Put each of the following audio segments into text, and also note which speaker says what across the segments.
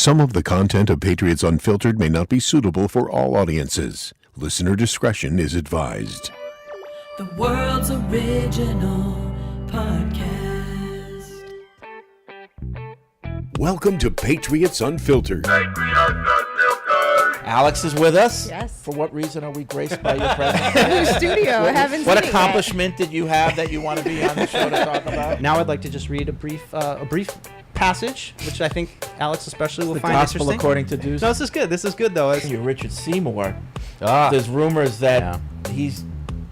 Speaker 1: Some of the content of Patriots Unfiltered may not be suitable for all audiences. Listener discretion is advised.
Speaker 2: The world's original podcast.
Speaker 1: Welcome to Patriots Unfiltered.
Speaker 3: Alex is with us.
Speaker 4: Yes.
Speaker 3: For what reason are we graced by your presence?
Speaker 4: New studio. I haven't seen
Speaker 3: What
Speaker 4: it yet.
Speaker 3: accomplishment did you have that you want to be on the show to talk about?
Speaker 5: Now I'd like to just read a brief passage, which I think Alex especially will
Speaker 3: The
Speaker 5: find
Speaker 3: gospel
Speaker 5: interesting.
Speaker 3: according to Deuce.
Speaker 5: No, this is good. This is good, though.
Speaker 3: You're Richard Seymour.
Speaker 5: Ah.
Speaker 3: There's rumors that he's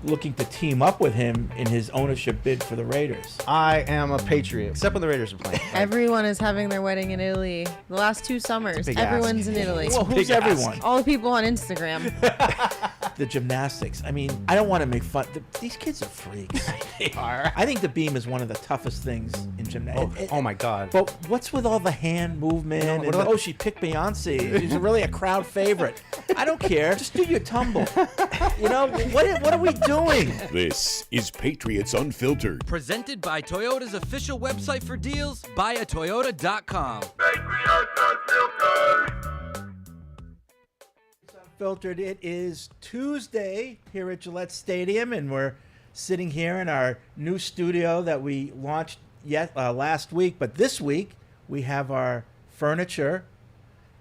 Speaker 3: looking to team up with him in his ownership bid for the Raiders.
Speaker 5: I am a Patriot, except when the Raiders are playing.
Speaker 4: Everyone is having their wedding in Italy. The last 2 summers,
Speaker 5: big
Speaker 4: everyone's
Speaker 5: ask.
Speaker 4: in Italy.
Speaker 3: Well, who's
Speaker 5: Big ask.
Speaker 3: everyone?
Speaker 4: All the people on Instagram.
Speaker 3: The gymnastics. I mean, I don't want to make fun. These kids are freaks.
Speaker 5: They are.
Speaker 3: I think the beam is one of the toughest things in gymnastics.
Speaker 5: Oh my God.
Speaker 3: But what's with all the hand movement?
Speaker 5: No,
Speaker 3: And
Speaker 5: what about-
Speaker 3: oh, she picked Beyonce. She's really a crowd favorite. I don't care. Just do your tumble. You know, what are we doing?
Speaker 1: This is Patriots Unfiltered.
Speaker 2: Presented by Toyota's official website for deals, buyatoyota.com.
Speaker 3: Unfiltered. It is Tuesday here at Gillette Stadium, and we're sitting here in our new studio that we launched last week. But this week we have our furniture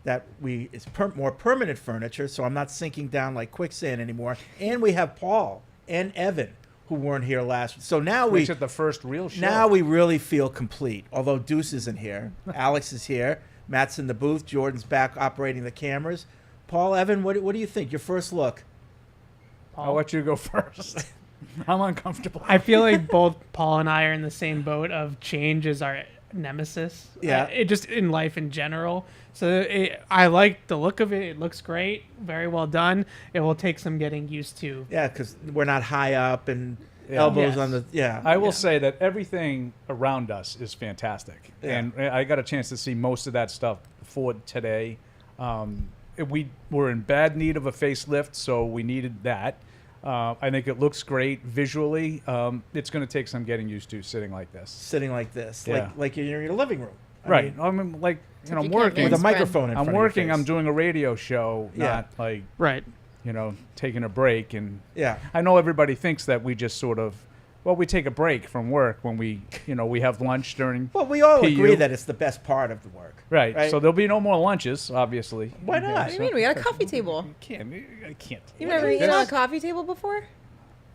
Speaker 3: that it's more permanent furniture, so I'm not sinking down like quicksand anymore. And we have Paul and Evan, who weren't here last week. So now
Speaker 6: Makes it the first real show.
Speaker 3: now we really feel complete. Although Deuce isn't here, Alex is here, Matt's in the booth, Jordan's back operating the cameras. Paul, Evan, what do you think? Your first look?
Speaker 6: I'll let you go first. I'm uncomfortable.
Speaker 7: I feel like both Paul and I are in the same boat of change is our nemesis.
Speaker 3: Yeah.
Speaker 7: It just in life in general. So I like the look of it. It looks great. Very well done. It will take some getting used to.
Speaker 3: Yeah, because we're not high up and
Speaker 6: Yeah.
Speaker 3: elbows
Speaker 7: Yes.
Speaker 3: on the
Speaker 6: I will say that everything around us is fantastic.
Speaker 3: Yeah.
Speaker 6: And I got a chance to see most of that stuff before today. We were in bad need of a facelift, so we needed that. I think it looks great visually. It's going to take some getting used to sitting like this.
Speaker 3: sitting like this,
Speaker 6: Yeah.
Speaker 3: like you're in your living room.
Speaker 6: Right. I mean, like,
Speaker 4: Except
Speaker 6: I'm
Speaker 4: you can't
Speaker 6: working.
Speaker 3: With a
Speaker 4: Spread.
Speaker 3: microphone in
Speaker 6: I'm
Speaker 3: front
Speaker 6: working.
Speaker 3: of your
Speaker 6: I'm
Speaker 3: face.
Speaker 6: doing a radio show,
Speaker 3: Yeah.
Speaker 6: not like,
Speaker 7: Right.
Speaker 6: taking a break. And
Speaker 3: Yeah.
Speaker 6: I know everybody thinks that we just sort of, we take a break from work when we have lunch during.
Speaker 3: Well, we all
Speaker 6: PU.
Speaker 3: agree that it's the best part of the work.
Speaker 6: Right. So there'll be no more lunches, obviously.
Speaker 3: Why not?
Speaker 4: What do you mean? We got a coffee table.
Speaker 6: I can't.
Speaker 4: You've never eaten on a coffee table before?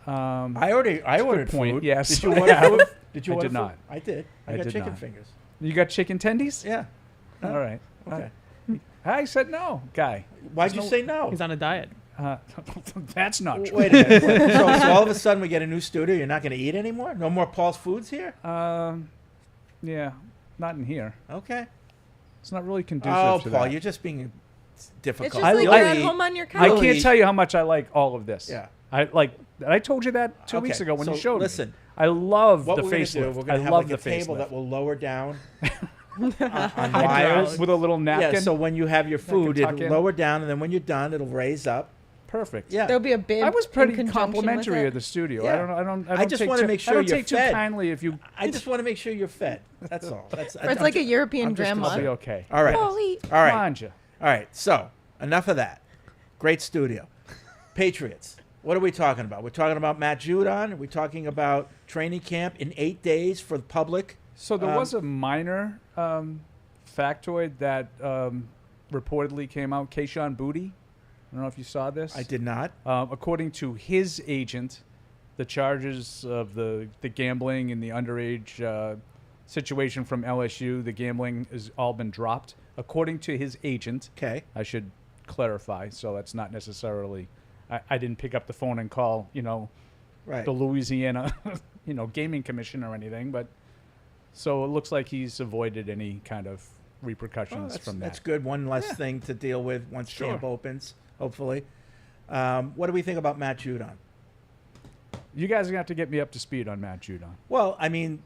Speaker 3: I ordered
Speaker 6: point,
Speaker 3: food.
Speaker 6: yes.
Speaker 3: Did you order
Speaker 6: Yeah.
Speaker 3: food? Did you
Speaker 6: I
Speaker 3: order
Speaker 6: did
Speaker 3: food?
Speaker 6: not.
Speaker 3: I did. I
Speaker 6: I
Speaker 3: got
Speaker 6: did
Speaker 3: chicken
Speaker 6: not.
Speaker 3: fingers.
Speaker 6: You got chicken tendies?
Speaker 3: Yeah.
Speaker 6: All right.
Speaker 3: Okay.
Speaker 6: I said no, guy.
Speaker 3: Why'd you say no?
Speaker 7: He's on a diet.
Speaker 6: That's not true.
Speaker 3: Wait a minute. so all of a sudden we get a new studio. You're not going to eat anymore? No more Paul's Foods here?
Speaker 6: Yeah, not in here.
Speaker 3: Okay.
Speaker 6: It's not really conducive
Speaker 3: Oh,
Speaker 6: to
Speaker 3: Paul,
Speaker 6: that.
Speaker 3: you're just being difficult.
Speaker 4: It's just
Speaker 6: I
Speaker 4: like
Speaker 6: like-
Speaker 4: you're at home on your couch.
Speaker 6: I can't tell you how much I like all of this.
Speaker 3: Yeah.
Speaker 6: I told you that two weeks
Speaker 3: Okay,
Speaker 6: ago when
Speaker 3: so
Speaker 6: you showed
Speaker 3: listen,
Speaker 6: me. I love
Speaker 3: what
Speaker 6: the
Speaker 3: we're going to do,
Speaker 6: facelift.
Speaker 3: we're
Speaker 6: I
Speaker 3: going to have
Speaker 6: love
Speaker 3: like a
Speaker 6: the
Speaker 3: table
Speaker 6: facelift.
Speaker 3: that will lower down on wires.
Speaker 6: With a little napkin.
Speaker 3: Yeah, so when you have your food,
Speaker 6: tuck
Speaker 3: it'll
Speaker 6: in.
Speaker 3: lower down, and then when you're done, it'll raise up.
Speaker 6: Perfect.
Speaker 3: Yeah.
Speaker 4: There'll be a bib.
Speaker 6: I was
Speaker 4: in
Speaker 6: pretty
Speaker 4: conjunction
Speaker 6: complimentary
Speaker 4: with
Speaker 6: of the studio.
Speaker 3: Yeah.
Speaker 6: I don't
Speaker 3: I just
Speaker 6: take
Speaker 3: wanna
Speaker 6: too-
Speaker 3: make sure
Speaker 6: I don't
Speaker 3: you're
Speaker 6: take
Speaker 3: fed.
Speaker 6: tid kindly if you.
Speaker 3: I just want to make sure you're fed. That's all.
Speaker 4: Or it's like a European
Speaker 6: I'm just
Speaker 4: grandma.
Speaker 6: gonna be okay.
Speaker 3: All right.
Speaker 4: Paul, eat.
Speaker 3: All right.
Speaker 6: Mind you.
Speaker 3: All right. So enough of that. Great studio. Patriots. What are we talking about? We're talking about Matt Judon. We're talking about training camp in 8 days for the public.
Speaker 6: So there was a minor factoid that reportedly came out. Keyshawn Booty. I don't know if you saw this.
Speaker 3: I did not.
Speaker 6: According to his agent, the charges of the gambling and the underage situation from LSU, the gambling has all been dropped. According to his agent,
Speaker 3: Okay.
Speaker 6: I should clarify, so that's not necessarily. I didn't pick up the phone and call,
Speaker 3: Right.
Speaker 6: the Louisiana, gaming commission or anything, but so it looks like he's avoided any kind of repercussions from that.
Speaker 3: That's good. One less thing to deal with once camp opens, hopefully. What do we think about Matt Judon?
Speaker 6: You guys are going to have to get me up to speed on Matt Judon.
Speaker 3: Well, I mean,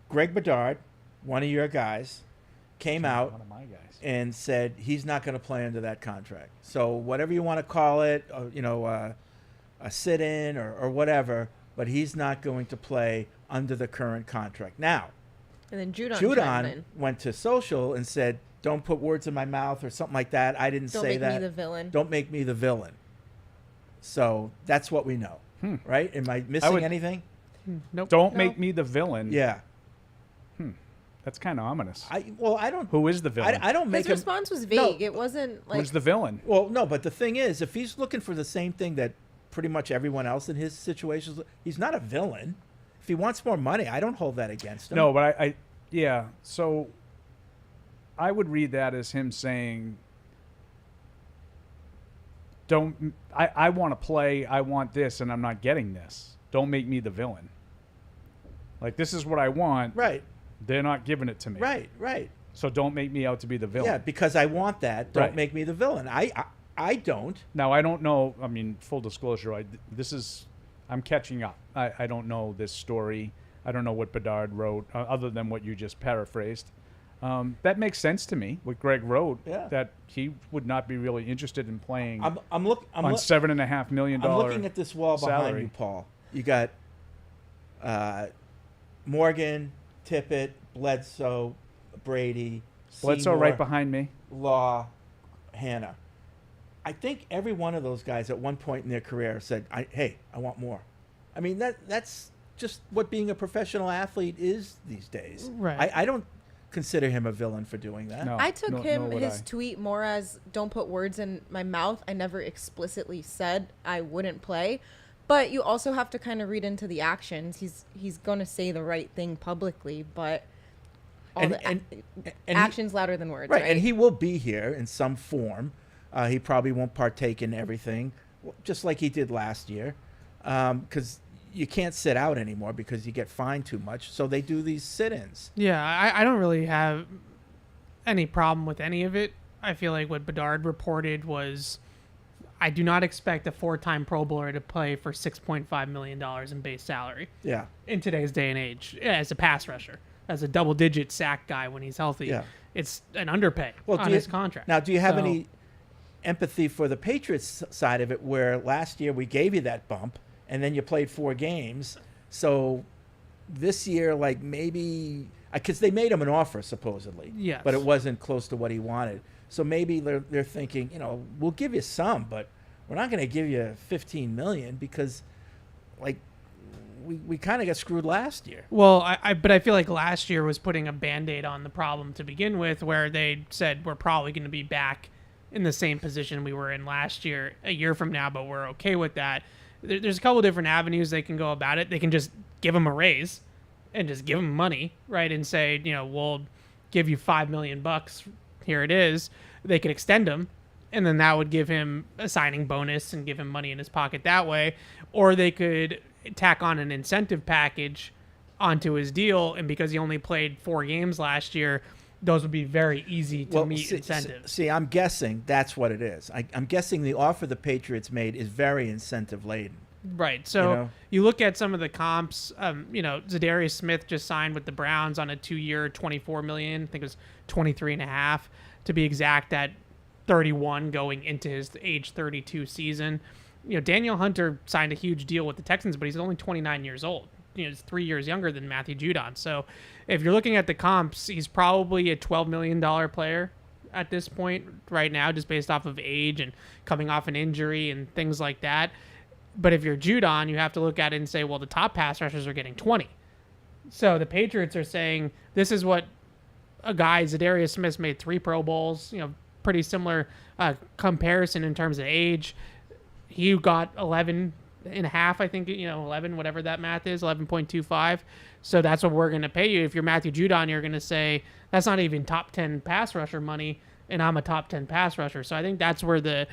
Speaker 3: Greg Bedard, one of your guys, came out
Speaker 6: One of my guys.
Speaker 3: and said he's not going to play under that contract. So whatever you want to call it, a sit-in or whatever, but he's not going to play under the current contract. Now,
Speaker 4: And then Judon chimed
Speaker 3: Judon
Speaker 4: in.
Speaker 3: went to social and said don't put words in my mouth or something like that. I didn't
Speaker 4: Don't
Speaker 3: say
Speaker 4: make
Speaker 3: that.
Speaker 4: me the villain.
Speaker 3: Don't make me the villain. So that's what we know, right? Am I missing anything?
Speaker 7: Nope.
Speaker 6: Don't
Speaker 4: No.
Speaker 6: make me the villain.
Speaker 3: Yeah.
Speaker 6: That's kind of ominous.
Speaker 3: I don't.
Speaker 6: Who is the villain?
Speaker 3: I don't make
Speaker 4: His
Speaker 3: him.
Speaker 4: response was vague. It wasn't like
Speaker 6: Who's the villain?
Speaker 3: Well, no, but the thing is, if he's looking for the same thing that pretty much everyone else in his situations, he's not a villain. If he wants more money, I don't hold that against him.
Speaker 6: No, but yeah. So I would read that as him saying, "Don't I want to play? I want this, and I'm not getting this. Don't make me the villain. Like this is what I want.
Speaker 3: Right,
Speaker 6: They're not giving it to me.
Speaker 3: right.
Speaker 6: So don't make me out to be the villain.
Speaker 3: Yeah, because I want that. Don't
Speaker 6: Right.
Speaker 3: make me the villain. I don't.
Speaker 6: Now I don't know. I mean, full disclosure. I'm catching up. I don't know this story. I don't know what Bedard wrote, other than what you just paraphrased. That makes sense to me. What Greg wrote,
Speaker 3: Yeah.
Speaker 6: that he would not be really interested in playing
Speaker 3: I'm
Speaker 6: on $7.5 million.
Speaker 3: I'm looking at this wall behind
Speaker 6: salary.
Speaker 3: you, Paul. You got Morgan, Tippett, Bledsoe, Brady,
Speaker 6: Bledsoe
Speaker 3: Seymour,
Speaker 6: right behind me.
Speaker 3: Law, Hannah. I think every one of those guys at one point in their career said, "Hey, I want more." I mean, that's just what being a professional athlete is these days.
Speaker 7: Right.
Speaker 3: I don't consider him a villain for doing that.
Speaker 6: No,
Speaker 4: I took
Speaker 6: nor would
Speaker 4: his
Speaker 6: I.
Speaker 4: tweet more as don't put words in my mouth. I never explicitly said I wouldn't play. But you also have to kind of read into the actions. He's going to say the right thing publicly, but all
Speaker 3: And
Speaker 4: actions louder than words,
Speaker 3: Right,
Speaker 4: right?
Speaker 3: and he will be here in some form. He probably won't partake in everything, just like he did last year, because you can't sit out anymore because you get fined too much. So they do these sit-ins.
Speaker 7: Yeah, I don't really have any problem with any of it. I feel like what Bedard reported was, I do not expect a 4-time Pro Bowler to play for $6.5 million in base salary
Speaker 3: Yeah,
Speaker 7: in today's day and age as a pass rusher, as a double-digit sack guy when he's healthy.
Speaker 3: Yeah.
Speaker 7: It's an underpay
Speaker 3: well,
Speaker 7: on his contract.
Speaker 3: Now, do you have
Speaker 7: So-
Speaker 3: any empathy for the Patriots side of it, where last year we gave you that bump, and then you played 4 games? So this year, like maybe because they made him an offer supposedly,
Speaker 7: Yes.
Speaker 3: but it wasn't close to what he wanted. So maybe they're thinking, we'll give you some, but we're not going to give you $15 million because, like, we kind of got screwed last year.
Speaker 7: Well, but I feel like last year was putting a Band-Aid on the problem to begin with, where they said we're probably going to be back in the same position we were in last year a year from now, but we're okay with that. There's a couple different avenues they can go about it. They can just give him a raise and just give him money, right, and say, we'll give you $5 million. Here it is. They could extend him, and then that would give him a signing bonus and give him money in his pocket that way. Or they could tack on an incentive package onto his deal, and because he only played 4 games last year, those would be very easy to meet incentives.
Speaker 3: See, I'm guessing that's what it is. I'm guessing the offer the Patriots made is very incentive laden.
Speaker 7: Right. So you look at some of the comps. Zadarius Smith just signed with the Browns on a 2-year, $24 million. I think it was 23.5 to be exact, at 31 going into his age 32 season. Daniel Hunter signed a huge deal with the Texans, but he's only 29 years old. He's 3 years younger than Matthew Judon. So if you're looking at the comps, he's probably a $12 million player at this point right now, just based off of age and coming off an injury and things like that. But if you're Judon, you have to look at it and say, well, the top pass rushers are getting 20. So the Patriots are saying, this is what a guy, Zadarius Smith, made 3 Pro Bowls, pretty similar comparison in terms of age. He got 11.5, I think, 11, whatever that math is, 11.25. So that's what we're going to pay you. If you're Matthew Judon, you're going to say, that's not even top 10 pass rusher money, and I'm a top 10 pass rusher. So I think that's where the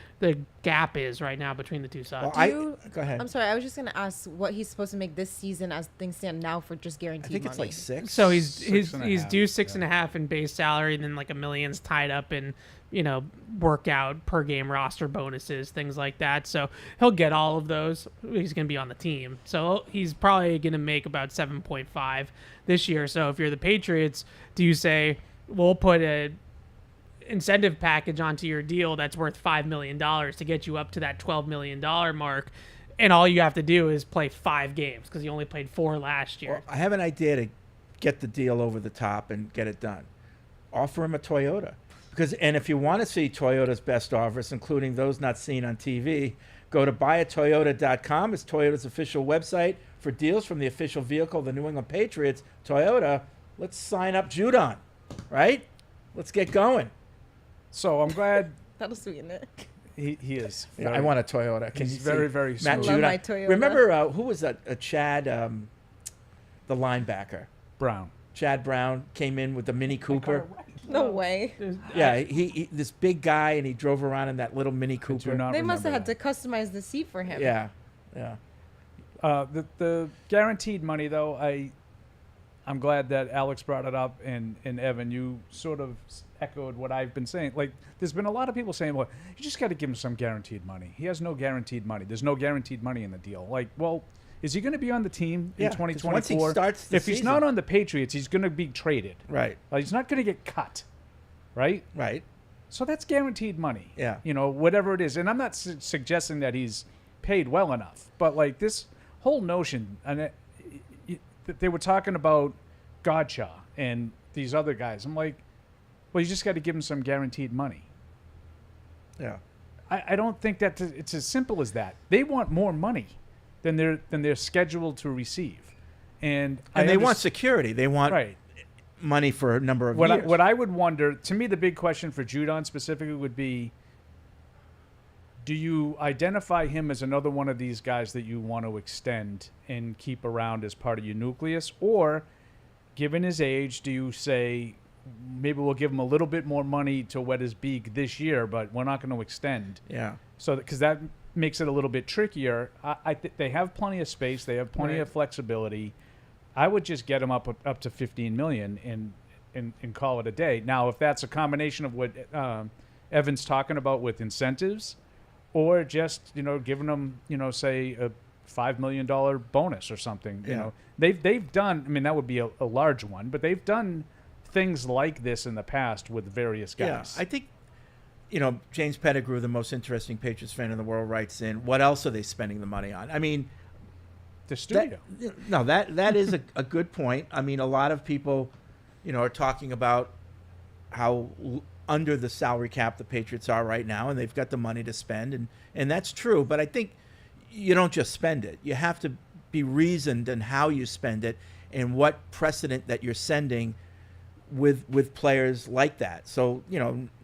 Speaker 7: gap is right now between the two sides.
Speaker 3: Well, go ahead.
Speaker 4: I'm sorry, I was just going to ask what he's supposed to make this season as things stand now for just
Speaker 3: I
Speaker 4: guaranteed
Speaker 3: think
Speaker 4: money.
Speaker 3: it's like 6.
Speaker 7: So he's
Speaker 6: $6.5,
Speaker 7: due 6.5 in base salary, and then like $1 million's tied up in workout per game roster bonuses, things like that. So he'll get all of those. He's going to be on the team, so he's probably going to make about 7.5 this year. So if you're the Patriots, do you say we'll put a incentive package onto your deal that's worth $5 million to get you up to that $12 million mark, and all you have to do is play 5 games because you only played 4 last year?
Speaker 3: Well, I have an idea to get the deal over the top and get it done. Offer him a Toyota. And if you want to see Toyota's best offers, including those not seen on TV, go to buyatoyota.com. It's Toyota's official website for deals from the official vehicle of the New England Patriots. Toyota, let's sign up Judon, right? Let's get going.
Speaker 6: So I'm glad
Speaker 4: That'll sweeten it.
Speaker 6: he is.
Speaker 3: Yeah, I want a Toyota. Can
Speaker 6: He's
Speaker 3: you
Speaker 6: very,
Speaker 3: see?
Speaker 6: very
Speaker 3: Matt
Speaker 6: smooth.
Speaker 4: Love
Speaker 3: Judon.
Speaker 4: my Toyota.
Speaker 3: Remember who was that? Chad, the linebacker.
Speaker 6: Brown.
Speaker 3: Chad Brown came in with the Mini Cooper.
Speaker 4: No way.
Speaker 3: Yeah, he this big guy, and he drove around in that little Mini Cooper.
Speaker 4: They must have had to customize the seat for him.
Speaker 3: Yeah.
Speaker 6: The guaranteed money, though, I'm glad that Alex brought it up, and Evan, you sort of echoed what I've been saying. Like, there's been a lot of people saying, well, you just got to give him some guaranteed money. He has no guaranteed money. There's no guaranteed money in the deal. Like, well, is he going to be on the team in 2024?
Speaker 3: Once he starts the
Speaker 6: if he's not on the Patriots, he's going to be traded.
Speaker 3: Right.
Speaker 6: He's not going to get cut, right?
Speaker 3: Right.
Speaker 6: So that's guaranteed money.
Speaker 3: Yeah.
Speaker 6: You know, whatever it is. And I'm not suggesting that he's paid well enough, but like this whole notion, and they were talking about Godshaw and these other guys. I'm like, well, you just got to give him some guaranteed money.
Speaker 3: Yeah.
Speaker 6: I don't think that it's as simple as that. They want more money than they're scheduled to receive, and
Speaker 3: they want security. They want
Speaker 6: right.
Speaker 3: money for a number of years.
Speaker 6: What I would wonder, to me, the big question for Judon specifically would be, do you identify him as another one of these guys that you want to extend and keep around as part of your nucleus? Or, given his age, do you say, maybe we'll give him a little bit more money to wet his beak this year, but we're not going to extend?
Speaker 3: Yeah.
Speaker 6: So, because that makes it a little bit trickier. I think they have plenty of space. They have plenty of flexibility. I would just get him up to $15 million and call it a day. Now, if that's a combination of what Evan's talking about with incentives, or just giving them say a $5 million bonus or something. You know, they've done. I mean, that would be a large one, but they've done things like this in the past with various guys.
Speaker 3: Yeah, I think. James Pettigrew, the most interesting Patriots fan in the world, writes in, what else are they spending the money on? I mean,
Speaker 6: the studio.
Speaker 3: That is a good point. I mean, a lot of people, are talking about how under the salary cap the Patriots are right now, and they've got the money to spend, and that's true. But I think you don't just spend it. You have to be reasoned in how you spend it and what precedent that you're sending with players like that. So,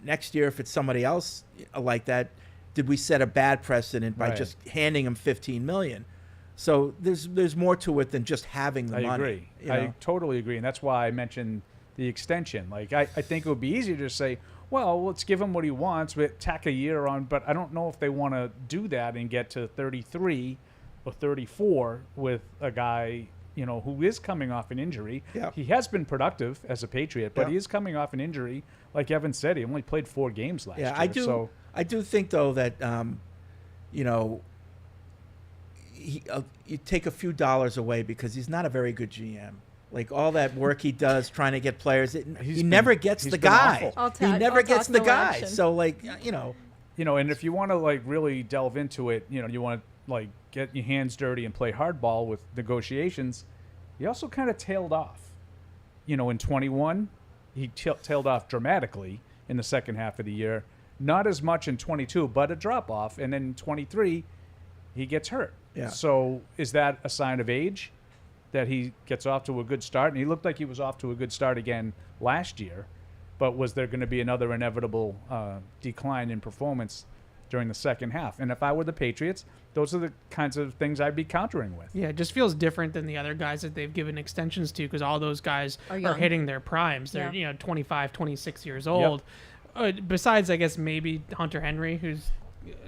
Speaker 3: next year, if it's somebody else like that, did we set a bad precedent by just handing them $15 million? So there's more to it than just having the money.
Speaker 6: I agree. I totally agree. And that's why I mentioned the extension. Like, I think it would be easier to say, well, let's give him what he wants, but tack a year on. But I don't know if they want to do that and get to 33 or 34 with a guy who is coming off an injury.
Speaker 3: Yeah.
Speaker 6: He has been productive as a Patriot, but he is coming off an injury. Like Evan said, he only played 4 games last year.
Speaker 3: I do think, though, that, you take a few dollars away because he's not a very good GM. Like, all that work he does trying to get players, he never gets the guy. He never gets the guy. So, like,
Speaker 6: and if you want to, like, really delve into it, you want to, like, get your hands dirty and play hardball with negotiations, he also kind of tailed off. In 21, he tailed off dramatically in the second half of the year. Not as much in 22, but a drop-off. And then in 23, he gets hurt.
Speaker 3: Yeah.
Speaker 6: So is that a sign of age, that he gets off to a good start? And he looked like he was off to a good start again last year. But was there going to be another inevitable decline in performance during the second half? And if I were the Patriots, those are the kinds of things I'd be countering with.
Speaker 7: Yeah, it just feels different than the other guys that they've given extensions to, because all those guys are hitting their primes. They're 25, 26 years old. Besides, I guess, maybe Hunter Henry, who's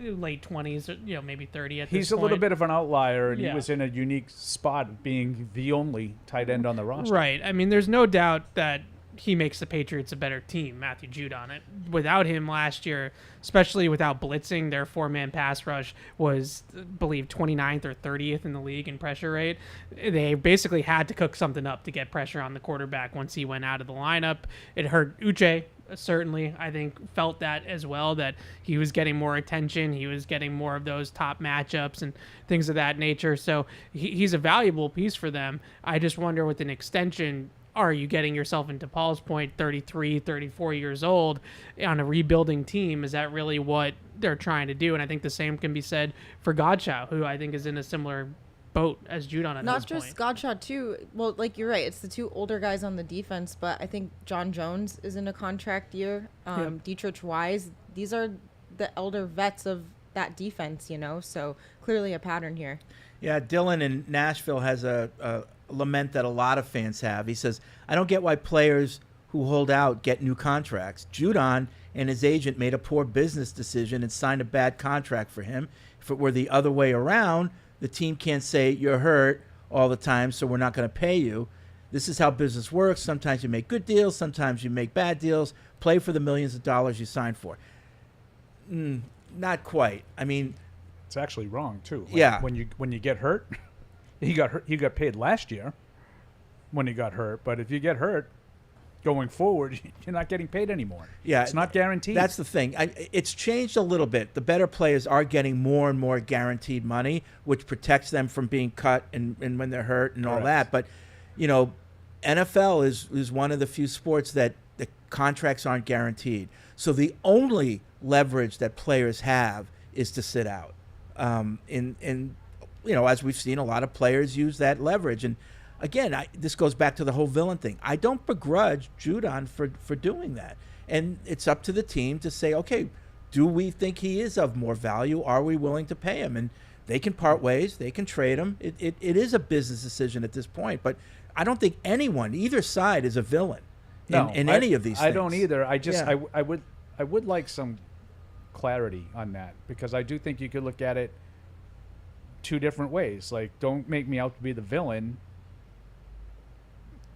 Speaker 7: late 20s, maybe 30 at this point.
Speaker 6: He's a little bit of an outlier, and he was in a unique spot being the only tight end on the roster.
Speaker 7: Right. I mean, there's no doubt that he makes the Patriots a better team, Matthew Judon. Without him last year, especially without blitzing, their 4-man pass rush was, I believe, 29th or 30th in the league in pressure rate. They basically had to cook something up to get pressure on the quarterback once he went out of the lineup. It hurt Uche. Certainly, I think, felt that as well, that he was getting more attention. He was getting more of those top matchups and things of that nature. So he's a valuable piece for them. I just wonder with an extension, are you getting yourself into Paul's point, 33, 34 years old on a rebuilding team? Is that really what they're trying to do? And I think the same can be said for Godchow, who I think is in a similar boat as Judon at
Speaker 4: Not
Speaker 7: this
Speaker 4: just
Speaker 7: point.
Speaker 4: Godshot too. Well, like you're right, it's the two older guys on the defense, but I think John Jones is in a contract year. Dietrich Wise, these are the elder vets of that defense, so clearly a pattern here.
Speaker 3: Yeah, Dylan in Nashville has a lament that a lot of fans have. He says, I don't get why players who hold out get new contracts. Judon and his agent made a poor business decision and signed a bad contract for him. If it were the other way around, the team can't say you're hurt all the time, so we're not going to pay you. This is how business works. Sometimes you make good deals. Sometimes you make bad deals. Play for the millions of dollars you signed for. Not quite. I mean,
Speaker 6: It's actually wrong too. Like,
Speaker 3: Yeah.
Speaker 6: When you get hurt, he got paid last year when he got hurt. But if you get hurt going forward, you're not getting paid anymore.
Speaker 3: Yeah,
Speaker 6: it's not guaranteed.
Speaker 3: That's the thing. It's changed a little bit. The better players are getting more and more guaranteed money, which protects them from being cut and when they're hurt and all that. But, NFL is one of the few sports that the contracts aren't guaranteed. So the only leverage that players have is to sit out. As we've seen, a lot of players use that leverage. And again, this goes back to the whole villain thing. I don't begrudge Judon for doing that. And it's up to the team to say, okay, do we think he is of more value? Are we willing to pay him? And they can part ways. They can trade him. It is a business decision at this point. But I don't think anyone, either side, is a villain in any of these things.
Speaker 6: I don't either. I would like some clarity on that, because I do think you could look at it two different ways. Like, don't make me out to be the villain.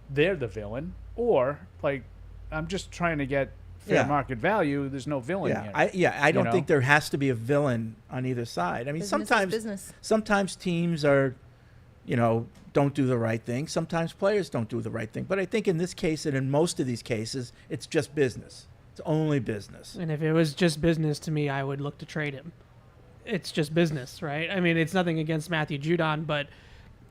Speaker 6: They're the villain. Or, like, I'm just trying to get fair market value. There's no villain here.
Speaker 3: I don't think there has to be a villain on either side. I mean,
Speaker 4: Business is
Speaker 3: sometimes
Speaker 4: business.
Speaker 3: sometimes teams are, don't do the right thing. Sometimes players don't do the right thing. But I think in this case and in most of these cases, it's just business. It's only business.
Speaker 7: And if it was just business to me, I would look to trade him. It's just business, right? I mean, it's nothing against Matthew Judon, but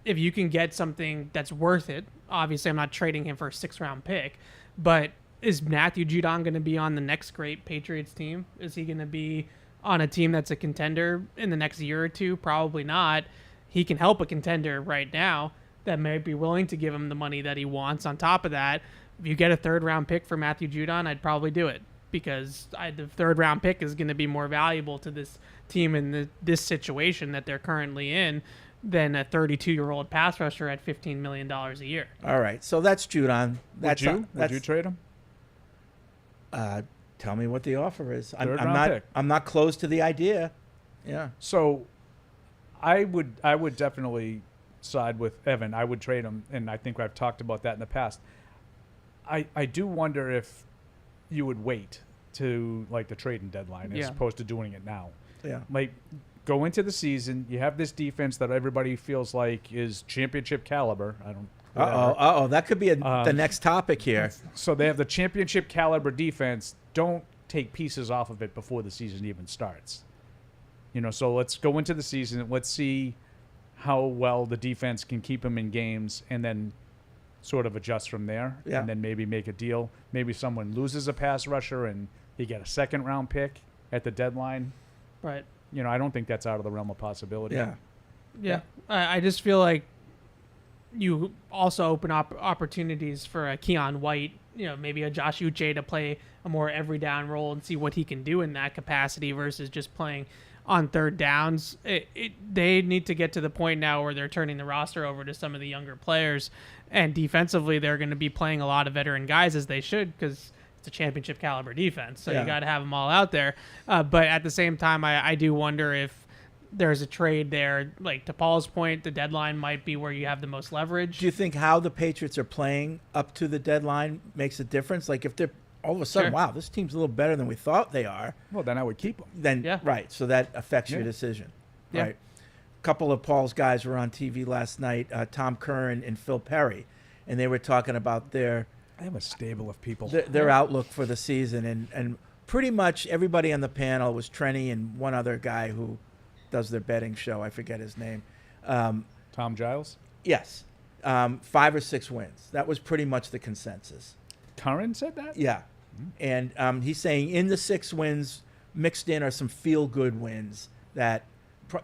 Speaker 7: if you can get something that's worth it, obviously I'm not trading him for a 6th-round pick, but is Matthew Judon going to be on the next great Patriots team? Is he going to be on a team that's a contender in the next year or two? Probably not. He can help a contender right now that may be willing to give him the money that he wants. On top of that, if you get a 3rd-round pick for Matthew Judon, I'd probably do it, because the 3rd-round pick is going to be more valuable to this team in this situation that they're currently in than a 32-year-old pass rusher at $15 million a year.
Speaker 3: All right, so that's Judon.
Speaker 6: Would you trade him?
Speaker 3: Tell me what the offer is. I'm
Speaker 6: Third-round
Speaker 3: not.
Speaker 6: pick.
Speaker 3: I'm not close to the idea. Yeah.
Speaker 6: So, I would definitely side with Evan. I would trade him, and I think I've talked about that in the past. I do wonder if you would wait to like the trading deadline as opposed to doing it now.
Speaker 3: Yeah.
Speaker 6: Like, go into the season. You have this defense that everybody feels like is championship caliber.
Speaker 3: That could be the next topic here.
Speaker 6: So they have the championship caliber defense. Don't take pieces off of it before the season even starts. So let's go into the season. Let's see how well the defense can keep them in games, and then sort of adjust from there.
Speaker 3: Yeah.
Speaker 6: And then maybe make a deal. Maybe someone loses a pass rusher and you get a 2nd-round pick at the deadline.
Speaker 7: Right.
Speaker 6: I don't think that's out of the realm of possibility.
Speaker 7: Yeah. I just feel like you also open up opportunities for a Keon White, maybe a Josh Uche to play a more every down role and see what he can do in that capacity versus just playing on 3rd downs. They need to get to the point now where they're turning the roster over to some of the younger players, and defensively they're going to be playing a lot of veteran guys, as they should, because it's a championship caliber defense. So you got to have them all out there. But at the same time, I do wonder if there's a trade there. Like, to Paul's point, the deadline might be where you have the most leverage.
Speaker 3: Do you think how the Patriots are playing up to the deadline makes a difference? Like, if they're all of a sudden, wow, this team's a little better than we thought they are.
Speaker 6: Well, then I would keep them.
Speaker 3: Then right, so that affects your decision.
Speaker 7: Yeah.
Speaker 3: Right. A couple of Paul's guys were on TV last night, Tom Curran and Phil Perry, and they were talking about their
Speaker 6: I have a stable of people.
Speaker 3: their outlook for the season, and pretty much everybody on the panel was Trenny and one other guy who does their betting show. I forget his name.
Speaker 6: Tom Giles?
Speaker 3: Yes. 5 or 6 wins. That was pretty much the consensus.
Speaker 6: Curran said that?
Speaker 3: Yeah. And he's saying in the 6 wins mixed in are some feel-good wins that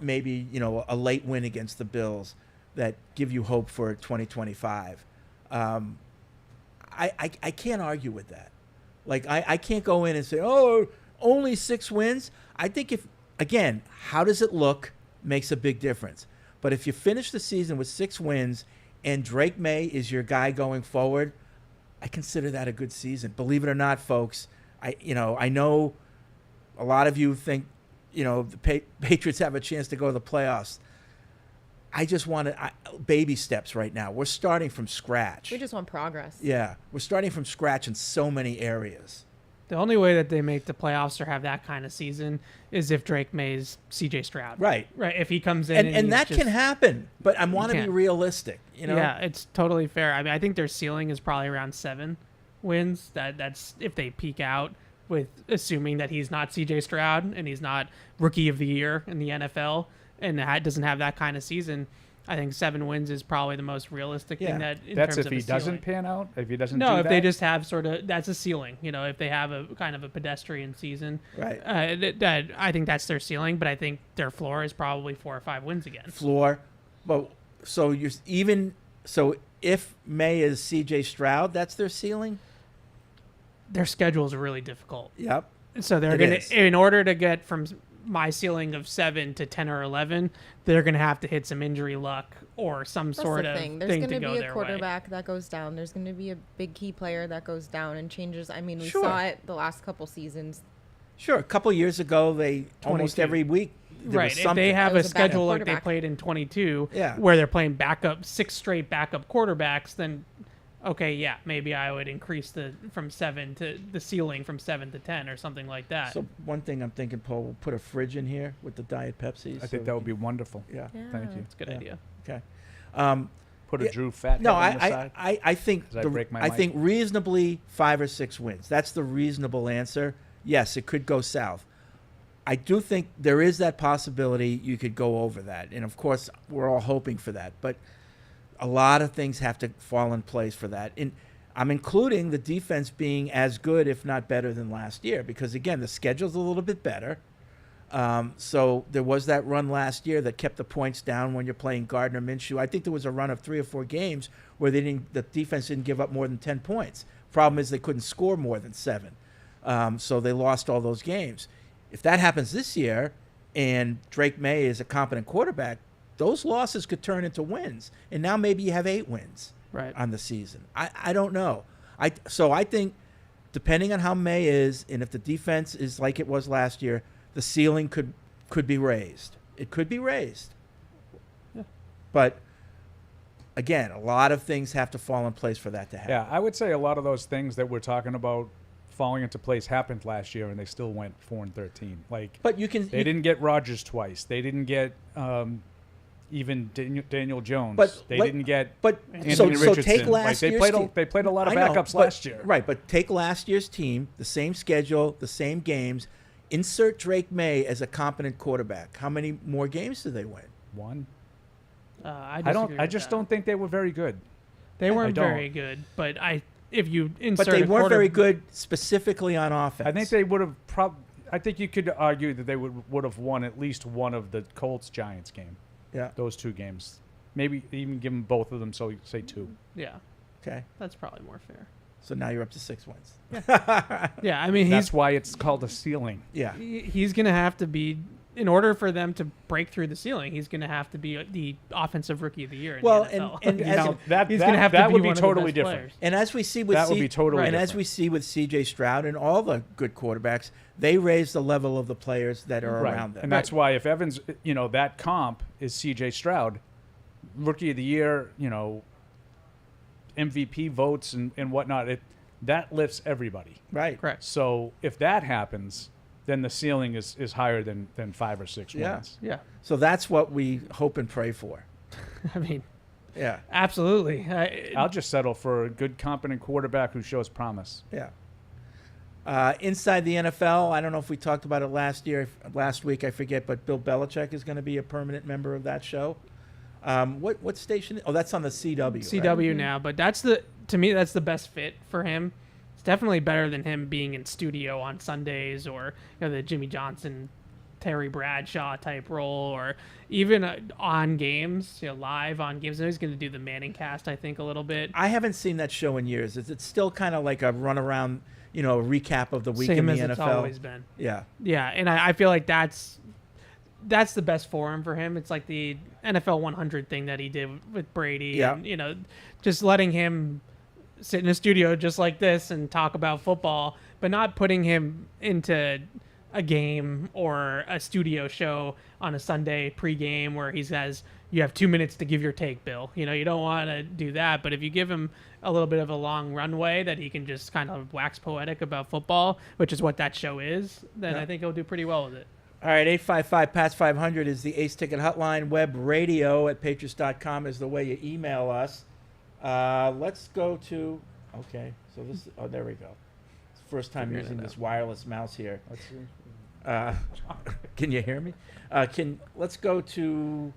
Speaker 3: maybe, a late win against the Bills that give you hope for 2025. I can't argue with that. Like, I can't go in and say, only 6 wins. I think how does it look makes a big difference. But if you finish the season with 6 wins and Drake May is your guy going forward, I consider that a good season. Believe it or not, folks, I know a lot of you think, the Patriots have a chance to go to the playoffs. I just want baby steps right now. We're starting from scratch.
Speaker 4: We just want progress.
Speaker 3: Yeah, we're starting from scratch in so many areas.
Speaker 7: The only way that they make the playoffs or have that kind of season is if Drake May's C.J. Stroud.
Speaker 3: Right.
Speaker 7: If he comes in
Speaker 3: and that can happen, but I want to be realistic.
Speaker 7: Yeah, it's totally fair. I mean, I think their ceiling is probably around 7 wins. That's if they peak out, with assuming that he's not C.J. Stroud and he's not Rookie of the Year in the NFL and doesn't have that kind of season. I think 7 wins is probably the most realistic thing.
Speaker 6: That's
Speaker 7: terms
Speaker 6: if
Speaker 7: of
Speaker 6: he
Speaker 7: a
Speaker 6: doesn't
Speaker 7: ceiling.
Speaker 6: pan out. If he doesn't.
Speaker 7: No,
Speaker 6: do
Speaker 7: if
Speaker 6: that?
Speaker 7: they just have that's a ceiling. If they have a kind of a pedestrian season,
Speaker 3: Right.
Speaker 7: I think that's their ceiling. But I think their floor is probably 4 or 5 wins again.
Speaker 3: Floor, but so if May is C.J. Stroud, that's their ceiling.
Speaker 7: Their schedules are really difficult.
Speaker 3: Yep.
Speaker 7: So they're going to, in order to get from my ceiling of 7 to 10 or 11, they're going to have to hit some injury luck or some sort of thing
Speaker 4: There's going
Speaker 7: to
Speaker 4: to
Speaker 7: go
Speaker 4: be
Speaker 7: their
Speaker 4: a quarterback that goes down. There's going to be a big key player that goes down and changes. I mean, we saw it the last couple seasons.
Speaker 3: Sure. A couple years ago, they almost
Speaker 7: 22.
Speaker 3: every week.
Speaker 7: Right. If they have
Speaker 4: It
Speaker 7: a
Speaker 4: was a backup
Speaker 7: schedule like they
Speaker 4: quarterback.
Speaker 7: played in 22,
Speaker 3: Yeah.
Speaker 7: where they're playing 6 straight backup quarterbacks, then okay, yeah, maybe I would increase the ceiling from 7 to 10 or something like that.
Speaker 3: So one thing I'm thinking, Paul, we'll put a fridge in here with the Diet Pepsi.
Speaker 6: I think that would be wonderful.
Speaker 3: Yeah.
Speaker 6: Thank you.
Speaker 7: It's a good idea.
Speaker 3: Okay.
Speaker 6: Put a Drew Fat
Speaker 3: No,
Speaker 6: head on the side.
Speaker 3: I think
Speaker 6: 'Cause I break my
Speaker 3: I
Speaker 6: mic.
Speaker 3: think reasonably 5 or 6 wins. That's the reasonable answer. Yes, it could go south. I do think there is that possibility you could go over that, and of course we're all hoping for that. But a lot of things have to fall in place for that. And I'm including the defense being as good, if not better, than last year, because again the schedule's a little bit better. So there was that run last year that kept the points down when you're playing Gardner Minshew. I think there was a run of 3 or 4 games where the defense didn't give up more than 10 points. Problem is they couldn't score more than 7. So they lost all those games. If that happens this year and Drake May is a competent quarterback, those losses could turn into wins. And now maybe you have 8 wins on the season. I don't know. So I think depending on how May is and if the defense is like it was last year, the ceiling could be raised. It could be raised.
Speaker 7: Yeah.
Speaker 3: But again, a lot of things have to fall in place for that to happen.
Speaker 6: Yeah, I would say a lot of those things that we're talking about falling into place happened last year, and they still went 4-13.
Speaker 3: But you can.
Speaker 6: They didn't get Rodgers twice. They didn't get even Daniel Jones.
Speaker 3: But
Speaker 6: they didn't get.
Speaker 3: But
Speaker 6: Anthony
Speaker 3: so
Speaker 6: Richardson.
Speaker 3: take last
Speaker 6: they
Speaker 3: year's
Speaker 6: played.
Speaker 3: team.
Speaker 6: They played a lot of
Speaker 3: I know,
Speaker 6: backups
Speaker 3: but-
Speaker 6: last year.
Speaker 3: Right, but take last year's team, the same schedule, the same games. Insert Drake May as a competent quarterback. How many more games do they win?
Speaker 6: 1.
Speaker 7: I
Speaker 6: I just don't think they were very good.
Speaker 7: They weren't
Speaker 6: don't.
Speaker 7: very good, but if you insert
Speaker 3: But they
Speaker 7: a
Speaker 3: weren't very good specifically on offense.
Speaker 6: I think they would have I think you could argue that they would have won at least one of the Colts-Giants game.
Speaker 3: Yeah.
Speaker 6: Those 2 games. Maybe even give them both of them, so you say 2.
Speaker 7: Yeah,
Speaker 3: Okay.
Speaker 7: that's probably more fair.
Speaker 3: So now you're up to 6 wins.
Speaker 7: Yeah, I mean
Speaker 6: That's why it's called a ceiling.
Speaker 3: Yeah.
Speaker 7: he's going to have to be, in order for them to break through the ceiling, he's going to have to be the offensive rookie of the year in
Speaker 3: Well,
Speaker 7: the NFL.
Speaker 3: and as,
Speaker 6: Now, that
Speaker 7: he's going to have to
Speaker 6: that
Speaker 7: be
Speaker 6: would be
Speaker 7: one
Speaker 6: totally
Speaker 7: of the best
Speaker 6: different.
Speaker 7: players.
Speaker 3: and as we see with
Speaker 6: That would be totally
Speaker 3: and as
Speaker 6: different.
Speaker 3: we see with C.J. Stroud and all the good quarterbacks, they raise the level of the players that are around them.
Speaker 6: And that's why if Evans, that comp is C.J. Stroud, Rookie of the Year, MVP votes and whatnot, that lifts everybody.
Speaker 3: Right.
Speaker 7: Correct.
Speaker 6: So if that happens, then the ceiling is higher than 5 or 6
Speaker 3: Yeah.
Speaker 6: wins.
Speaker 7: Yeah,
Speaker 3: So that's what we hope and pray for.
Speaker 7: I mean,
Speaker 3: Yeah.
Speaker 7: absolutely.
Speaker 6: I'll just settle for a good, competent quarterback who shows promise.
Speaker 3: Yeah. Inside the NFL, I don't know if we talked about it last week, I forget, but Bill Belichick is going to be a permanent member of that show. What station? Oh, that's on the CW.
Speaker 7: CW
Speaker 3: right?
Speaker 7: now, but to me that's the best fit for him. It's definitely better than him being in studio on Sundays or the Jimmy Johnson, Terry Bradshaw type role, or even on games, live on games. I know he's going to do the Manning cast, I think, a little bit.
Speaker 3: I haven't seen that show in years. Is it still kind of like a run around, a recap of the week in
Speaker 7: Same
Speaker 3: the
Speaker 7: as
Speaker 3: NFL?
Speaker 7: it's always been.
Speaker 3: Yeah.
Speaker 7: Yeah, and I feel like that's the best forum for him. It's like the NFL 100 thing that he did with Brady.
Speaker 3: Yeah.
Speaker 7: And, just letting him sit in a studio just like this and talk about football, but not putting him into a game or a studio show on a Sunday pregame where he says, you have 2 minutes to give your take, Bill. You don't want to do that. But if you give him a little bit of a long runway that he can just kind of wax poetic about football, which is what that show is, then I think he'll do pretty well with it.
Speaker 3: All right, 855-PATS-500 is the Ace Ticket Hotline. Web radio at patriots.com is the way you email us. Let's go to, okay, so this, there we go. It's the first time using this wireless mouse here.
Speaker 6: Let's see.
Speaker 3: Can you hear me? Let's go to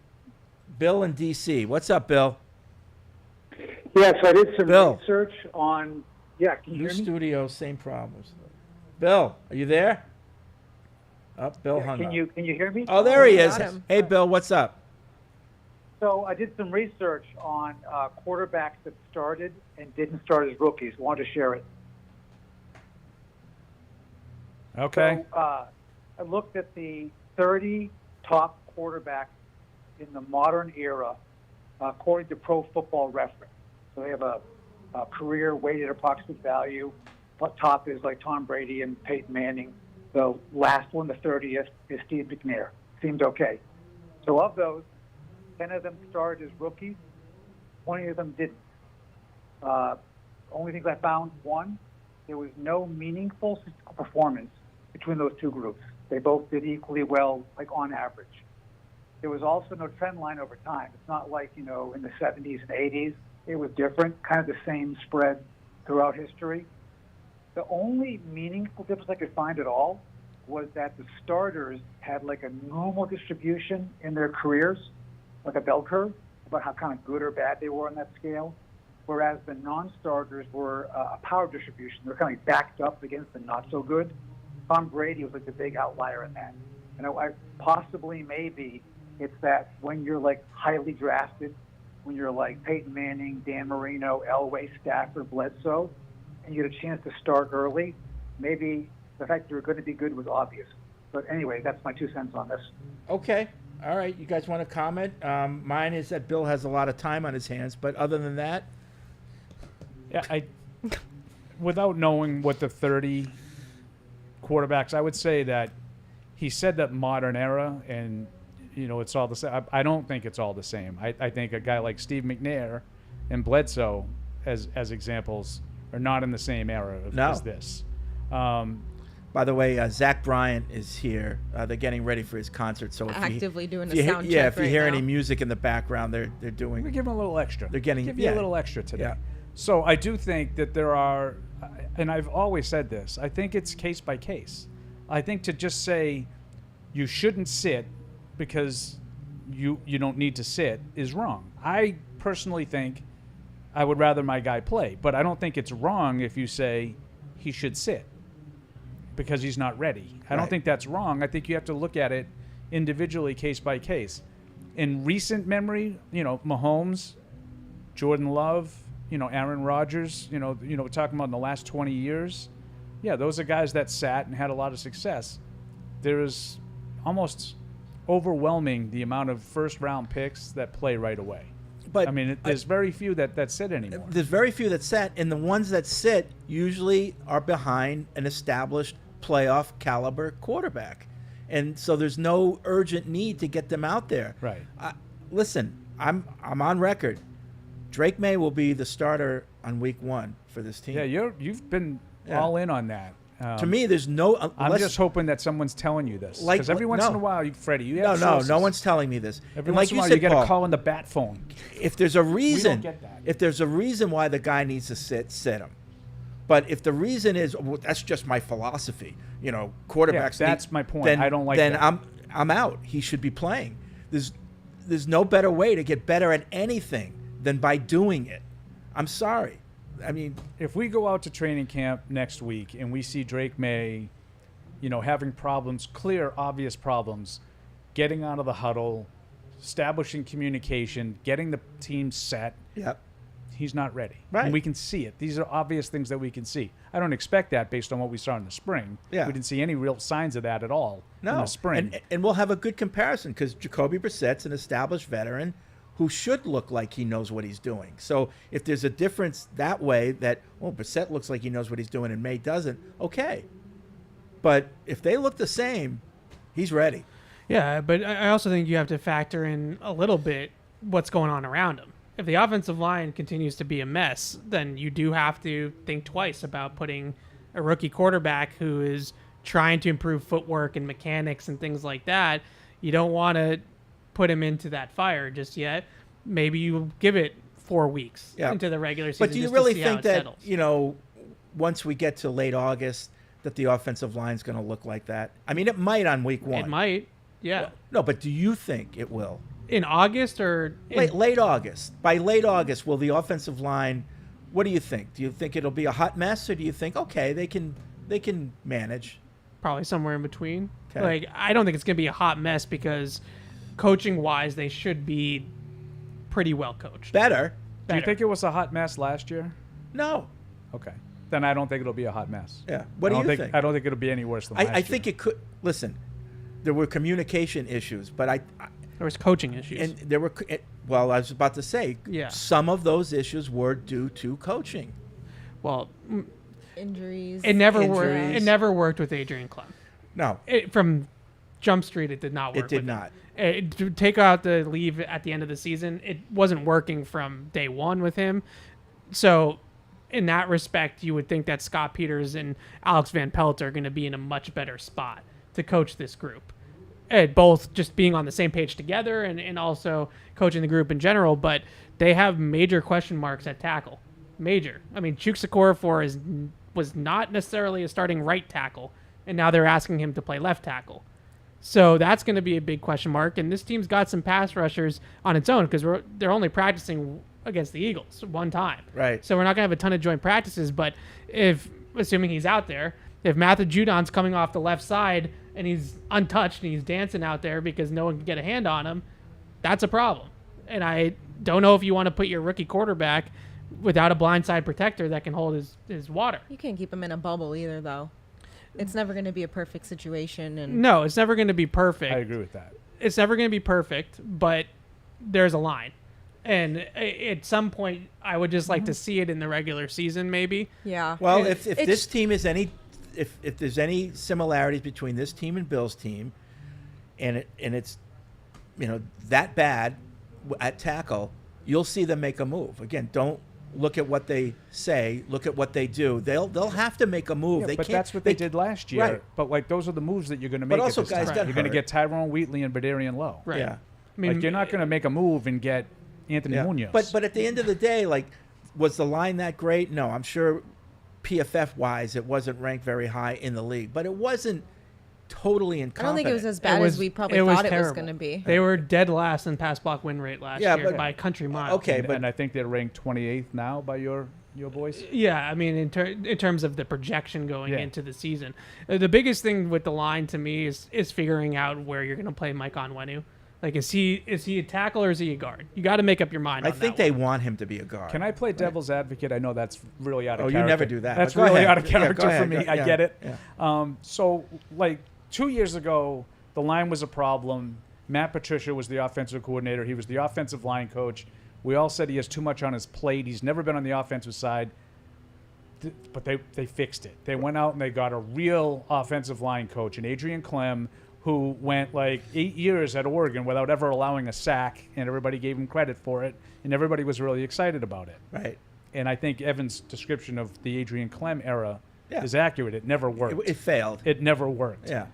Speaker 3: Bill in D.C. What's up, Bill?
Speaker 8: Yes, I did some
Speaker 3: Bill.
Speaker 8: research on. Yeah, can you
Speaker 3: New
Speaker 8: hear me?
Speaker 3: studio, same problems. Bill, are you there? Oh, Bill
Speaker 8: Yeah,
Speaker 3: hung
Speaker 8: can
Speaker 3: up.
Speaker 8: you hear me?
Speaker 3: Oh, there he
Speaker 4: we
Speaker 3: is.
Speaker 4: got him.
Speaker 3: Hey, Bill, what's up?
Speaker 8: So I did some research on quarterbacks that started and didn't start as rookies. Wanted to share it.
Speaker 6: Okay.
Speaker 8: So I looked at the 30 top quarterbacks in the modern era, according to Pro Football Reference. So they have a career weighted approximate value. What top is like Tom Brady and Peyton Manning. The last one, the 30th, is Steve McNair. Seemed okay. So of those, 10 of them started as rookies, 20 of them didn't. Only things I found, one, there was no meaningful statistical performance between those two groups. They both did equally well, like on average. There was also no trend line over time. It's not like, in the 70s and 80s, it was different, kind of the same spread throughout history. The only meaningful difference I could find at all was that the starters had like a normal distribution in their careers, like a bell curve, about how kind of good or bad they were on that scale, whereas the non-starters were a power distribution. They were kind of like backed up against the not-so-good. Tom Brady was like the big outlier in that. Possibly, maybe, it's that when you're like highly drafted, when you're like Peyton Manning, Dan Marino, Elway, Stafford, Bledsoe, and you get a chance to start early, maybe the fact that you're going to be good was obvious. But anyway, that's my 2 cents on this.
Speaker 3: Okay. All right. You guys want to comment? Mine is that Bill has a lot of time on his hands, but other than that,
Speaker 6: Yeah, without knowing what the 30 quarterbacks, I would say that he said that modern era, and it's all the same. I don't think it's all the same. I think a guy like Steve McNair and Bledsoe, as examples, are not in the same era as this.
Speaker 3: by the way, Zach Bryant is here. They're getting ready for his concert. So
Speaker 4: Actively doing
Speaker 3: if
Speaker 4: a
Speaker 3: you
Speaker 4: sound
Speaker 3: hear,
Speaker 4: check
Speaker 3: if you
Speaker 4: right
Speaker 3: hear
Speaker 4: now.
Speaker 3: any music in the background, they're doing.
Speaker 6: We give him a little extra.
Speaker 3: They're getting
Speaker 6: give you a little extra today.
Speaker 3: Yeah.
Speaker 6: So I do think that there are, and I've always said this, I think it's case by case. I think to just say you shouldn't sit because you don't need to sit is wrong. I personally think I would rather my guy play, but I don't think it's wrong if you say he should sit because he's not ready. I don't think that's wrong. I think you have to look at it individually, case by case. In recent memory, Mahomes, Jordan Love, Aaron Rodgers, we're talking about in the last 20 years. Yeah, those are guys that sat and had a lot of success. There is almost overwhelming the amount of first-round picks that play right away.
Speaker 3: But
Speaker 6: I mean, there's very few that sit anymore.
Speaker 3: There's very few that sit, and the ones that sit usually are behind an established playoff caliber quarterback. And so there's no urgent need to get them out there.
Speaker 6: Right.
Speaker 3: Listen, I'm on record. Drake May will be the starter on week 1 for this team.
Speaker 6: Yeah, you've been all in on that.
Speaker 3: To me, there's no.
Speaker 6: I'm just hoping that someone's telling you this,
Speaker 3: Like-
Speaker 6: because every once
Speaker 3: no.
Speaker 6: in a while, Freddie, you have
Speaker 3: No
Speaker 6: sources.
Speaker 3: one's telling me this.
Speaker 6: Every
Speaker 3: And
Speaker 6: once
Speaker 3: like
Speaker 6: in a
Speaker 3: you
Speaker 6: while,
Speaker 3: said,
Speaker 6: you get
Speaker 3: Paul,
Speaker 6: a call on the bat phone.
Speaker 3: if there's a reason,
Speaker 6: get that.
Speaker 3: if there's a reason why the guy needs to sit him. But if the reason is, well, that's just my philosophy, quarterbacks.
Speaker 6: Yeah, that's my point.
Speaker 3: Then,
Speaker 6: I don't like
Speaker 3: then
Speaker 6: that.
Speaker 3: I'm out. He should be playing. there's no better way to get better at anything than by doing it. I'm sorry. I mean,
Speaker 6: if we go out to training camp next week and we see Drake May, having problems, clear, obvious problems, getting out of the huddle, establishing communication, getting the team set.
Speaker 3: Yep.
Speaker 6: He's not ready.
Speaker 3: Right.
Speaker 6: And we can see it. These are obvious things that we can see. I don't expect that based on what we saw in the spring.
Speaker 3: Yeah.
Speaker 6: We didn't see any real signs of that at all in the spring.
Speaker 3: And we'll have a good comparison because Jacoby Brissett's an established veteran who should look like he knows what he's doing. So if there's a difference that way that, Brissett looks like he knows what he's doing and May doesn't, okay. But if they look the same, he's ready.
Speaker 7: Yeah, but I also think you have to factor in a little bit what's going on around him. If the offensive line continues to be a mess, then you do have to think twice about putting a rookie quarterback who is trying to improve footwork and mechanics and things like that. You don't want to put him into that fire just yet. Maybe you give it 4 weeks into the regular season.
Speaker 3: But do you
Speaker 7: just
Speaker 3: really
Speaker 7: to see how
Speaker 3: think
Speaker 7: it
Speaker 3: that,
Speaker 7: settles.
Speaker 3: once we get to late August, that the offensive line's going to look like that? I mean, it might on week 1.
Speaker 7: It might, yeah.
Speaker 3: No, but do you think it will?
Speaker 7: In August or
Speaker 3: late August. By late August, will the offensive line? What do you think? Do you think it'll be a hot mess, or do you think they can manage?
Speaker 7: Probably somewhere in between.
Speaker 3: Okay.
Speaker 7: Like, I don't think it's gonna be a hot mess because coaching wise, they should be pretty well coached.
Speaker 3: Better.
Speaker 6: Do you think it was a hot mess last year?
Speaker 3: No.
Speaker 6: Okay. Then I don't think it'll be a hot mess.
Speaker 3: Yeah. What do you think?
Speaker 6: I don't think it'll be any worse than last year.
Speaker 3: I think it could. Listen, there were communication issues, but
Speaker 7: there was coaching issues.
Speaker 3: And there were. I was about to say.
Speaker 7: Yeah.
Speaker 3: Some of those issues were due to coaching.
Speaker 7: Well,
Speaker 4: injuries.
Speaker 7: It never worked. It never worked with Adrian Clem.
Speaker 3: No.
Speaker 7: From Jump Street, it did not work.
Speaker 3: It did not.
Speaker 7: To take out the leave at the end of the season, it wasn't working from day one with him. So, in that respect, you would think that Scott Peters and Alex Van Pelt are going to be in a much better spot to coach this group. Both just being on the same page together and also coaching the group in general, but they have major question marks at tackle. Major. I mean, Chukwuekorfor was not necessarily a starting right tackle, and now they're asking him to play left tackle. So that's going to be a big question mark, and this team's got some pass rushers on its own because they're only practicing against the Eagles one time.
Speaker 3: Right.
Speaker 7: So we're not going to have a ton of joint practices, but assuming he's out there, if Matthew Judon's coming off the left side and he's untouched and he's dancing out there because no one can get a hand on him, that's a problem. And I don't know if you want to put your rookie quarterback without a blindside protector that can hold his water.
Speaker 4: You can't keep him in a bubble either, though. It's never going to be a perfect situation. And
Speaker 7: no, it's never going to be perfect.
Speaker 6: I agree with that.
Speaker 7: It's never going to be perfect, but there's a line. And at some point, I would just like to see it in the regular season, maybe.
Speaker 4: Yeah.
Speaker 3: Well, if this team is if there's any similarities between this team and Bill's team, and it's that bad at tackle, you'll see them make a move. Again, don't look at what they say. Look at what they do. They'll have to make a move.
Speaker 6: Yeah, that's what they did last year.
Speaker 3: Right.
Speaker 6: But those are the moves that you're going to make.
Speaker 3: But also,
Speaker 6: at this
Speaker 3: guys
Speaker 6: time.
Speaker 3: got
Speaker 6: You're going to
Speaker 3: hurt.
Speaker 6: get Tyrone Wheatley and Badarian Lowe.
Speaker 7: Right.
Speaker 3: Yeah.
Speaker 7: I mean,
Speaker 6: you're not going to make a move and get Anthony Munoz.
Speaker 3: But at the end of the day, was the line that great? No, I'm sure PFF wise it wasn't ranked very high in the league, but it wasn't totally incompetent.
Speaker 4: I don't think it was as bad as we probably thought it was going to be.
Speaker 7: They were dead last in pass block win rate last year by a country mile.
Speaker 3: Okay,
Speaker 6: and I think they're ranked 28th now by your boys.
Speaker 7: Yeah, I mean, in terms of the projection going into the season, the biggest thing with the line to me is figuring out where you're going to play Mike Onwenu. Like, is he a tackle or is he a guard? You got to make up your mind.
Speaker 3: I think they want him to be a guard.
Speaker 6: Can I play devil's advocate? I know that's really out of character.
Speaker 3: Oh, you never do that.
Speaker 6: That's
Speaker 3: Go
Speaker 6: really
Speaker 3: ahead.
Speaker 6: out of
Speaker 3: Yeah,
Speaker 6: character
Speaker 3: go ahead.
Speaker 6: for me.
Speaker 3: Yeah.
Speaker 6: I get it.
Speaker 3: Yeah.
Speaker 6: So, 2 years ago, the line was a problem. Matt Patricia was the offensive coordinator. He was the offensive line coach. We all said he has too much on his plate. He's never been on the offensive side. But they fixed it. They went out and they got a real offensive line coach, an Adrian Clem, who went 8 years at Oregon without ever allowing a sack, and everybody gave him credit for it, and everybody was really excited about it.
Speaker 3: Right.
Speaker 6: And I think Evan's description of the Adrian Clem era is accurate. It never worked.
Speaker 3: It failed.
Speaker 6: It never worked.
Speaker 3: Yeah.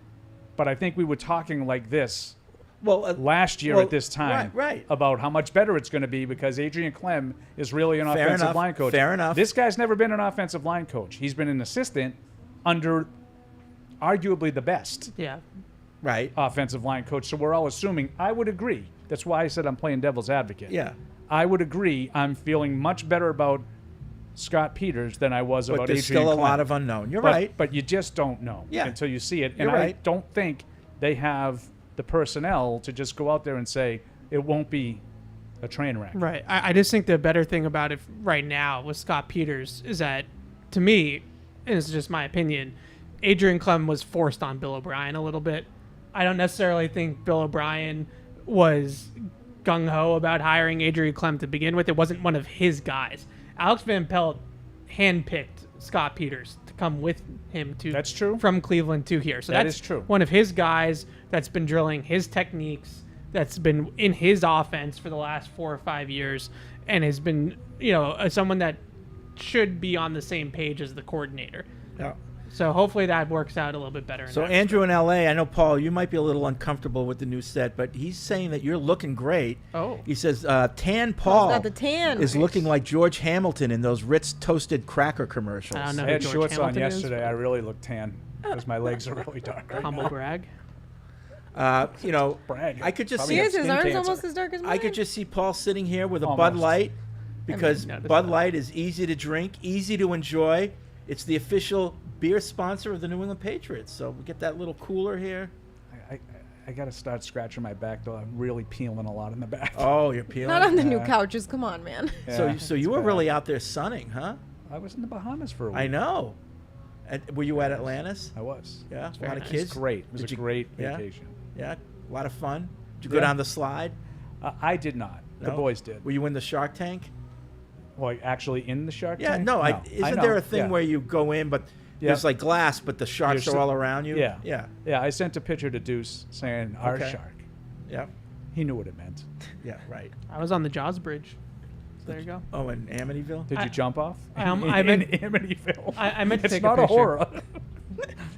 Speaker 6: But I think we were talking like this last year
Speaker 3: well,
Speaker 6: at this time
Speaker 3: right.
Speaker 6: about how much better it's going to be because Adrian Clem is really an offensive line coach.
Speaker 3: Fair enough.
Speaker 6: This guy's never been an offensive line coach. He's been an assistant under arguably the best
Speaker 3: right
Speaker 6: offensive line coach. So we're all assuming, I would agree, That's why I said I'm playing devil's advocate.
Speaker 3: Yeah.
Speaker 6: I would agree. I'm feeling much better about Scott Peters than I was about
Speaker 3: But there's
Speaker 6: Adrian
Speaker 3: still a
Speaker 6: Klemm.
Speaker 3: lot of unknown. You're right.
Speaker 6: But you just don't know until you see it. And
Speaker 3: You're
Speaker 6: I
Speaker 3: right.
Speaker 6: don't think they have the personnel to just go out there and say it won't be a train wreck.
Speaker 7: Right. I just think the better thing about it right now with Scott Peters is that, to me, and it's just my opinion, Adrian Klemm was forced on Bill O'Brien a little bit. I don't necessarily think Bill O'Brien was gung-ho about hiring Adrian Klemm to begin with. It wasn't one of his guys. Alex Van Pelt handpicked Scott Peters to come with him to
Speaker 6: That's true.
Speaker 7: from Cleveland to here. So
Speaker 6: That
Speaker 7: that's
Speaker 6: is true.
Speaker 7: one of his guys that's been drilling his techniques, that's been in his offense for the last 4 or 5 years, and has been, someone that should be on the same page as the coordinator.
Speaker 3: Yeah.
Speaker 7: So hopefully that works out a little bit better.
Speaker 3: So Andrew in LA, I know, Paul, you might be a little uncomfortable with the new set, but he's saying that you're looking great.
Speaker 7: Oh.
Speaker 3: He says Tan Paul
Speaker 4: got the tan.
Speaker 3: is looking like George Hamilton in those Ritz toasted cracker commercials.
Speaker 7: I don't know
Speaker 6: I
Speaker 7: who
Speaker 6: had
Speaker 7: George
Speaker 6: shorts
Speaker 7: Hamilton
Speaker 6: on
Speaker 7: is,
Speaker 6: yesterday. I really look tan because my legs are really dark. Right
Speaker 7: Humble
Speaker 6: now.
Speaker 7: brag.
Speaker 6: Brag.
Speaker 3: I could just
Speaker 6: Probably
Speaker 3: see
Speaker 6: got
Speaker 4: His
Speaker 6: skin
Speaker 4: arms
Speaker 6: cancer.
Speaker 4: almost as dark as mine.
Speaker 3: I could just see Paul sitting here with a Bud
Speaker 6: Almost.
Speaker 3: Light because
Speaker 7: noticed
Speaker 3: Bud
Speaker 7: that.
Speaker 3: Light is easy to drink, easy to enjoy. It's the official beer sponsor of the New England Patriots. So we get that little cooler here.
Speaker 6: I got to start scratching my back, though. I'm really peeling a lot in the back.
Speaker 3: Oh, you're peeling.
Speaker 4: Not on the new couches. Come on, man.
Speaker 6: Yeah,
Speaker 3: So you were really out there sunning, huh?
Speaker 6: I was in the Bahamas for a week.
Speaker 3: I know. Were you at Atlantis?
Speaker 6: I was.
Speaker 3: Yeah, a lot
Speaker 7: very
Speaker 3: of
Speaker 7: nice.
Speaker 3: kids.
Speaker 6: It was great. It was
Speaker 3: Did
Speaker 6: a
Speaker 3: you-
Speaker 6: great
Speaker 3: yeah?
Speaker 6: vacation.
Speaker 3: Yeah, a lot of fun. Did you go
Speaker 6: Yeah.
Speaker 3: down the slide?
Speaker 6: I did not. The
Speaker 3: No?
Speaker 6: boys did.
Speaker 3: Were you in the Shark Tank?
Speaker 6: Well, actually in the Shark
Speaker 3: Yeah,
Speaker 6: Tank?
Speaker 3: no.
Speaker 6: I
Speaker 3: Isn't
Speaker 6: know,
Speaker 3: there a thing
Speaker 6: yeah.
Speaker 3: where you go in, but
Speaker 6: Yeah.
Speaker 3: there's like glass, but the sharks
Speaker 6: You're
Speaker 3: are
Speaker 6: so-
Speaker 3: all around you?
Speaker 6: Yeah.
Speaker 3: Yeah.
Speaker 6: Yeah, I sent a picture to Deuce saying, our
Speaker 3: Okay.
Speaker 6: shark.
Speaker 3: Yeah.
Speaker 6: He knew what it meant.
Speaker 3: Yeah, right.
Speaker 7: I was on the Jaws Bridge. So there you go.
Speaker 3: Oh, in Amityville?
Speaker 6: Did you jump off?
Speaker 7: I
Speaker 6: in
Speaker 7: meant-
Speaker 6: Amityville.
Speaker 7: I meant to
Speaker 6: It's
Speaker 7: take
Speaker 6: not
Speaker 7: a
Speaker 6: a
Speaker 7: picture.
Speaker 6: horror.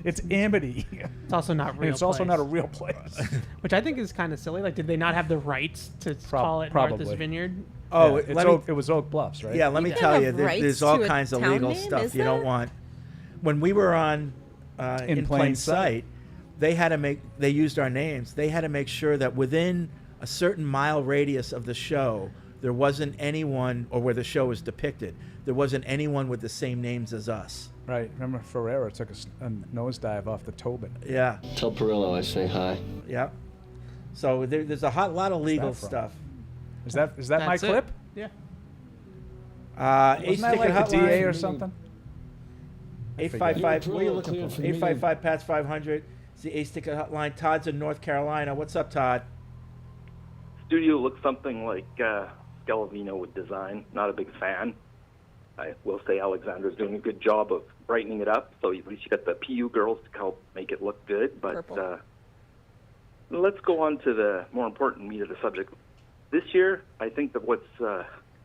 Speaker 6: It's Amity.
Speaker 7: It's also not
Speaker 6: And
Speaker 7: real.
Speaker 6: it's also
Speaker 7: place,
Speaker 6: not a real place.
Speaker 7: which I think is kind of silly. Like, did they not have the rights to call it
Speaker 6: probably.
Speaker 7: Martha's Vineyard?
Speaker 3: Oh,
Speaker 6: Yeah,
Speaker 3: let me,
Speaker 6: it was Oak Bluffs, right?
Speaker 3: yeah, let me
Speaker 4: You don't
Speaker 3: tell
Speaker 4: have
Speaker 3: you,
Speaker 4: rights
Speaker 3: there's all
Speaker 4: to a
Speaker 3: kinds of
Speaker 4: town
Speaker 3: legal
Speaker 4: name,
Speaker 3: stuff
Speaker 4: is
Speaker 3: you don't
Speaker 4: there?
Speaker 3: want. When we were on in plain sight, they had to they used our names. They had to make sure that within a certain mile radius of the show, there wasn't anyone, or where the show was depicted, there wasn't anyone with the same names as us.
Speaker 6: Right. Remember Ferreira took a nosedive off the Tobin.
Speaker 3: Yeah,
Speaker 9: Tell Perillo I say hi.
Speaker 3: yeah. So there's a lot of legal
Speaker 6: from?
Speaker 3: stuff.
Speaker 6: Is that my
Speaker 7: That's it.
Speaker 6: clip?
Speaker 7: Yeah.
Speaker 3: Ace
Speaker 6: Wasn't that
Speaker 3: Ticket
Speaker 6: like a DA or
Speaker 3: Hotline,
Speaker 6: something?
Speaker 3: 855, what are you looking
Speaker 9: Clear
Speaker 3: for?
Speaker 9: for me.
Speaker 3: 855 PATS 500. It's the Ace Ticket Hotline. Todd's in North Carolina. What's up, Todd?
Speaker 10: Studio looks something like Scalavino would design. Not a big fan. I will say Alexander's doing a good job of brightening it up, so at least you got the PU girls to help make it look good. But
Speaker 4: Purple.
Speaker 10: let's go on to the more important meat of the subject. This year, I think that what's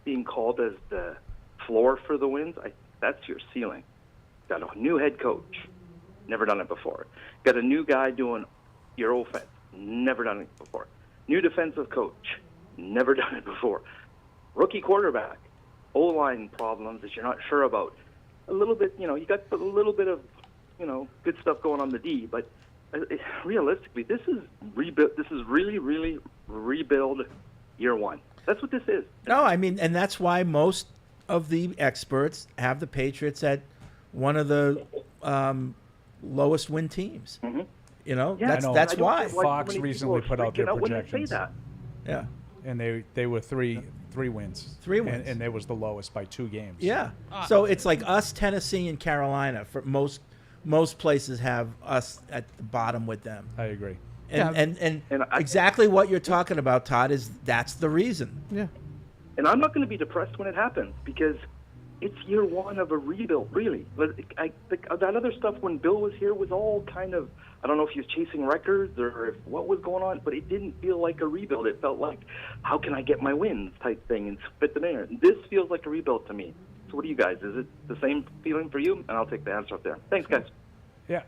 Speaker 10: being called as the floor for the wins, that's your ceiling. Got a new head coach. Never done it before. Got a new guy doing your offense. Never done it before. New defensive coach. Never done it before. Rookie quarterback. O-line problems that you're not sure about. A little bit, you got a little bit of, good stuff going on the D, but realistically, this is rebuild. This is really, really rebuild year one. That's what this is.
Speaker 3: No, I mean, and that's why most of the experts have the Patriots at one of the lowest win teams.
Speaker 10: Mm-hmm.
Speaker 3: Yeah,
Speaker 6: I know.
Speaker 3: that's
Speaker 10: I don't
Speaker 3: why.
Speaker 10: get why
Speaker 6: Fox
Speaker 10: so many
Speaker 6: recently
Speaker 10: people are
Speaker 6: put out their
Speaker 10: freaking when they
Speaker 6: projections.
Speaker 10: say that.
Speaker 3: Yeah,
Speaker 6: And they were three wins.
Speaker 3: 3 wins.
Speaker 6: And it was the lowest by 2 games.
Speaker 3: yeah. So it's like us, Tennessee, and Carolina. For most places have us at the bottom with them.
Speaker 6: I agree.
Speaker 3: And
Speaker 10: And I-
Speaker 3: exactly what you're talking about, Todd, is that's the reason.
Speaker 7: Yeah.
Speaker 10: And I'm not going to be depressed when it happens because it's year one of a rebuild, really. But that other stuff when Bill was here was all kind of, I don't know if he was chasing records or if what was going on, but it didn't feel like a rebuild. It felt like, how can I get my wins type thing and fit them in there. This feels like a rebuild to me. So what do you guys, is it the same feeling for you? And I'll take the answer up there. Thanks, guys.
Speaker 6: Yeah.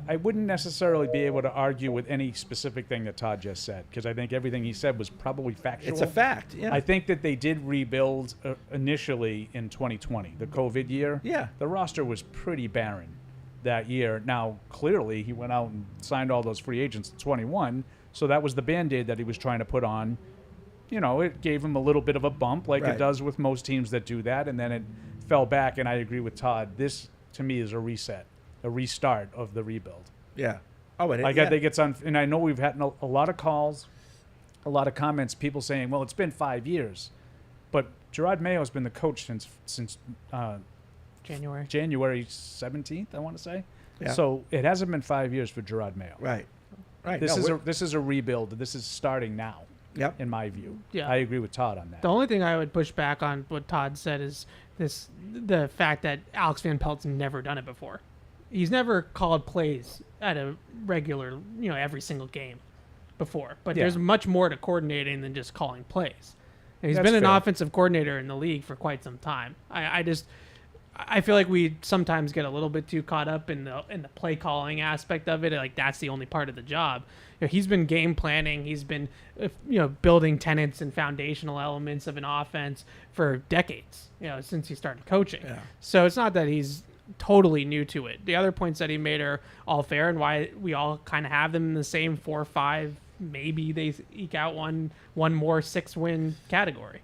Speaker 6: I wouldn't necessarily be able to argue with any specific thing that Todd just said because I think everything he said was probably factual.
Speaker 3: It's a fact. Yeah.
Speaker 6: I think that they did rebuild initially in 2020, the COVID year.
Speaker 3: Yeah.
Speaker 6: The roster was pretty barren that year. Now, clearly, he went out and signed all those free agents in 21, So that was the Band-Aid that he was trying to put on. You know, it gave him a little bit of a bump like
Speaker 3: Right.
Speaker 6: it does with most teams that do that, and then it fell back, and I agree with Todd. This, to me, is a reset, a restart of the rebuild.
Speaker 3: Yeah. Oh, it,
Speaker 6: Like,
Speaker 3: yeah.
Speaker 6: I think it's and I know we've had a lot of calls, a lot of comments, people saying, well, it's been 5 years. But Gerard Mayo's been the coach since
Speaker 7: January.
Speaker 6: January 17th, I want to say.
Speaker 3: Yeah.
Speaker 6: So it hasn't been 5 years for Gerard Mayo.
Speaker 3: Right. Right.
Speaker 6: This
Speaker 3: No,
Speaker 6: this is a rebuild. This is starting now.
Speaker 3: Yep.
Speaker 6: In my view.
Speaker 7: Yeah.
Speaker 6: I agree with Todd on that.
Speaker 7: The only thing I would push back on what Todd said is the fact that Alex Van Pelt's never done it before. He's never called plays at a regular, every single game before. But
Speaker 6: Yeah.
Speaker 7: there's much more to coordinating than just calling plays. And he's
Speaker 6: That's
Speaker 7: been an
Speaker 6: fair.
Speaker 7: offensive coordinator in the league for quite some time. I feel like we sometimes get a little bit too caught up in the play calling aspect of it. Like that's the only part of the job. He's been game planning. He's been building tenets and foundational elements of an offense for decades. Since he started coaching.
Speaker 3: Yeah.
Speaker 7: So it's not that he's totally new to it. The other points that he made are all fair, and why we all kind of have them in the same 4 or 5. Maybe they eke out one more 6-win category.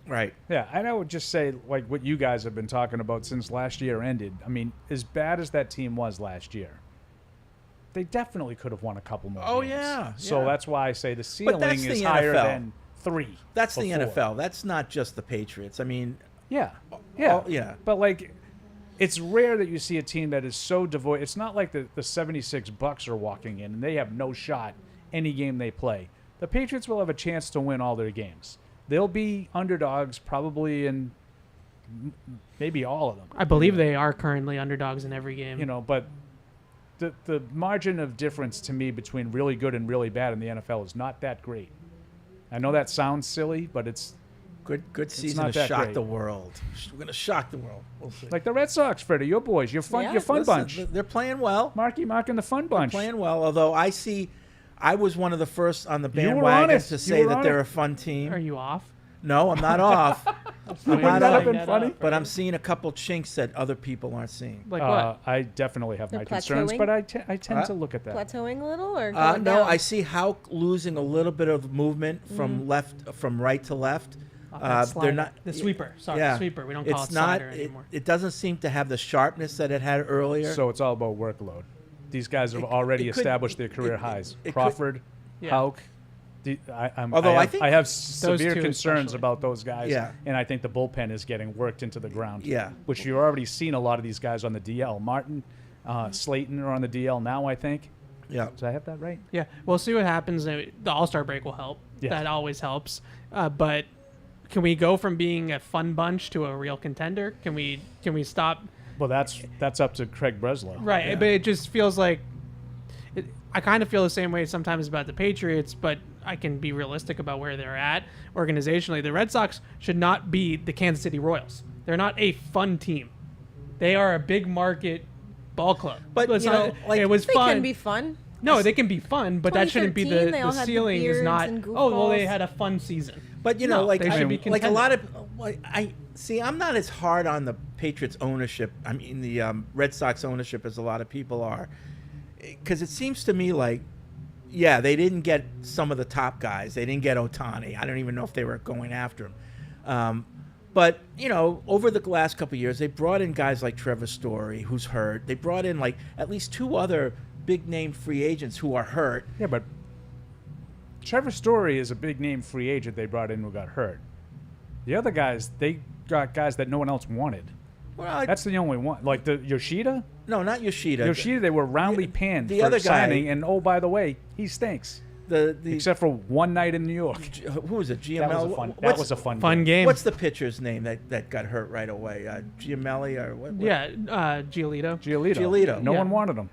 Speaker 3: Right.
Speaker 6: Yeah, and I would just say, like what you guys have been talking about since last year ended. I mean, as bad as that team was last year, they definitely could have won a couple more
Speaker 3: Oh,
Speaker 6: games.
Speaker 3: yeah,
Speaker 6: So
Speaker 3: yeah.
Speaker 6: that's why I say the ceiling
Speaker 3: that's
Speaker 6: is
Speaker 3: the
Speaker 6: higher
Speaker 3: NFL.
Speaker 6: than 3.
Speaker 3: That's the
Speaker 6: before.
Speaker 3: NFL. That's not just the Patriots. I mean,
Speaker 6: Yeah. Yeah.
Speaker 3: yeah.
Speaker 6: But, like, it's rare that you see a team that is so devoid. It's not like the 76 Bucks are walking in and they have no shot any game they play. The Patriots will have a chance to win all their games. They'll be underdogs probably in maybe all of them.
Speaker 7: I believe they are currently underdogs in every game.
Speaker 6: But the margin of difference to me between really good and really bad in the NFL is not that great. I know that sounds silly, but it's
Speaker 3: good season
Speaker 6: not
Speaker 3: to
Speaker 6: that
Speaker 3: shock
Speaker 6: great.
Speaker 3: the world. We're gonna shock the world. We'll see.
Speaker 6: like the Red Sox, Freddie, your boys, your fun
Speaker 3: Listen,
Speaker 6: bunch.
Speaker 3: They're playing well.
Speaker 6: Marky Mark and the fun bunch.
Speaker 3: Playing well. Although I was one of the first on the
Speaker 6: You were on
Speaker 3: bandwagon
Speaker 6: it.
Speaker 3: to
Speaker 6: You
Speaker 3: say
Speaker 6: were
Speaker 3: that
Speaker 6: on
Speaker 3: they're
Speaker 6: it.
Speaker 3: a fun team.
Speaker 7: Are you off?
Speaker 3: No, I'm not off. I'm
Speaker 6: Wouldn't
Speaker 3: not
Speaker 6: that have
Speaker 3: off.
Speaker 6: been funny?
Speaker 3: But I'm seeing a couple chinks that other people aren't seeing.
Speaker 7: Like what?
Speaker 6: I definitely have
Speaker 4: They're
Speaker 6: my concerns,
Speaker 4: plateauing?
Speaker 6: but I tend to look at that.
Speaker 4: Plateauing a little or
Speaker 3: No,
Speaker 4: going down?
Speaker 3: I see Hauk losing a little bit of movement from right to left.
Speaker 7: That slider.
Speaker 3: They're not
Speaker 7: The sweeper. Sorry,
Speaker 3: yeah.
Speaker 7: sweeper. We don't
Speaker 3: It's
Speaker 7: call it
Speaker 3: not.
Speaker 7: slider anymore.
Speaker 3: It doesn't seem to have the sharpness that it had earlier.
Speaker 6: So it's all about workload. These guys have already
Speaker 3: it could-
Speaker 6: established their career
Speaker 3: it-
Speaker 6: highs.
Speaker 3: it could-
Speaker 6: Crawford,
Speaker 7: Yeah.
Speaker 6: Hauk.
Speaker 3: Although I think
Speaker 6: I have
Speaker 7: Those
Speaker 6: severe
Speaker 7: two
Speaker 6: concerns
Speaker 7: especially.
Speaker 6: about those guys,
Speaker 3: Yeah.
Speaker 6: and I think the bullpen is getting worked into the ground.
Speaker 3: Yeah.
Speaker 6: Which you're already seeing a lot of these guys on the DL. Martin, Slayton are on the DL now, I think.
Speaker 3: yeah.
Speaker 6: Did I have that right?
Speaker 7: Yeah, we'll see what happens. The All-Star break will help.
Speaker 6: Yeah.
Speaker 7: That always helps. But can we go from being a fun bunch to a real contender? Can we stop?
Speaker 6: Well, that's up to Craig Breslow.
Speaker 7: Right,
Speaker 3: Yeah.
Speaker 7: but it just feels like I kind of feel the same way sometimes about the Patriots, but I can be realistic about where they're at organizationally. The Red Sox should not be the Kansas City Royals. They're not a fun team. They are a big market ball club.
Speaker 3: But,
Speaker 7: It's
Speaker 3: you
Speaker 7: not-
Speaker 3: know, like,
Speaker 7: it was
Speaker 4: They
Speaker 7: fun.
Speaker 4: can be fun.
Speaker 7: No, they can be fun, but that shouldn't be
Speaker 4: 2013, they all
Speaker 7: the
Speaker 4: had the
Speaker 7: ceiling. Is
Speaker 4: beards
Speaker 7: not.
Speaker 4: and
Speaker 7: Oh well, they
Speaker 4: goofballs.
Speaker 7: had a fun season.
Speaker 3: But you know,
Speaker 7: No,
Speaker 3: like
Speaker 7: they should be
Speaker 3: like a lot of
Speaker 7: contenders.
Speaker 3: I see. I'm not as hard on the Patriots ownership. I mean, the Red Sox ownership as a lot of people are, because it seems to me like, yeah, they didn't get some of the top guys. They didn't get Ohtani. I don't even know if they were going after him. But you know, over the last couple of years, they brought in guys like Trevor Story, who's hurt. They brought in like at least 2 other big name free agents who are hurt.
Speaker 6: Yeah, but Trevor Story is a big name free agent they brought in who got hurt. The other guys, they got guys that no one else wanted.
Speaker 3: Well,
Speaker 6: That's the only one. Like the Yoshida.
Speaker 3: no, not Yoshida.
Speaker 6: Yoshida, they were roundly panned
Speaker 3: the
Speaker 6: for
Speaker 3: other guy-
Speaker 6: signing, and oh, by the way, he stinks.
Speaker 3: The
Speaker 6: Except for one night in New York.
Speaker 3: who was it? GML.
Speaker 6: That was a fun.
Speaker 3: What's-
Speaker 6: That was a fun.
Speaker 7: Fun
Speaker 6: game.
Speaker 7: game.
Speaker 3: What's the pitcher's name that got hurt right away? Giamelli or what?
Speaker 7: Yeah, Giolito.
Speaker 6: Giolito. No
Speaker 7: Yeah.
Speaker 6: one wanted him.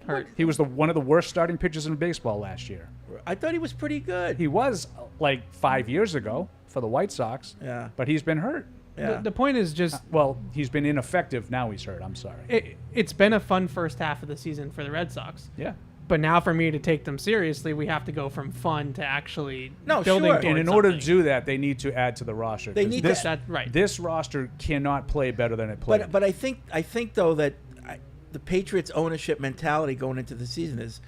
Speaker 7: Hurt.
Speaker 6: He was one of the worst starting pitchers in baseball last year.
Speaker 3: I thought he was pretty good.
Speaker 6: He was like 5 years ago for the White Sox.
Speaker 3: Yeah.
Speaker 6: But he's been hurt.
Speaker 3: Yeah.
Speaker 7: The point is just
Speaker 6: Well, he's been ineffective. Now he's hurt. I'm sorry.
Speaker 7: it's been a fun first half of the season for the Red Sox.
Speaker 6: Yeah.
Speaker 7: But now for me to take them seriously, we have to go from fun to actually
Speaker 3: No,
Speaker 7: building
Speaker 3: sure.
Speaker 7: towards
Speaker 6: And in order to
Speaker 7: something.
Speaker 6: do that, they need to add to the roster.
Speaker 3: They
Speaker 6: 'cause
Speaker 3: need
Speaker 6: this,
Speaker 3: to-
Speaker 7: That's right.
Speaker 6: This roster cannot play better than it played.
Speaker 3: But I think though that the Patriots ownership mentality going into the season is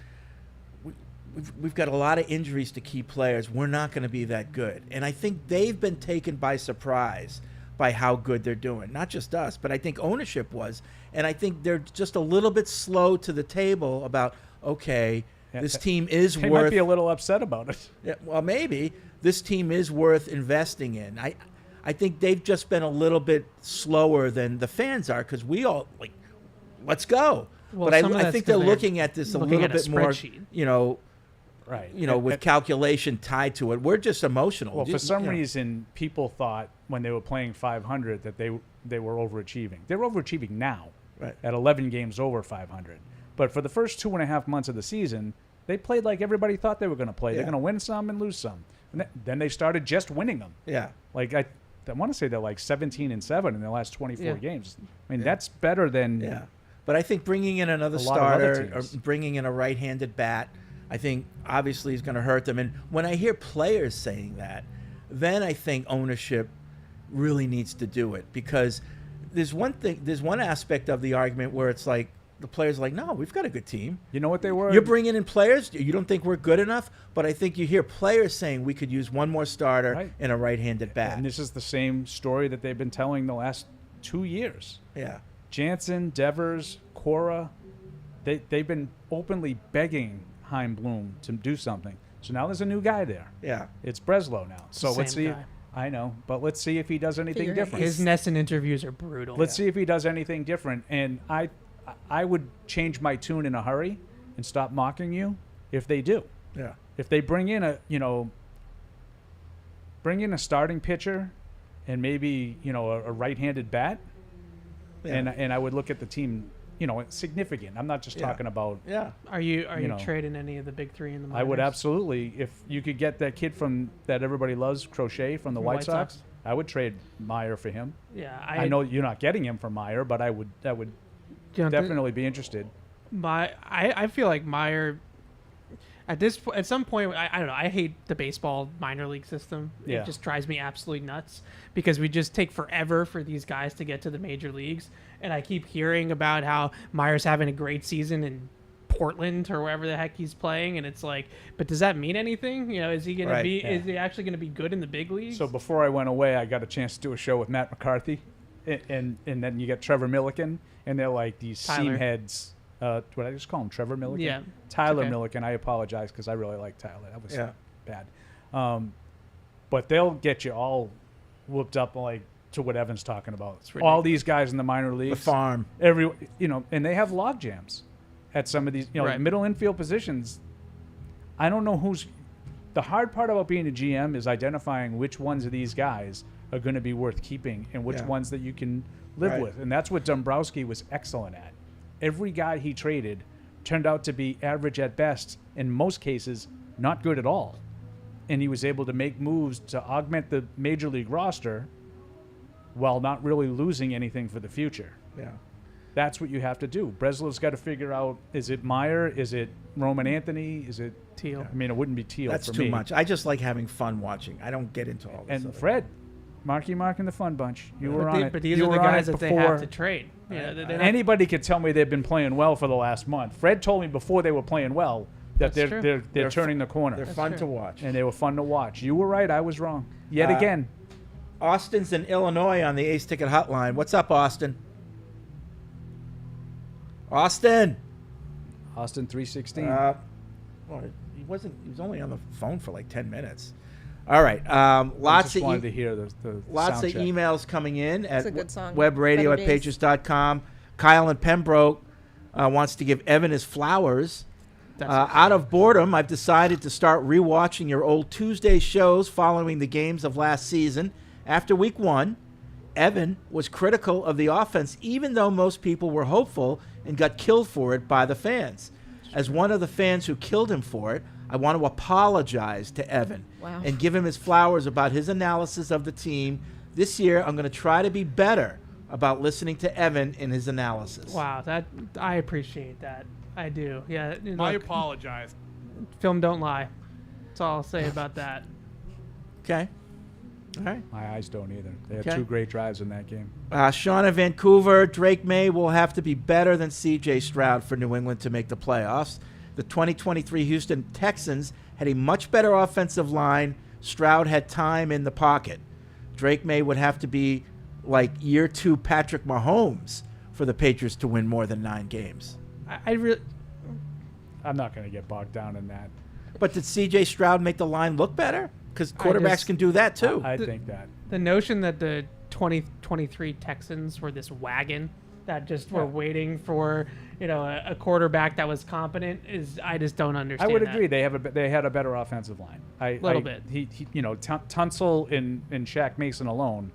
Speaker 3: we've got a lot of injuries to key players. We're not going to be that good. And I think they've been taken by surprise by how good they're doing. Not just us, but I think ownership was. And I think they're just a little bit slow to the table about, okay, this team is
Speaker 6: They
Speaker 3: worth...
Speaker 6: might be a little upset about it.
Speaker 3: Yeah, well, maybe. This team is worth investing in. I think they've just been a little bit slower than the fans are because we all, like, let's go.
Speaker 7: Well,
Speaker 3: but
Speaker 7: some of
Speaker 3: I
Speaker 7: that's
Speaker 3: think
Speaker 7: 'cause
Speaker 3: they're
Speaker 7: they're
Speaker 3: looking at this a
Speaker 7: looking
Speaker 3: little
Speaker 7: at a
Speaker 3: bit more,
Speaker 7: spreadsheet.
Speaker 6: Right.
Speaker 3: with calculation tied to it. We're just emotional.
Speaker 6: Well, for some
Speaker 3: You know.
Speaker 6: reason, people thought when they were playing 500 that they were overachieving. They're overachieving now,
Speaker 3: Right.
Speaker 6: at 11 games over 500. But for the first 2.5 months of the season, they played like everybody thought they were going to play.
Speaker 3: Yeah.
Speaker 6: They're going to win some and lose some. And then they started just winning them.
Speaker 3: Yeah.
Speaker 6: Like I want to say they're like 17-7 in their last 24
Speaker 7: Yeah.
Speaker 6: games. I mean, that's better than
Speaker 3: Yeah. But I think bringing in another
Speaker 6: A lot of other
Speaker 3: starter or
Speaker 6: teams.
Speaker 3: bringing in a right-handed bat, I think obviously is going to hurt them. And when I hear players saying that, then I think ownership really needs to do it because there's one aspect of the argument where it's like the players are like, no, we've got a good team.
Speaker 6: You know what they were?
Speaker 3: You're bringing in players. You don't think we're good enough, but I think you hear players saying we could use one more starter
Speaker 6: Right.
Speaker 3: and a right-handed bat.
Speaker 6: And this is the same story that they've been telling the last 2 years.
Speaker 3: Yeah.
Speaker 6: Jansen, Devers, Cora, they've been openly begging Chaim Bloom to do something. So now there's a new guy there.
Speaker 3: Yeah.
Speaker 6: It's Breslow now. So
Speaker 7: the
Speaker 6: let's
Speaker 7: same
Speaker 6: see.
Speaker 7: guy.
Speaker 6: I know, but let's see if he does anything
Speaker 4: Figure
Speaker 6: different.
Speaker 7: His Nesson interviews are brutal.
Speaker 6: Let's see if he does anything different. And I would change my tune in a hurry and stop mocking you if they do.
Speaker 3: Yeah.
Speaker 6: If they bring in a starting pitcher and maybe a right-handed bat,
Speaker 3: Yeah.
Speaker 6: and I would look at the team, significant. I'm not just
Speaker 3: Yeah.
Speaker 6: talking about.
Speaker 3: Yeah.
Speaker 7: Are you
Speaker 6: know.
Speaker 7: trading any of the big three in the minors?
Speaker 6: I would absolutely, if you could get that kid from that everybody loves, Crochet from the White Sox, I would trade Meyer for him.
Speaker 7: Yeah,
Speaker 6: I know you're not getting him from Meyer, but I would definitely be interested.
Speaker 7: I feel like Meyer at some point I don't know, I hate the baseball minor league system.
Speaker 6: Yeah.
Speaker 7: It just drives me absolutely nuts because we just take forever for these guys to get to the major leagues, and I keep hearing about how Meyer's having a great season in Portland or wherever the heck he's playing, and it's like, but does that mean anything? Is he going
Speaker 3: Right,
Speaker 7: to be
Speaker 3: yeah.
Speaker 7: is he actually going to be good in the big leagues?
Speaker 6: So before I went away, I got a chance to do a show with Matt McCarthy, and then you get Trevor Milliken, and they're like these
Speaker 7: Tyler.
Speaker 6: seam heads. What did I just call him? Trevor Milliken?
Speaker 7: Yeah.
Speaker 6: Tyler
Speaker 7: Okay.
Speaker 6: Milliken. I apologize because I really like Tyler. That was
Speaker 3: Yeah.
Speaker 6: bad. But they'll get you all whooped up like to what Evan's talking about. All these guys in the minor leagues.
Speaker 3: The farm.
Speaker 6: And they have log jams at some of these,
Speaker 7: Right.
Speaker 6: middle infield positions. I don't know who's. The hard part about being a GM is identifying which ones of these guys are going to be worth keeping and which
Speaker 3: Yeah.
Speaker 6: ones that you can live
Speaker 3: Right.
Speaker 6: with. And that's what Dombrowski was excellent at. Every guy he traded turned out to be average at best, in most cases, not good at all. And he was able to make moves to augment the major league roster while not really losing anything for the future.
Speaker 3: Yeah.
Speaker 6: That's what you have to do. Breslow's got to figure out, is it Meyer? Is it Roman Anthony? Is it
Speaker 7: Teal.
Speaker 6: I mean, it wouldn't be Teal
Speaker 3: That's
Speaker 6: for
Speaker 3: too
Speaker 6: me.
Speaker 3: much. I just like having fun watching. I don't get into all this.
Speaker 6: And
Speaker 3: other-
Speaker 6: Fred, Marky Mark and the Fun Bunch. You were on it.
Speaker 7: But these
Speaker 6: You
Speaker 7: are the
Speaker 6: were on
Speaker 7: guys
Speaker 6: it
Speaker 7: that they
Speaker 6: before.
Speaker 7: have to trade. They're not-
Speaker 6: Anybody could tell me they've been playing well for the last month. Fred told me before they were playing well that
Speaker 7: That's true.
Speaker 6: they're
Speaker 3: They're
Speaker 6: turning the corner.
Speaker 3: They're fun
Speaker 7: true.
Speaker 3: to watch.
Speaker 6: And they were fun to watch. You were right. I was wrong. Yet again.
Speaker 3: Austin's in Illinois on the Ace Ticket Hotline. What's up, Austin? Austin.
Speaker 6: Austin 316.
Speaker 3: Well, he wasn't. He was only on the phone for like 10 minutes. All right.
Speaker 6: I
Speaker 3: Lots
Speaker 6: just
Speaker 3: of
Speaker 6: wanted to hear the
Speaker 3: lots
Speaker 6: sound
Speaker 3: of
Speaker 6: check.
Speaker 3: emails coming in at
Speaker 4: a good song.
Speaker 3: webradio at
Speaker 4: Better Days.
Speaker 3: patriots.com. Kyle in Pembroke wants to give Evan his flowers.
Speaker 7: That's
Speaker 3: Out of boredom, I've decided to start rewatching your old Tuesday shows following the games of last season. After week 1, Evan was critical of the offense, even though most people were hopeful and got killed for it by the fans. As one of the fans who killed him for it, I want to apologize to Evan
Speaker 4: Wow.
Speaker 3: and give him his flowers about his analysis of the team. This year, I'm going to try to be better about listening to Evan in his analysis.
Speaker 7: Wow, that I appreciate that. I do. Yeah.
Speaker 9: I
Speaker 7: Look,
Speaker 9: apologize.
Speaker 7: film don't lie. That's all I'll say about that.
Speaker 3: Okay. All right.
Speaker 6: My eyes don't either. They had
Speaker 3: Okay.
Speaker 6: 2 great drives in that game.
Speaker 3: Sean in Vancouver, Drake May will have to be better than C.J. Stroud for New England to make the playoffs. The 2023 Houston Texans had a much better offensive line. Stroud had time in the pocket. Drake May would have to be like year 2 Patrick Mahomes for the Patriots to win more than 9 games.
Speaker 6: I'm not going to get bogged down in that.
Speaker 3: But did C.J. Stroud make the line look better? Because quarterbacks can do that too.
Speaker 6: I think that.
Speaker 7: The notion that the 2023 Texans were this wagon that just were waiting for a quarterback that was competent I just don't understand.
Speaker 6: I would
Speaker 7: that.
Speaker 6: agree. They had a better offensive line. A
Speaker 7: little bit.
Speaker 6: Tunsil and Shaq Mason alone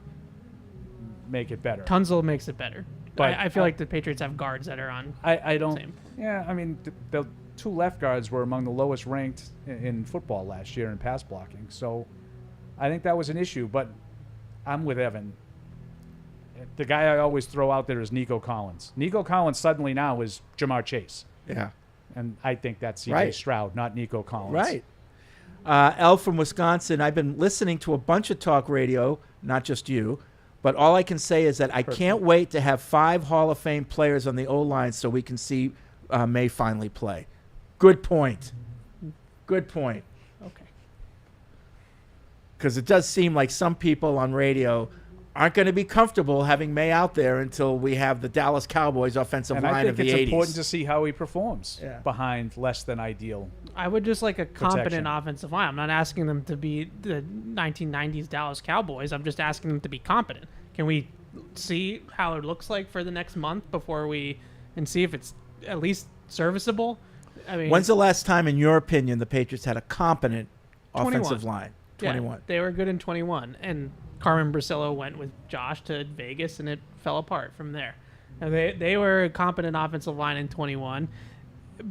Speaker 6: make it better.
Speaker 7: Tunsil makes it better.
Speaker 6: But
Speaker 7: I feel like the Patriots have guards that are on.
Speaker 6: I don't.
Speaker 7: Same.
Speaker 6: Yeah, I mean the 2 left guards were among the lowest ranked in football last year in pass blocking. So I think that was an issue. But I'm with Evan. The guy I always throw out there is Nico Collins. Nico Collins suddenly now is Jamar Chase.
Speaker 3: Yeah.
Speaker 6: And I think that's C.J. Stroud, not Nico Collins.
Speaker 3: Right. Elle from Wisconsin, I've been listening to a bunch of talk radio, not just you, but all I can say is that I can't wait to have 5 Hall of Fame players on the O-line so we can see May finally play. Good point. Good point.
Speaker 7: Okay.
Speaker 3: Because it does seem like some people on radio aren't going to be comfortable having May out there until we have the Dallas Cowboys offensive line of the 80s.
Speaker 6: I think it's important to see how he performs behind less than ideal.
Speaker 7: I would just like a competent
Speaker 6: protection.
Speaker 7: offensive line. I'm not asking them to be the 1990s Dallas Cowboys. I'm just asking them to be competent. Can we see how it looks like for the next month before and see if it's at least serviceable? I mean,
Speaker 3: when's the last time, in your opinion, the Patriots had a competent
Speaker 7: 21.
Speaker 3: offensive line? 21.
Speaker 7: Yeah, they were good in 21, and Carmen Brasillo went with Josh to Vegas, and it fell apart from there. Now, they were a competent offensive line in 21,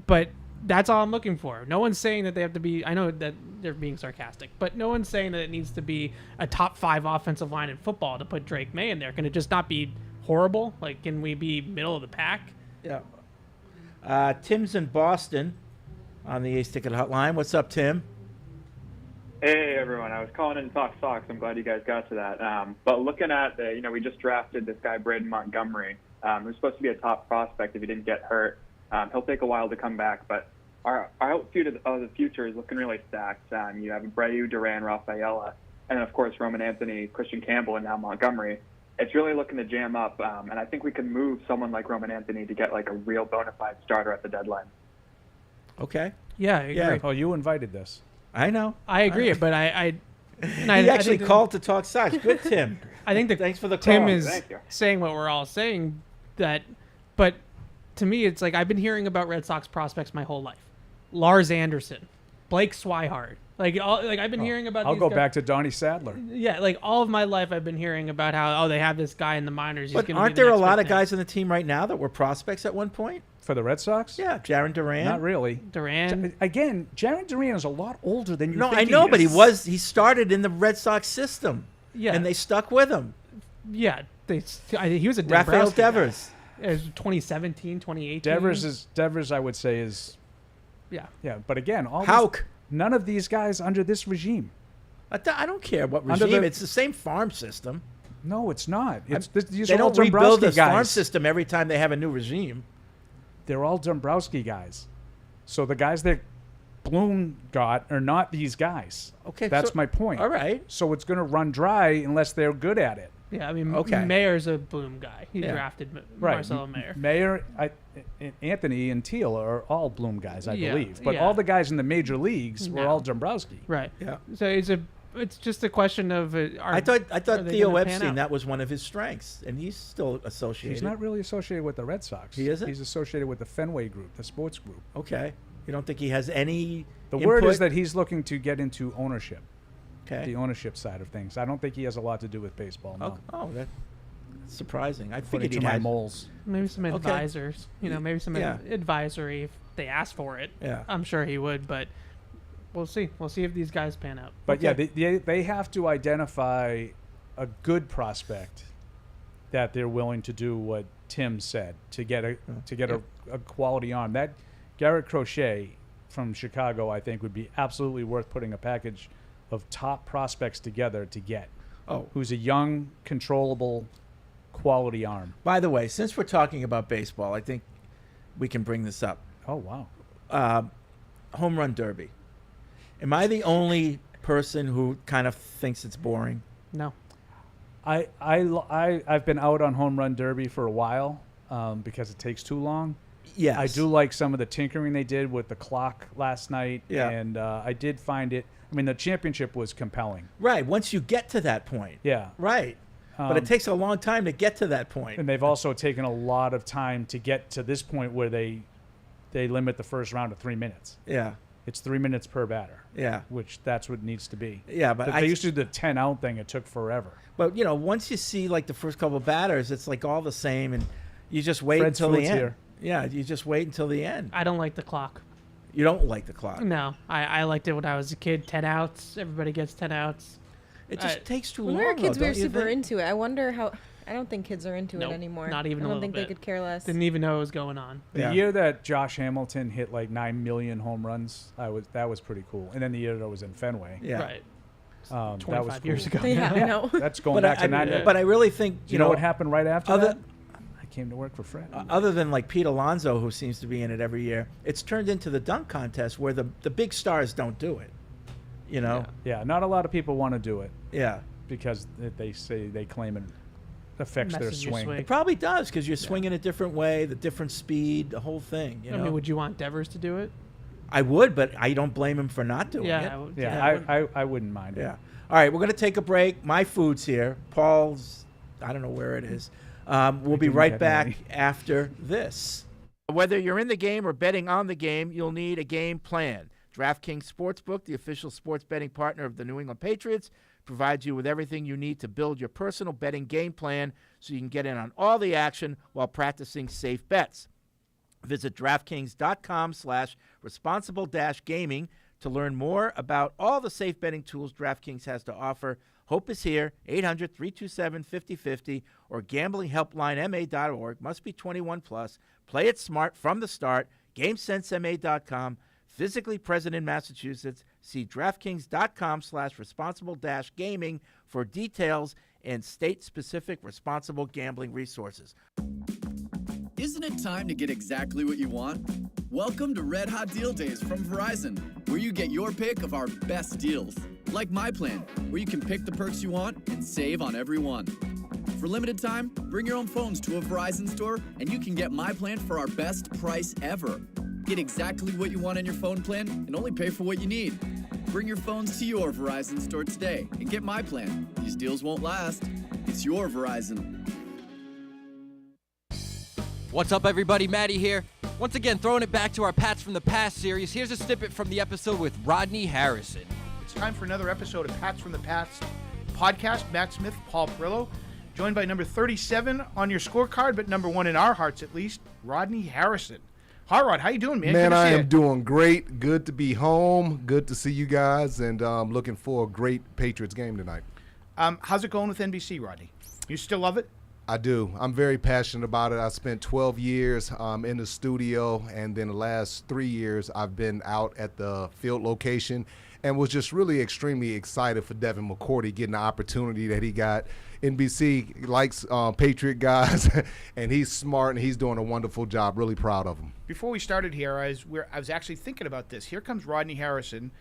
Speaker 7: but that's all I'm looking for. No one's saying that they have to be. I know that they're being sarcastic, but no one's saying that it needs to be a top 5 offensive line in football to put Drake May in there. Can it just not be horrible? Like, can we be middle of the pack?
Speaker 3: Yeah. Tim's in Boston on the Ace Ticket Hotline. What's up, Tim?
Speaker 9: Hey, everyone. I was calling in to talk Sox. I'm glad you guys got to that. But looking at we just drafted this guy, Braden Montgomery, who's supposed to be a top prospect if he didn't get hurt. He'll take a while to come back, but our outfield of the future is looking really stacked. You have Abreu, Duran, Rafaela, and then, of course, Roman Anthony, Christian Campbell, and now Montgomery. It's really looking to jam up, and I think we can move someone like Roman Anthony to get like a real bona fide starter at the deadline.
Speaker 3: Okay.
Speaker 7: Yeah, I agree.
Speaker 6: Oh, you invited this.
Speaker 3: I know.
Speaker 7: I agree, but I
Speaker 3: actually called to talk Sox. Good, Tim.
Speaker 7: I think
Speaker 3: thanks for the call.
Speaker 7: Tim is saying what we're all saying, but to me, it's like I've been hearing about Red Sox prospects my whole life. Lars Anderson, Blake Swihart. I've been hearing about.
Speaker 6: I'll
Speaker 7: these
Speaker 6: go
Speaker 7: guys.
Speaker 6: back to Donnie Sadler.
Speaker 7: Yeah, like all of my life, I've been hearing about how they have this guy in the minors.
Speaker 3: But aren't there a lot of guys on the team right now that were prospects at one point?
Speaker 6: For the Red Sox?
Speaker 3: Yeah, Jaron Duran.
Speaker 6: Not really.
Speaker 7: Duran.
Speaker 6: Again, Jaron Duran is a lot older than you think.
Speaker 3: No, I know, but he started in the Red Sox system. Yeah. And they stuck with him.
Speaker 7: Yeah. He was a
Speaker 3: Rafael Devers.
Speaker 7: It was 2017, 2018.
Speaker 6: Devers, I would say, is.
Speaker 7: Yeah.
Speaker 6: Yeah, but again, none of these guys under this regime.
Speaker 3: I don't care what regime. It's the same farm system.
Speaker 6: No, it's not.
Speaker 3: They don't rebuild this farm system every time they have a new regime.
Speaker 6: They're all Dombrowski guys. So the guys that Bloom got are not these guys.
Speaker 3: Okay.
Speaker 6: That's my point.
Speaker 3: All right.
Speaker 6: So it's going to run dry unless they're good at it.
Speaker 7: Yeah, I mean, Mayer's a Bloom guy. He drafted Marcelo Mayer.
Speaker 6: Mayer, Anthony, and Teal are all Bloom guys, I believe. But all the guys in the major leagues were all Dombrowski.
Speaker 7: Right.
Speaker 3: Yeah.
Speaker 7: So it's just a question of.
Speaker 3: I thought Theo Epstein, that was one of his strengths, and he's still associated.
Speaker 6: He's not really associated with the Red Sox.
Speaker 3: He isn't?
Speaker 6: He's associated with the Fenway Group, the sports group.
Speaker 3: Okay. You don't think he has any input?
Speaker 6: Word is that he's looking to get into ownership.
Speaker 3: Okay.
Speaker 6: The ownership side of things. I don't think he has a lot to do with baseball. No.
Speaker 3: Oh, that's surprising. I
Speaker 6: Put
Speaker 3: figured
Speaker 6: it to my moles.
Speaker 7: Maybe some advisors. Maybe some advisory if they ask for it.
Speaker 3: Yeah.
Speaker 7: I'm sure he would, but we'll see. We'll see if these guys pan out.
Speaker 6: But they have to identify a good prospect that they're willing to do what Tim said to get a quality arm. That Garrett Crochet from Chicago, I think, would be absolutely worth putting a package of top prospects together to get. Who's a young, controllable, quality arm.
Speaker 3: By the way, since we're talking about baseball, I think we can bring this up.
Speaker 6: Oh, wow.
Speaker 3: home run derby. Am I the only person who kind of thinks it's boring?
Speaker 7: No.
Speaker 6: I've been out on home run derby for a while because it takes too long.
Speaker 3: Yes.
Speaker 6: I do like some of the tinkering they did with the clock last night.
Speaker 3: Yeah.
Speaker 6: And I did find it. I mean, the championship was compelling.
Speaker 3: Right. Once you get to that point.
Speaker 6: Yeah.
Speaker 3: Right. But it takes a long time to get to that point.
Speaker 6: And they've also taken a lot of time to get to this point where they limit the first round to 3 minutes.
Speaker 3: Yeah.
Speaker 6: It's 3 minutes per batter.
Speaker 3: Yeah.
Speaker 6: Which that's what it needs to be.
Speaker 3: Yeah, but
Speaker 6: they used to do the 10 out thing. It took forever.
Speaker 3: But, once you see, like, the first couple of batters, it's, like, all the same, and you just wait
Speaker 6: Fred's
Speaker 3: until the
Speaker 6: Food's
Speaker 3: end.
Speaker 6: here.
Speaker 3: Yeah, you just wait until the end.
Speaker 7: I don't like the clock.
Speaker 3: You don't like the clock.
Speaker 7: No, I liked it when I was a kid. 10 outs. Everybody gets 10 outs.
Speaker 3: It just takes too
Speaker 4: When
Speaker 3: long.
Speaker 4: we were kids,
Speaker 3: though,
Speaker 4: we were
Speaker 3: don't you
Speaker 4: super
Speaker 3: think?
Speaker 4: into it. I wonder how. I don't think kids are into
Speaker 7: Nope,
Speaker 4: it anymore.
Speaker 7: not even a
Speaker 4: I don't
Speaker 7: little
Speaker 4: think
Speaker 7: bit.
Speaker 4: they could care less.
Speaker 7: Didn't even know what was going on.
Speaker 6: The year that Josh Hamilton hit like 9 million home runs, that was pretty cool. And then the year that was in Fenway.
Speaker 3: Yeah.
Speaker 7: Right.
Speaker 6: That
Speaker 7: 25
Speaker 6: was cool.
Speaker 7: years ago.
Speaker 4: Yeah, I know.
Speaker 6: That's going back to 9.
Speaker 3: But I really think,
Speaker 6: You know what happened right after
Speaker 3: other-
Speaker 6: that? I came to work for Fred.
Speaker 3: Other than like Pete Alonso, who seems to be in it every year, it's turned into the dunk contest where the big stars don't do it.
Speaker 6: Yeah, not a lot of people want to do it.
Speaker 3: Yeah.
Speaker 6: Because they say they claim it affects their
Speaker 7: Messes your
Speaker 6: swing.
Speaker 3: It probably does because you're swinging a different way, the different speed, the whole thing.
Speaker 7: I mean, would you want Devers to do it?
Speaker 3: I would, but I don't blame him for not doing
Speaker 7: Yeah,
Speaker 3: it.
Speaker 7: I would-
Speaker 6: Yeah, I wouldn't mind it.
Speaker 3: Yeah. All right, we're going to take a break. My food's here. Paul's, I don't know where it is. We'll be
Speaker 6: didn't
Speaker 3: right
Speaker 6: get
Speaker 3: back
Speaker 6: any.
Speaker 3: after this. Whether you're in the game or betting on the game, you'll need a game plan. DraftKings Sportsbook, the official sports betting partner of the New England Patriots, provides you with everything you need to build your personal betting game plan so you can get in on all the action while practicing safe bets. Visit DraftKings.com/responsible-gaming to learn more about all the safe betting tools DraftKings has to offer. Hope is here, 800-327-5050 or gamblinghelplinema.org. Must be 21 plus. Play it smart from the start. GameSenseMA.com. Physically present in Massachusetts. See DraftKings.com/responsible-gaming for details and state-specific responsible gambling resources.
Speaker 11: Isn't it time to get exactly what you want? Welcome to Red Hot Deal Days from Verizon, where you get your pick of our best deals. Like My Plan, where you can pick the perks you want and save on every one. For limited time, bring your own phones to a Verizon store and you can get My Plan for our best price ever. Get exactly what you want in your phone plan and only pay for what you need. Bring your phones to your Verizon store today and get My Plan. These deals won't last. It's your Verizon.
Speaker 2: What's up, everybody? Maddie here. Once again, throwing it back to our Pats from the Past series. Here's a snippet from the episode with Rodney Harrison.
Speaker 12: It's time for another episode of Pats from the Past podcast. Matt Smith, Paul Perillo, joined by number 37 on your scorecard, but number 1 in our hearts at least, Rodney Harrison. Hi, Rod. How you doing, man?
Speaker 13: Man,
Speaker 12: Good to
Speaker 13: I
Speaker 12: see
Speaker 13: am
Speaker 12: you.
Speaker 13: doing great. Good to be home. Good to see you guys, and looking for a great Patriots game tonight.
Speaker 12: How's it going with NBC, Rodney? You still love it?
Speaker 13: I do. I'm very passionate about it. I spent 12 years in the studio, and then the last 3 years I've been out at the field location and was just really extremely excited for Devin McCourty getting the opportunity that he got. NBC likes Patriot guys, and he's smart, and he's doing a wonderful job. Really proud of him.
Speaker 12: Before we started here, I was actually thinking about this. Here comes Rodney Harrison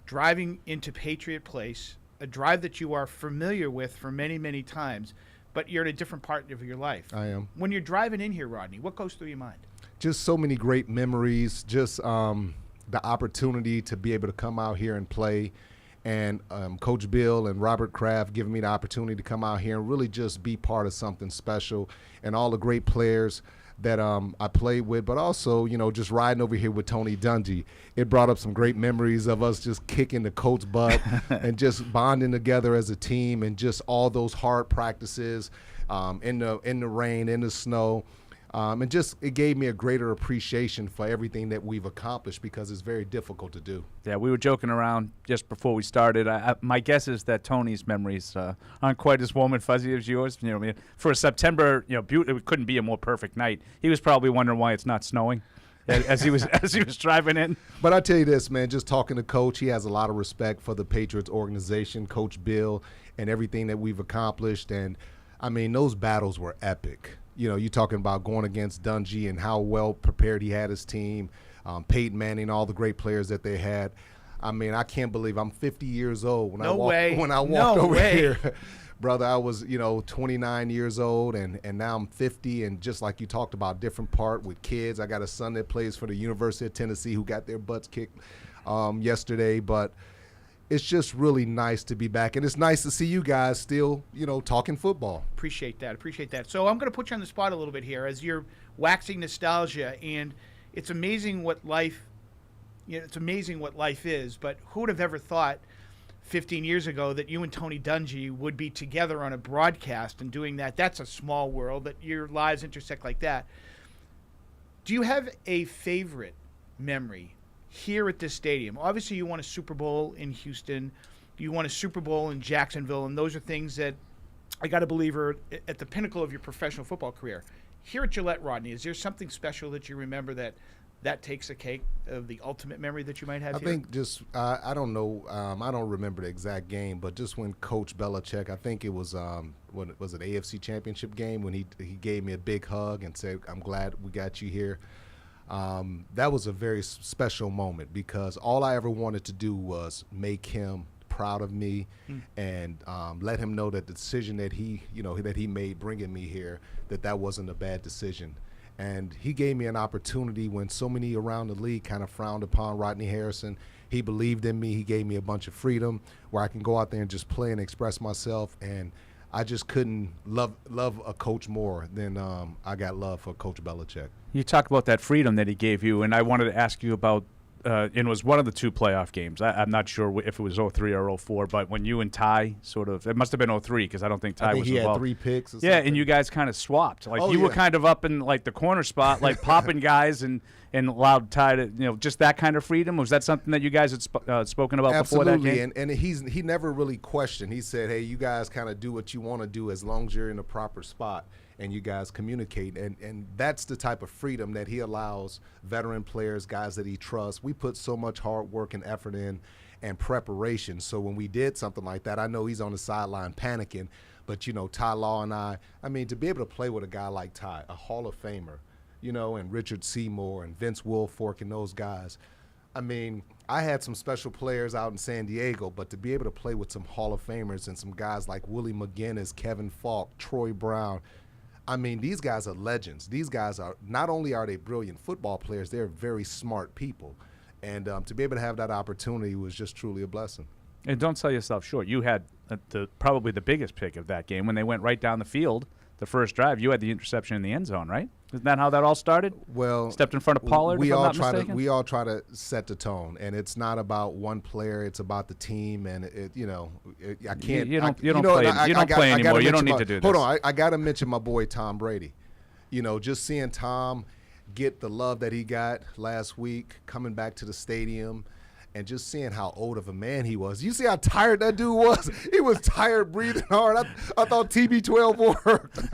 Speaker 12: driving into Patriot Place, a drive that you are familiar with for many, many times, but you're in a different part of your life.
Speaker 13: I am.
Speaker 12: When you're driving in here, Rodney, what goes through your mind?
Speaker 13: Just so many great memories, just the opportunity to be able to come out here and play, and Coach Bill and Robert Kraft giving me the opportunity to come out here and really just be part of something special, and all the great players that I played with, but also, just riding over here with Tony Dungy. It brought up some great memories of us just kicking the coach's butt and just bonding together as a team, and just all those hard practices in the rain, in the snow. And just it gave me a greater appreciation for everything that we've accomplished, because it's very difficult to do.
Speaker 6: Yeah, we were joking around just before we started. My guess is that Tony's memories aren't quite as warm and fuzzy as yours. For a September, it couldn't be a more perfect night. He was probably wondering why it's not snowing as he was driving in.
Speaker 13: But I tell you this, man, just talking to Coach, he has a lot of respect for the Patriots organization, Coach Bill, and everything that we've accomplished. And I mean, those battles were epic. You're talking about going against Dungy and how well prepared he had his team. Peyton Manning, all the great players that they had. I mean, I can't believe I'm 50 years old when I walked over here. Brother, I was, 29 years old, and now I'm 50, and just like you talked about, different part with kids. I got a son that plays for the University of Tennessee who got their butts kicked yesterday, but it's just really nice to be back, and it's nice to see you guys still, talking football.
Speaker 12: Appreciate that. So I'm going to put you on the spot a little bit here as you're waxing nostalgia, and it's amazing what life is, but who would have ever thought 15 years ago that you and Tony Dungy would be together on a broadcast and doing that? That's a small world, that your lives intersect like that. Do you have a favorite memory here at this stadium? Obviously, you won a Super Bowl in Houston. You won a Super Bowl in Jacksonville, and those are things that I got to believe are at the pinnacle of your professional football career. Here at Gillette, Rodney, is there something special that you remember that takes a cake of the ultimate memory that you might have here?
Speaker 13: I think just, I don't know, I don't remember the exact game, but just when Coach Belichick, I think it was, what was it, AFC Championship game, when he gave me a big hug and said, "I'm glad we got you here." That was a very special moment because all I ever wanted to do was make him proud of me and let him know that the decision that he made bringing me here, that wasn't a bad decision. And he gave me an opportunity when so many around the league kind of frowned upon Rodney Harrison. He believed in me. He gave me a bunch of freedom where I can go out there and just play and express myself. And I just couldn't love a coach more than I got love for Coach Belichick.
Speaker 6: You talk about that freedom that he gave you, and I wanted to ask you about it was one of the two playoff games. I'm not sure if it was 03 or 04, but when you and Ty it must have been 03 because I don't think Ty was
Speaker 13: he
Speaker 6: involved.
Speaker 13: Had 3 picks or
Speaker 6: yeah,
Speaker 13: something.
Speaker 6: and you guys kind of swapped. Like you were kind of up in like the corner spot, like popping guys and allowed Ty to, just that kind of freedom. Was that something that you guys had spoken about before that game?
Speaker 13: And he never really questioned. He said, "Hey, you guys kind of do what you want to do as long as you're in the proper spot and you guys communicate." And that's the type of freedom that he allows veteran players, guys that he trusts. We put so much hard work and effort in and preparation. So when we did something like that, I know he's on the sideline panicking, but Ty Law and I mean, to be able to play with a guy like Ty, a Hall of Famer, and Richard Seymour and Vince Wilfork and those guys. I mean, I had some special players out in San Diego, but to be able to play with some Hall of Famers and some guys like Willie McGinnis, Kevin Falk, Troy Brown, I mean, these guys are legends. These guys are, not only are they brilliant football players, they're very smart people. And to be able to have that opportunity was just truly a blessing.
Speaker 6: And don't sell yourself short. You had probably the biggest pick of that game when they went right down the field. The first drive, you had the interception in the end zone, right? Isn't that how that all started?
Speaker 13: Well,
Speaker 6: stepped in front of Pollard.
Speaker 13: We all try to set the tone, and it's not about one player; it's about the team. And I can't.
Speaker 6: You don't play anymore. You don't need to do this.
Speaker 13: Hold on, I got to mention my boy Tom Brady. Just seeing Tom get the love that he got last week, coming back to the stadium. And just seeing how old of a man he was. You see how tired that dude was? He was tired, breathing hard. I thought TB12 worked.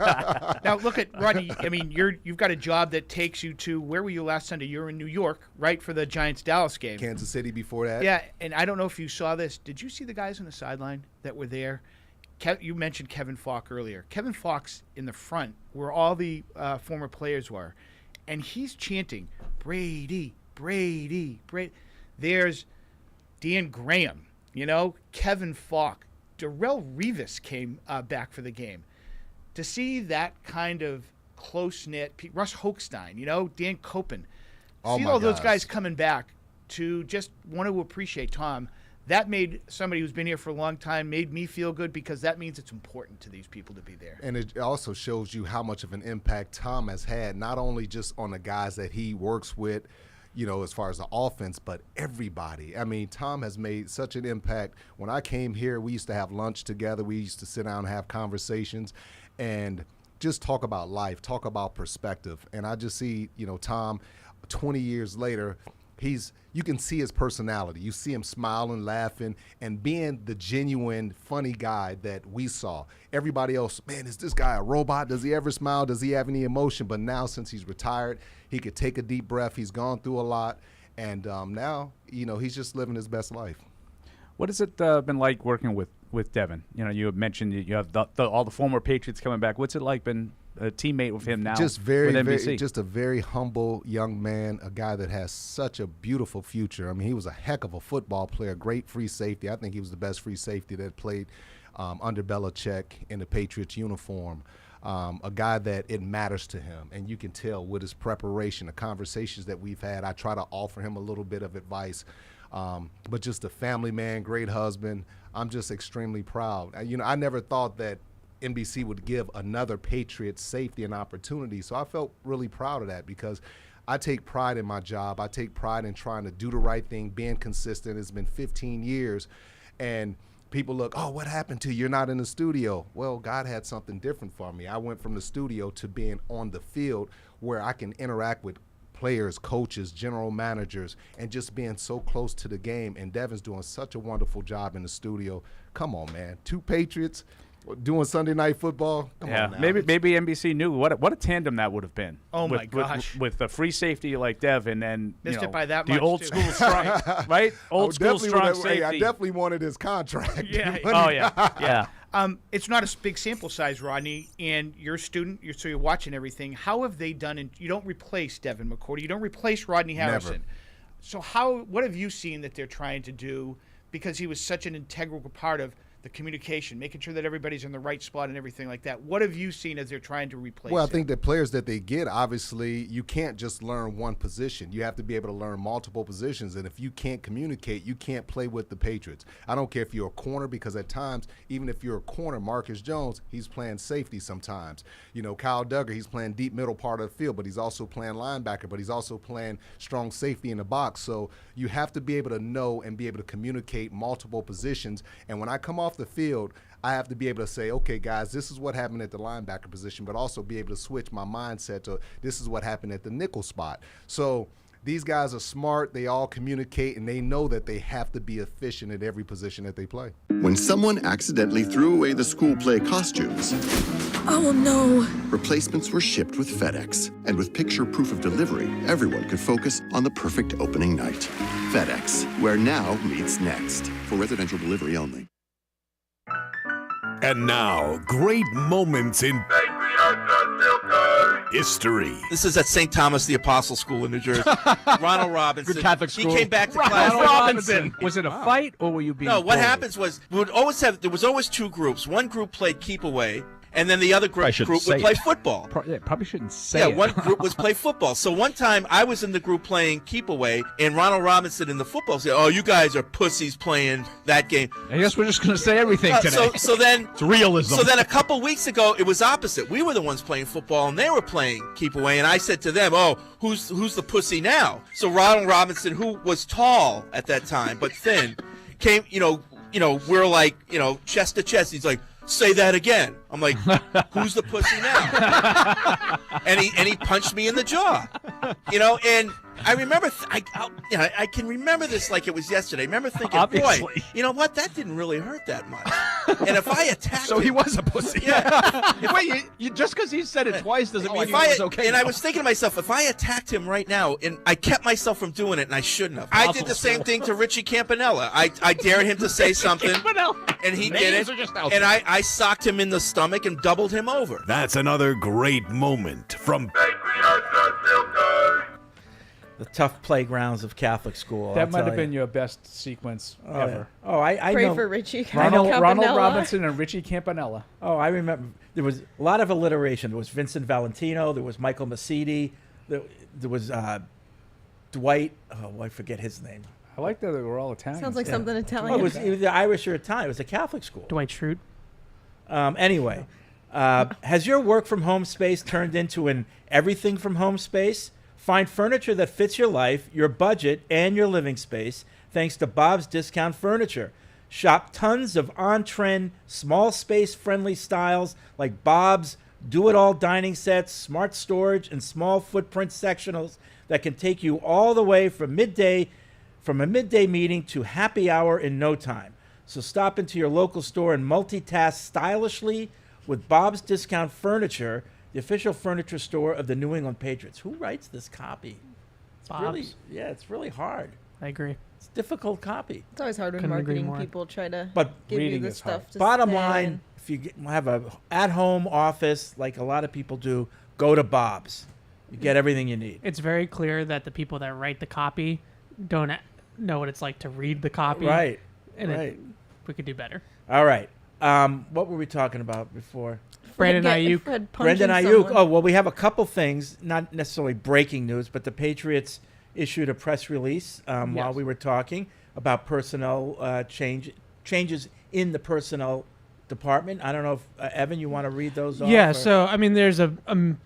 Speaker 12: Now, look at Rodney. I mean, you've got a job that takes you to, where were you last Sunday? You were in New York, right, for the Giants-Dallas game.
Speaker 13: Kansas City before that.
Speaker 12: Yeah, and I don't know if you saw this. Did you see the guys on the sideline that were there? You mentioned Kevin Falk earlier. Kevin Falk's in the front where all the former players were. And he's chanting, "Brady, Brady, Brady." There's Dan Graham, Kevin Falk. Darrelle Revis came back for the game. To see that kind of close-knit, Russ Hochstein, Dan Copen, see all those guys coming back to just want to appreciate Tom. That made somebody who's been here for a long time, made me feel good because that means it's important to these people to be there.
Speaker 13: And it also shows you how much of an impact Tom has had, not only just on the guys that he works with, as far as the offense, but everybody. I mean, Tom has made such an impact. When I came here, we used to have lunch together. We used to sit down and have conversations and just talk about life, talk about perspective. And I just see, Tom, 20 years later, you can see his personality. You see him smiling, laughing, and being the genuine, funny guy that we saw. Everybody else, man, is this guy a robot? Does he ever smile? Does he have any emotion? But now, since he's retired, he could take a deep breath. He's gone through a lot, and now, he's just living his best life.
Speaker 6: What has it been like working with Devin? You have mentioned you have all the former Patriots coming back. What's it like been a teammate with him now.
Speaker 13: Just very,
Speaker 6: with NBC.
Speaker 13: very, just a very humble young man, a guy that has such a beautiful future. I mean, he was a heck of a football player, great free safety. I think he was the best free safety that played under Belichick in the Patriots uniform. A guy that it matters to him, and you can tell with his preparation, the conversations that we've had. I try to offer him a little bit of advice, but just a family man, great husband. I'm just extremely proud. I never thought that NBC would give another Patriots safety an opportunity, so I felt really proud of that because I take pride in my job. I take pride in trying to do the right thing, being consistent. It's been 15 years, and people look, oh, what happened to you? You're not in the studio. Well, God had something different for me. I went from the studio to being on the field where I can interact with players, coaches, general managers, and just being so close to the game. And Devin's doing such a wonderful job in the studio. Come on, man. 2 Patriots doing Sunday Night Football. Come on now.
Speaker 6: Maybe NBC knew what a tandem that would have been.
Speaker 12: Oh my gosh!
Speaker 6: With the free safety like Dev, and then
Speaker 12: missed it by that
Speaker 6: the
Speaker 12: much
Speaker 6: old
Speaker 12: too.
Speaker 6: school strong, right? Old school strong safety.
Speaker 13: I definitely wanted his contract.
Speaker 12: Yeah.
Speaker 6: Oh yeah.
Speaker 12: It's not a big sample size, Rodney, and you're a student, so you're watching everything. How have they done? You don't replace Devin McCourty. You don't replace Rodney Harrison.
Speaker 13: Never.
Speaker 12: So what have you seen that they're trying to do? Because he was such an integral part of the communication, making sure that everybody's in the right spot and everything like that. What have you seen as they're trying to replace
Speaker 13: Well, I
Speaker 12: him?
Speaker 13: think the players that they get, obviously, you can't just learn one position. You have to be able to learn multiple positions, and if you can't communicate, you can't play with the Patriots. I don't care if you're a corner, because at times, even if you're a corner, Marcus Jones, he's playing safety sometimes. Kyle Duggar, he's playing deep middle part of the field, but he's also playing linebacker, but he's also playing strong safety in the box. So you have to be able to know and be able to communicate multiple positions, and when I come off the field, I have to be able to say, okay, guys, this is what happened at the linebacker position, but also be able to switch my mindset to this is what happened at the nickel spot. So these guys are smart. They all communicate, and they know that they have to be efficient at every position that they play.
Speaker 14: When someone accidentally threw away the school play costumes,
Speaker 15: oh no,
Speaker 14: replacements were shipped with FedEx. And with picture proof of delivery, everyone could focus on the perfect opening night. FedEx, where now meets next. For residential delivery only.
Speaker 1: And now, great moments in history.
Speaker 16: This is at St. Thomas the Apostle School in New Jersey. Ronald Robinson.
Speaker 6: Good Catholic school.
Speaker 16: He came back to class.
Speaker 6: Ronald Robinson. Was it a fight, or were you being
Speaker 16: No, what
Speaker 6: bullied?
Speaker 16: happens was there was always 2 groups. One group played keep away, and then the other group would play football.
Speaker 6: Probably shouldn't say it.
Speaker 16: One group was play football. So one time I was in the group playing keep away, and Ronald Robinson in the football said, "Oh, you guys are pussies playing that game."
Speaker 6: I guess we're just going to say everything today.
Speaker 16: So then
Speaker 6: it's realism.
Speaker 16: So then a couple weeks ago, it was opposite. We were the ones playing football, and they were playing keep away. And I said to them, "Oh, who's the pussy now?" So Ronald Robinson, who was tall at that time but thin, came. We're like chest to chest. He's like, "Say that again." I'm like, "Who's the pussy now?" and he punched me in the jaw. And I remember, I can remember this like it was yesterday. I remember thinking,
Speaker 6: Obviously.
Speaker 16: boy, you know what? That didn't really hurt that much. And if I attacked
Speaker 6: So
Speaker 16: him,
Speaker 6: he was a pussy.
Speaker 16: Yeah.
Speaker 6: Wait, you just because he said it twice doesn't mean
Speaker 16: if
Speaker 6: he was okay.
Speaker 16: And I was thinking to myself, if I attacked him right now, and I kept myself from doing it, and I shouldn't have. I did the same thing to Richie Campanella. I dared him to say something, and he did it. And I socked him in the stomach and doubled him over.
Speaker 1: That's another great moment from
Speaker 3: The tough playgrounds of Catholic school.
Speaker 6: That might have been your best sequence ever.
Speaker 3: Oh, I
Speaker 4: Pray
Speaker 3: know.
Speaker 4: for Richie
Speaker 6: Ronald
Speaker 4: Campanella.
Speaker 6: Robinson and Richie Campanella.
Speaker 3: Oh, I remember. There was a lot of alliteration. There was Vincent Valentino. There was Michael Massidi. There was Dwight. Oh, I forget his name.
Speaker 6: I like that they were all Italian.
Speaker 4: Sounds like something Italian.
Speaker 3: Oh, it was either Irish or Italian. It was a Catholic school.
Speaker 7: Dwight Schrute.
Speaker 3: Anyway, has your work from home space turned into an everything from home space? Find furniture that fits your life, your budget, and your living space thanks to Bob's Discount Furniture. Shop tons of on-trend, small space-friendly styles like Bob's do-it-all dining sets, smart storage, and small footprint sectionals that can take you all the way from a midday meeting to happy hour in no time. So stop into your local store and multitask stylishly with Bob's Discount Furniture, the official furniture store of the New England Patriots. Who writes this copy? It's really hard.
Speaker 7: I agree.
Speaker 3: It's a difficult copy.
Speaker 4: It's always hard when
Speaker 7: Couldn't agree
Speaker 4: marketing
Speaker 7: more.
Speaker 4: people try to
Speaker 3: But
Speaker 4: give you
Speaker 6: reading
Speaker 4: the
Speaker 6: is hard.
Speaker 4: stuff to
Speaker 3: Bottom
Speaker 4: say
Speaker 3: line,
Speaker 4: and-
Speaker 3: if have a at-home office like a lot of people do, go to Bob's. You get everything you need.
Speaker 7: It's very clear that the people that write the copy don't know what it's like to read the copy.
Speaker 3: Right.
Speaker 7: And we could do better.
Speaker 3: All right. What were we talking about before?
Speaker 7: Brandon Aiyuk.
Speaker 3: Brandon Aiyuk. Oh, well, we have a couple things, not necessarily breaking news, but the Patriots issued a press release while we were talking about personnel changes in the personnel department. I don't know if Evan, you want to read those off?
Speaker 7: Yeah, so I mean, there's a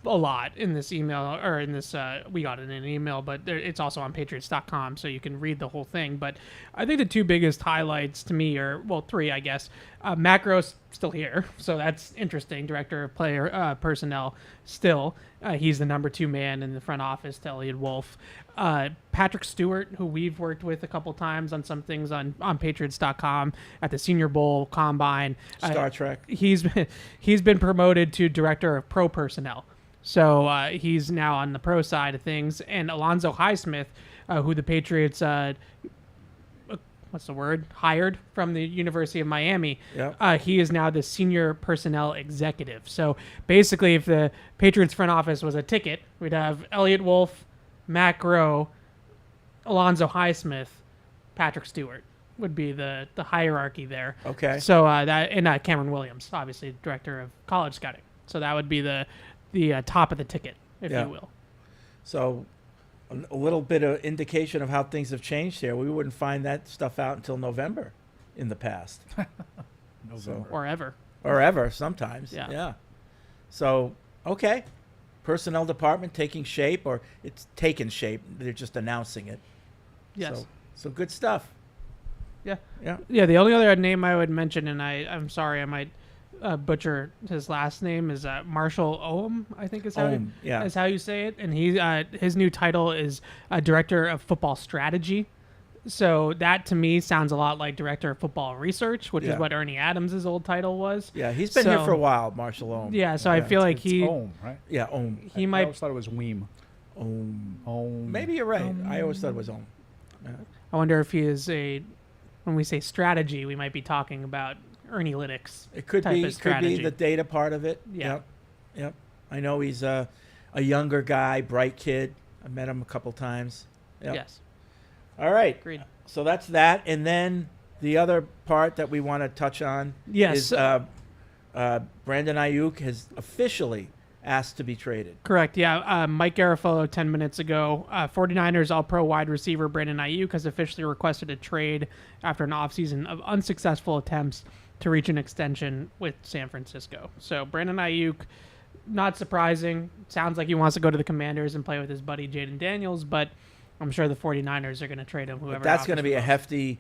Speaker 7: lot in this email, or in this we got it in an email, but it's also on Patriots.com, so you can read the whole thing. But I think the two biggest highlights to me are, well, three, I guess. Macro's still here, so that's interesting. Director of player personnel still. He's the number 2 man in the front office to Elliott Wolf. Patrick Stewart, who we've worked with a couple times on some things on Patriots.com at the Senior Bowl Combine.
Speaker 3: Star Trek.
Speaker 7: He's been promoted to Director of Pro Personnel. So he's now on the pro side of things. And Alonzo Highsmith, who the Patriots hired from the University of Miami.
Speaker 3: Yep.
Speaker 7: He is now the senior personnel executive. So basically, if the Patriots front office was a ticket, we'd have Elliott Wolf, Matt Groh, Alonzo Highsmith, Patrick Stewart would be the hierarchy there.
Speaker 3: Okay.
Speaker 7: So that, and Cameron Williams, obviously director of college scouting. So that would be the top of the ticket, if you will.
Speaker 3: So a little bit of indication of how things have changed here. We wouldn't find that stuff out until November in the past.
Speaker 7: November. Or ever.
Speaker 3: Or ever, sometimes.
Speaker 7: Yeah.
Speaker 3: So, okay. Personnel department taking shape, or it's taken shape. They're just announcing it.
Speaker 7: Yes.
Speaker 3: So good stuff.
Speaker 7: Yeah.
Speaker 3: Yeah.
Speaker 7: Yeah, the only other name I would mention, and I'm sorry, I might butcher his last name, is Marshall Ohm, I think is how you say it. And his new title is Director of Football Strategy. So that to me sounds a lot like Director of Football Research, which is what Ernie Adams' old title was.
Speaker 3: Yeah, he's been here for a while, Marshall Ohm.
Speaker 7: Yeah, so I feel like
Speaker 6: it's Ohm, right?
Speaker 3: Yeah, Ohm.
Speaker 7: He
Speaker 6: I always thought it was Weem.
Speaker 3: Ohm. Maybe you're right. I always thought it was Ohm. Yeah.
Speaker 7: I wonder if he is when we say strategy, we might be talking about Ernie-lytics.
Speaker 3: It could be the data part of it.
Speaker 7: Yeah.
Speaker 3: Yep. I know he's a younger guy, bright kid. I met him a couple times. Yep.
Speaker 7: Yes.
Speaker 3: All right.
Speaker 7: Agreed.
Speaker 3: So that's that. And then the other part that we want to touch on is Brandon Aiyuk has officially asked to be traded.
Speaker 7: Correct, yeah. Mike Garafolo 10 minutes ago. 49ers All-Pro wide receiver Brandon Aiyuk has officially requested a trade after an offseason of unsuccessful attempts to reach an extension with San Francisco. So Brandon Aiyuk, not surprising. Sounds like he wants to go to the Commanders and play with his buddy Judon Daniels, but I'm sure the 49ers are going to trade him. Whoever.
Speaker 3: But that's going to be a hefty.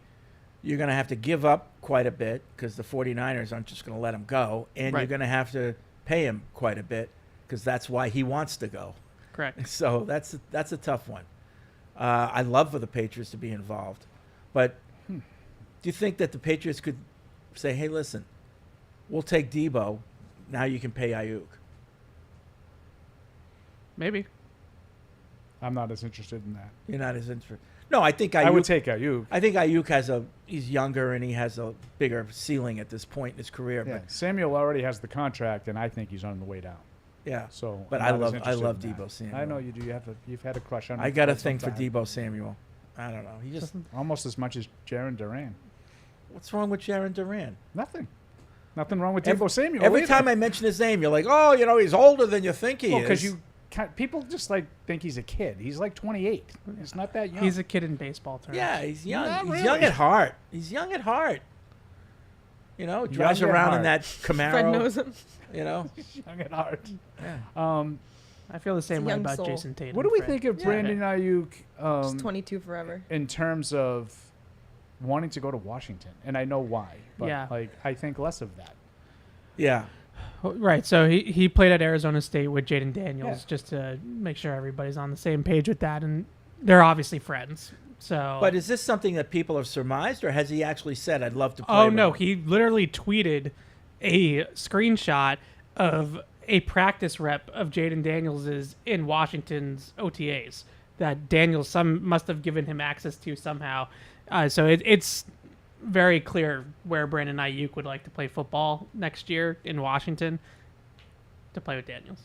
Speaker 3: You're going to have to give up quite a bit because the 49ers aren't just going to let him go, and you're going to have to pay him quite a bit because that's why he wants to go.
Speaker 7: Correct.
Speaker 3: So that's a tough one. I'd love for the Patriots to be involved, but do you think that the Patriots could say, "Hey, listen, we'll take Debo. Now you can pay Aiyuk"?
Speaker 7: Maybe.
Speaker 6: I'm not as interested in that.
Speaker 3: You're not as interested. No, I think Aiyuk,
Speaker 6: I would take Aiyuk.
Speaker 3: I think Aiyuk he's younger and he has a bigger ceiling at this point in his career.
Speaker 6: Yeah.
Speaker 3: But
Speaker 6: Samuel already has the contract, and I think he's on the way down.
Speaker 3: Yeah.
Speaker 6: So,
Speaker 3: but
Speaker 6: I
Speaker 3: love
Speaker 6: in
Speaker 3: Debo Samuel.
Speaker 6: I know you do. You've had a crush on him.
Speaker 3: I got a thing for Debo Samuel. I don't know. He just
Speaker 6: almost as much as Jaron Duran.
Speaker 3: What's wrong with Jaron Duran?
Speaker 6: Nothing. Nothing wrong with Debo Samuel.
Speaker 3: Every time I mention his name, you're like, oh, he's older than you think he is.
Speaker 6: Because people just think he's a kid. He's like 28. He's not that young.
Speaker 7: He's a kid in baseball terms.
Speaker 3: Yeah, he's young.
Speaker 6: Not
Speaker 3: He's
Speaker 6: really.
Speaker 3: young at heart. He's young at heart. Drives
Speaker 6: Young at
Speaker 3: around in
Speaker 6: heart.
Speaker 3: that Camaro.
Speaker 4: Fred knows him.
Speaker 6: Young at heart.
Speaker 3: Yeah.
Speaker 7: I feel the same way
Speaker 4: young
Speaker 7: about
Speaker 4: soul.
Speaker 7: Jason Tatum.
Speaker 6: What do we
Speaker 7: Fred.
Speaker 6: think of Brandon Aiyuk?
Speaker 4: He's 22 forever.
Speaker 6: In terms of wanting to go to Washington, and I know why, but I think less of that.
Speaker 3: Yeah.
Speaker 7: Right. So he played at Arizona State with Judon Daniels just to make sure everybody's on the same page with that, and they're obviously friends. So,
Speaker 3: But is this something that people have surmised, or has he actually said, "I'd love to play"?
Speaker 7: Oh
Speaker 3: with
Speaker 7: no,
Speaker 3: him"?
Speaker 7: he literally tweeted a screenshot of a practice rep of Judon Daniels' in Washington's OTAs that Daniels must have given him access to somehow. So it's very clear where Brandon Aiyuk would like to play football next year in Washington to play with Daniels.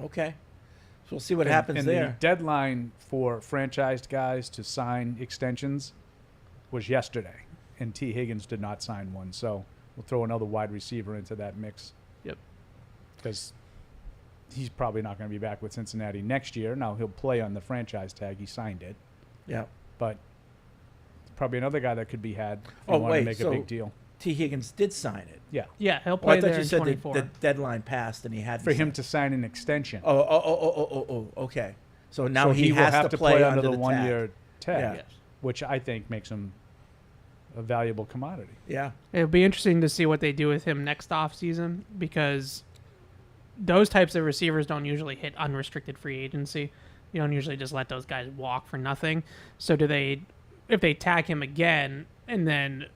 Speaker 3: Okay. So we'll see what happens
Speaker 6: and
Speaker 3: there.
Speaker 6: The deadline for franchised guys to sign extensions was yesterday, and T. Higgins did not sign one. So we'll throw another wide receiver into that mix.
Speaker 7: Yep.
Speaker 6: Because he's probably not going to be back with Cincinnati next year. Now, he'll play on the franchise tag. He signed it.
Speaker 3: Yeah.
Speaker 6: But probably another guy that could be had if you want to make a big deal.
Speaker 3: T. Higgins did sign it.
Speaker 6: Yeah.
Speaker 7: Yeah, he'll play there in 24.
Speaker 3: I thought you said the deadline passed and he had
Speaker 6: for him to sign an extension.
Speaker 3: Oh, okay. So now
Speaker 6: so
Speaker 3: he
Speaker 6: will
Speaker 3: has
Speaker 6: have
Speaker 3: to
Speaker 6: play
Speaker 3: under
Speaker 6: the
Speaker 3: the
Speaker 6: one-year tag,
Speaker 3: Yeah.
Speaker 7: Yes.
Speaker 6: which I think makes him a valuable commodity.
Speaker 3: Yeah.
Speaker 7: It'll be interesting to see what they do with him next offseason because those types of receivers don't usually hit unrestricted free agency. You don't usually just let those guys walk for nothing. So if they tag him again and then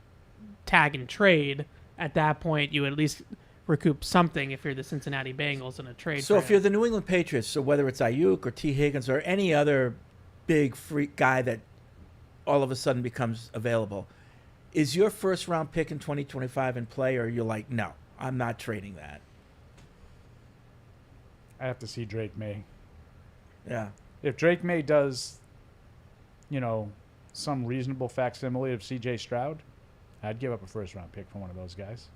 Speaker 7: tag and trade, at that point you at least recoup something if you're the Cincinnati Bengals in a trade.
Speaker 3: So
Speaker 7: for
Speaker 3: if
Speaker 7: him.
Speaker 3: you're the New England Patriots, so whether it's Aiyuk or T. Higgins or any other big free guy that all of a sudden becomes available, is your first round pick in 2025 in play, or you're like, no, I'm not trading that?
Speaker 6: I have to see Drake May.
Speaker 3: Yeah.
Speaker 6: If Drake May does, some reasonable facsimile of C.J. Stroud, I'd give up a first-round pick for one of those guys.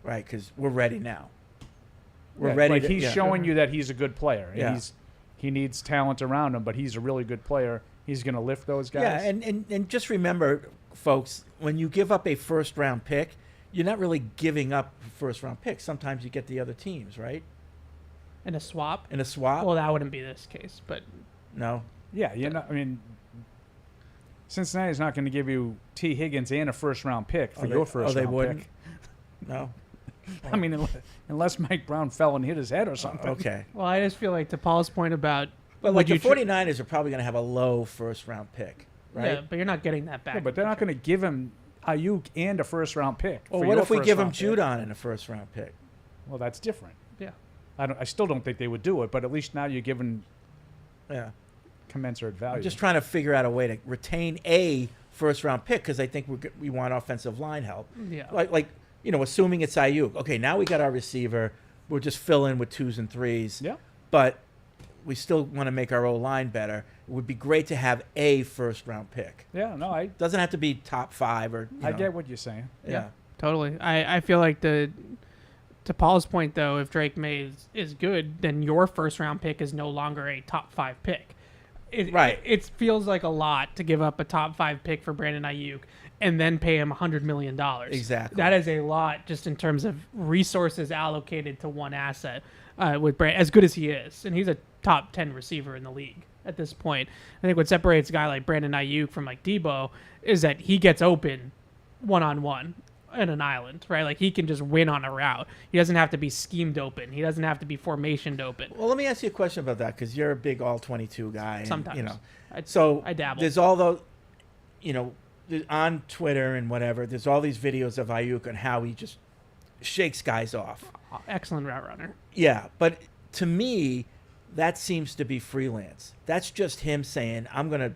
Speaker 3: Right, because we're ready now.
Speaker 6: We're ready. Like he's showing you that he's a good player. And
Speaker 3: Yeah.
Speaker 6: he needs talent around him, but he's a really good player. He's going to lift those guys.
Speaker 3: Yeah, and just remember, folks, when you give up a first-round pick, you're not really giving up a first-round pick. Sometimes you get the other teams, right?
Speaker 7: In a swap?
Speaker 3: In a swap?
Speaker 7: Well, that wouldn't be this case, but...
Speaker 3: No.
Speaker 6: Yeah, Cincinnati's not going to give you T. Higgins and a first-round pick for your first-round
Speaker 3: they
Speaker 6: pick.
Speaker 3: wouldn't? No.
Speaker 6: I mean, unless Mike Brown fell and hit his head or something.
Speaker 3: Okay.
Speaker 7: Well, I just feel like to Paul's point about...
Speaker 3: But like the 49ers are probably going to have a low first-round pick, right?
Speaker 7: Yeah, but you're not getting that back.
Speaker 6: Yeah, but they're not going to give him Aiyuk and a first-round pick.
Speaker 3: Well,
Speaker 6: for
Speaker 3: what
Speaker 6: your
Speaker 3: if we give him
Speaker 6: first-round pick?
Speaker 3: Judon in a first-round pick?
Speaker 6: Well, that's different.
Speaker 7: Yeah.
Speaker 6: I still don't think they would do it, but at least now you're giving commensurate value.
Speaker 3: I'm just trying to figure out a way to retain a first-round pick because I think we want offensive line help.
Speaker 7: Yeah.
Speaker 3: Like assuming it's Aiyuk. Okay, now we got our receiver. We'll just fill in with 2s and 3s.
Speaker 6: Yeah.
Speaker 3: But we still want to make our O-line better. It would be great to have a first-round pick.
Speaker 6: Yeah, no,
Speaker 3: doesn't have to be top 5 or.
Speaker 6: I get what you're saying.
Speaker 3: Yeah.
Speaker 7: Totally. I feel like to Paul's point, though, if Drake May is good, then your first-round pick is no longer a top 5 pick.
Speaker 3: Right.
Speaker 7: It feels like a lot to give up a top 5 pick for Brandon Aiyuk and then pay him $100 million.
Speaker 3: Exactly.
Speaker 7: That is a lot just in terms of resources allocated to one asset with Brand, as good as he is. And he's a top 10 receiver in the league at this point. I think what separates a guy like Brandon Aiyuk from like Debo is that he gets open one-on-one in an island, right? Like he can just win on a route. He doesn't have to be schemed open. He doesn't have to be formationed open.
Speaker 3: Well, let me ask you a question about that because you're a big all-22 guy. And,
Speaker 7: Sometimes.
Speaker 3: I
Speaker 7: dabble.
Speaker 3: There's all those, on Twitter and whatever, there's all these videos of Aiyuk and how he just shakes guys off.
Speaker 7: Excellent route runner.
Speaker 3: Yeah, but to me, that seems to be freelance. That's just him saying, I'm going to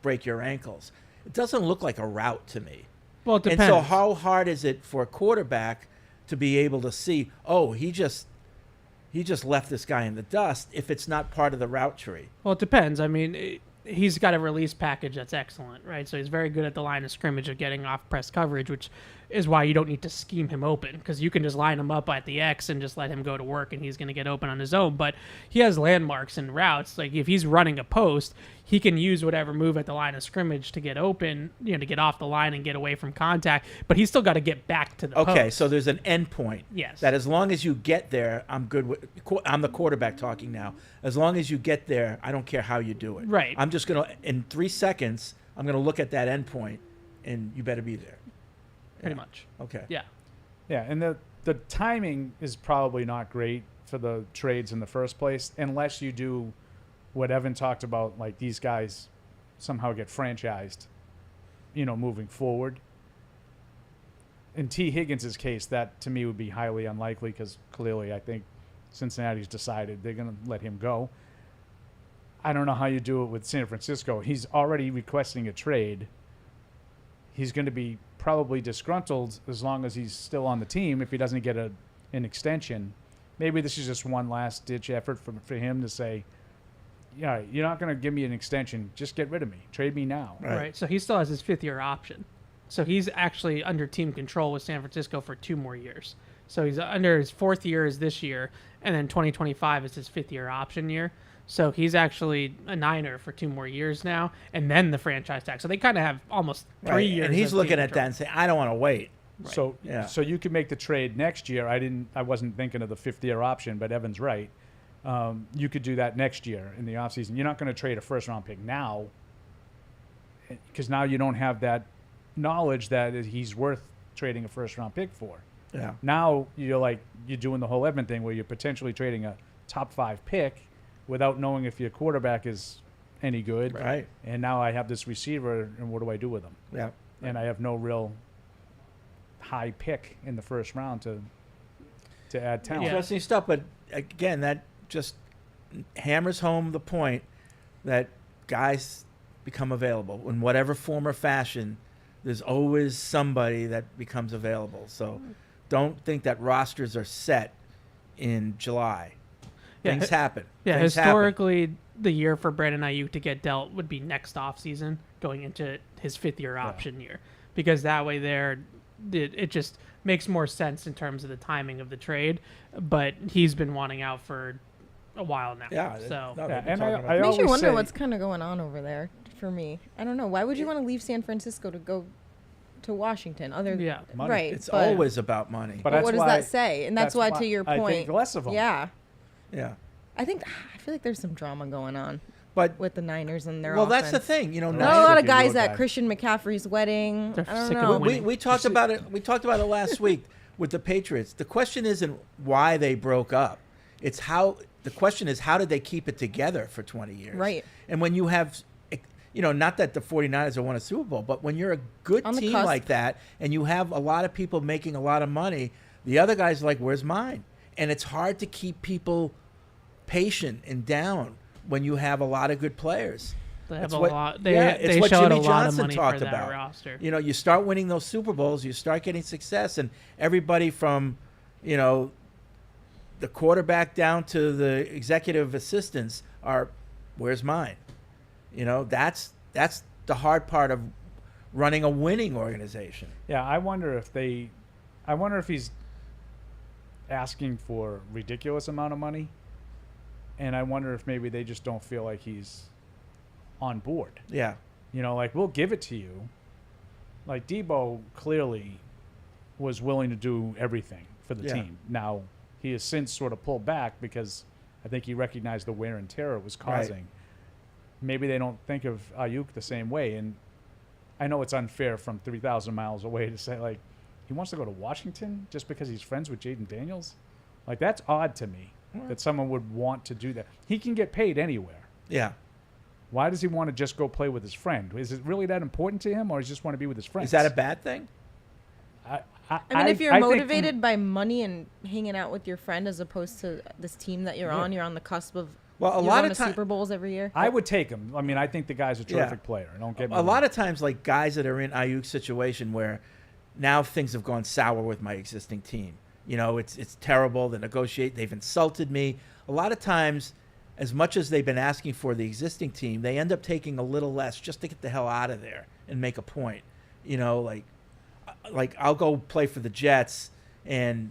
Speaker 3: break your ankles. It doesn't look like a route to me.
Speaker 7: Well, it depends.
Speaker 3: And so how hard is it for a quarterback to be able to see, oh, he just left this guy in the dust if it's not part of the route tree?
Speaker 7: Well, it depends. I mean, he's got a release package that's excellent, right? So he's very good at the line of scrimmage of getting off press coverage, which is why you don't need to scheme him open because you can just line him up at the X and just let him go to work and he's going to get open on his own. But he has landmarks and routes. Like if he's running a post, he can use whatever move at the line of scrimmage to get open, to get off the line and get away from contact. But he's still got to get back to the post.
Speaker 3: So there's an end point.
Speaker 7: Yes.
Speaker 3: That as long as you get there, I'm good with. I'm the quarterback talking now. As long as you get there, I don't care how you do it.
Speaker 7: Right.
Speaker 3: I'm just gonna in 3 seconds. I'm gonna look at that end point, and you better be there.
Speaker 7: Pretty much.
Speaker 3: Okay.
Speaker 7: Yeah.
Speaker 6: Yeah, and the timing is probably not great for the trades in the first place unless you do what Evan talked about, like these guys somehow get franchised, moving forward. In T. Higgins' case, that to me would be highly unlikely because clearly I think Cincinnati's decided they're going to let him go. I don't know how you do it with San Francisco. He's already requesting a trade. he's going to be probably disgruntled as long as he's still on the team if he doesn't get an extension. Maybe this is just one last-ditch effort for him to say, yeah, you're not going to give me an extension. Just get rid of me. Trade me now.
Speaker 7: Right. So he still has his 5th-year option. So he's actually under team control with San Francisco for 2 more years. So he's under his 4th year is this year, and then 2025 is his 5th-year option year. So he's actually a Niner for 2 more years now, and then the franchise tag. So they kind of have almost 3 years.
Speaker 3: And he's
Speaker 7: of
Speaker 3: looking
Speaker 7: team
Speaker 3: at that and saying, I don't want to wait.
Speaker 7: Right.
Speaker 6: So
Speaker 3: Yeah.
Speaker 6: so you could make the trade next year. I wasn't thinking of the 5th-year option, but Evan's right. You could do that next year in the offseason. You're not going to trade a first-round pick now because now you don't have that knowledge that he's worth trading a first-round pick for.
Speaker 3: Yeah.
Speaker 6: Now you're doing the whole Evan thing where you're potentially trading a top 5 pick without knowing if your quarterback is any good.
Speaker 3: Right.
Speaker 6: And now I have this receiver, and what do I do with him?
Speaker 3: Yeah.
Speaker 6: And I have no real high pick in the first round to add talent.
Speaker 3: Interesting stuff, but again, that just hammers home the point that guys become available in whatever form or fashion. There's always somebody that becomes available. So don't think that rosters are set in July. Things happen.
Speaker 7: Yeah,
Speaker 3: Things
Speaker 7: historically, the year for Brandon Aiyuk to get dealt would be next offseason, going into his 5th-year option year, because that way it just makes more sense in terms of the timing of the trade. But he's been wanting out for a while now.
Speaker 3: Yeah.
Speaker 7: So
Speaker 6: and I
Speaker 4: Makes
Speaker 6: always
Speaker 4: you wonder
Speaker 6: say,
Speaker 4: what's kind of going on over there for me. I don't know. Why would you want to leave San Francisco to go to Washington?
Speaker 6: Money.
Speaker 4: Right.
Speaker 3: It's
Speaker 4: but
Speaker 3: always about money.
Speaker 6: But
Speaker 4: what does that say? And that's why, to your
Speaker 6: I
Speaker 4: point,
Speaker 6: think less of them.
Speaker 4: Yeah.
Speaker 3: Yeah.
Speaker 4: I feel like there's some drama going on.
Speaker 3: But
Speaker 4: with the Niners and their
Speaker 3: that's the
Speaker 4: offense.
Speaker 3: thing,
Speaker 4: Not a lot of guys at Christian McCaffrey's wedding. I don't know.
Speaker 3: We talked about it. We talked about it last week with the Patriots. The question isn't why they broke up. It's how. The question is how did they keep it together for 20 years?
Speaker 4: Right.
Speaker 3: And when you have, not that the 49ers have won a Super Bowl, but when you're a good team
Speaker 4: cusp.
Speaker 3: like that and you have a lot of people making a lot of money, the other guys are like, where's mine? And it's hard to keep people patient and down when you have a lot of good players.
Speaker 7: They have
Speaker 3: It's
Speaker 7: a
Speaker 3: what-
Speaker 7: lot.
Speaker 3: it's
Speaker 7: They
Speaker 3: what
Speaker 7: showed
Speaker 3: Jimmy
Speaker 7: a lot of
Speaker 3: Johnson
Speaker 7: money
Speaker 3: talked
Speaker 7: for that
Speaker 3: about.
Speaker 7: roster.
Speaker 3: You start winning those Super Bowls, you start getting success, and everybody from, the quarterback down to the executive assistants are, where's mine? That's the hard part of running a winning organization.
Speaker 6: Yeah, I wonder if he's asking for a ridiculous amount of money, and I wonder if maybe they just don't feel like he's on board.
Speaker 3: Yeah.
Speaker 6: We'll give it to you. Like Debo clearly was willing to do everything for the team. Now, he has since sort of pulled back because I think he recognized the wear and tear it was causing.
Speaker 3: Right.
Speaker 6: Maybe they don't think of Aiyuk the same way, and I know it's unfair from 3,000 miles away to say, he wants to go to Washington just because he's friends with Jaden Daniels? That's odd to me that someone would want to do that. He can get paid anywhere.
Speaker 3: Yeah.
Speaker 6: Why does he want to just go play with his friend? Is it really that important to him, or does he just want to be with his friends?
Speaker 3: Is that a bad thing?
Speaker 4: I mean, if you're motivated by money and hanging out with your friend as opposed to this team that you're on the cusp of
Speaker 3: a lot of
Speaker 4: Super Bowls every year.
Speaker 6: I would take him. I mean, I think the guy's a terrific player. Don't get me wrong.
Speaker 3: A lot of times, guys that are in Aiyuk's situation where now things have gone sour with my existing team. It's terrible. They've insulted me. A lot of times, as much as they've been asking for the existing team, they end up taking a little less just to get the hell out of there and make a point. Like I'll go play for the Jets, and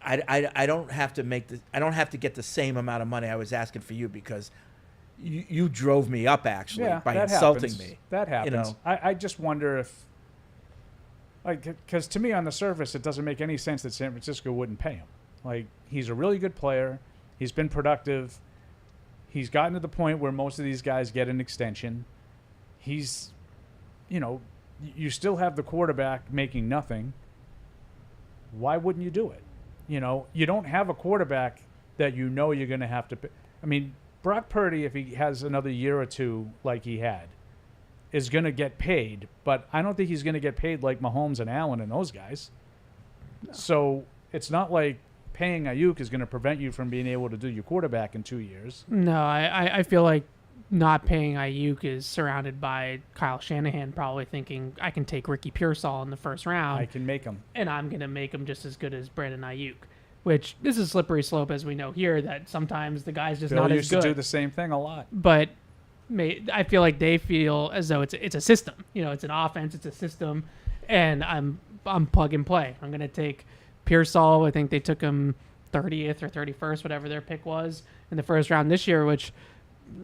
Speaker 3: I don't have to get the same amount of money I was asking for you because you drove me up by insulting me.
Speaker 6: That happens. I just wonder if, because to me on the surface it doesn't make any sense that San Francisco wouldn't pay him. He's a really good player. He's been productive. He's gotten to the point where most of these guys get an extension. He's, you still have the quarterback making nothing. Why wouldn't you do it? You don't have a quarterback that you're going to have to pay. I mean, Brock Purdy, if he has another year or two like he had, is going to get paid, but I don't think he's going to get paid like Mahomes and Allen and those guys. No. So it's not like paying Aiyuk is going to prevent you from being able to do your quarterback in 2 years.
Speaker 7: No, I feel like not paying Aiyuk is surrounded by Kyle Shanahan probably thinking, I can take Ricky Pearsall in the first round.
Speaker 6: I can make him.
Speaker 7: And I'm going to make him just as good as Brandon Aiyuk, which this is a slippery slope, as we know here, that sometimes the guy's just
Speaker 6: Bill
Speaker 7: not as
Speaker 6: used
Speaker 7: good.
Speaker 6: to do the same thing a lot.
Speaker 7: But I feel like they feel as though it's a system. It's an offense, it's a system, and I'm plug and play. I'm going to take Pearsall. I think they took him 30th or 31st, whatever their pick was, in the first round this year, which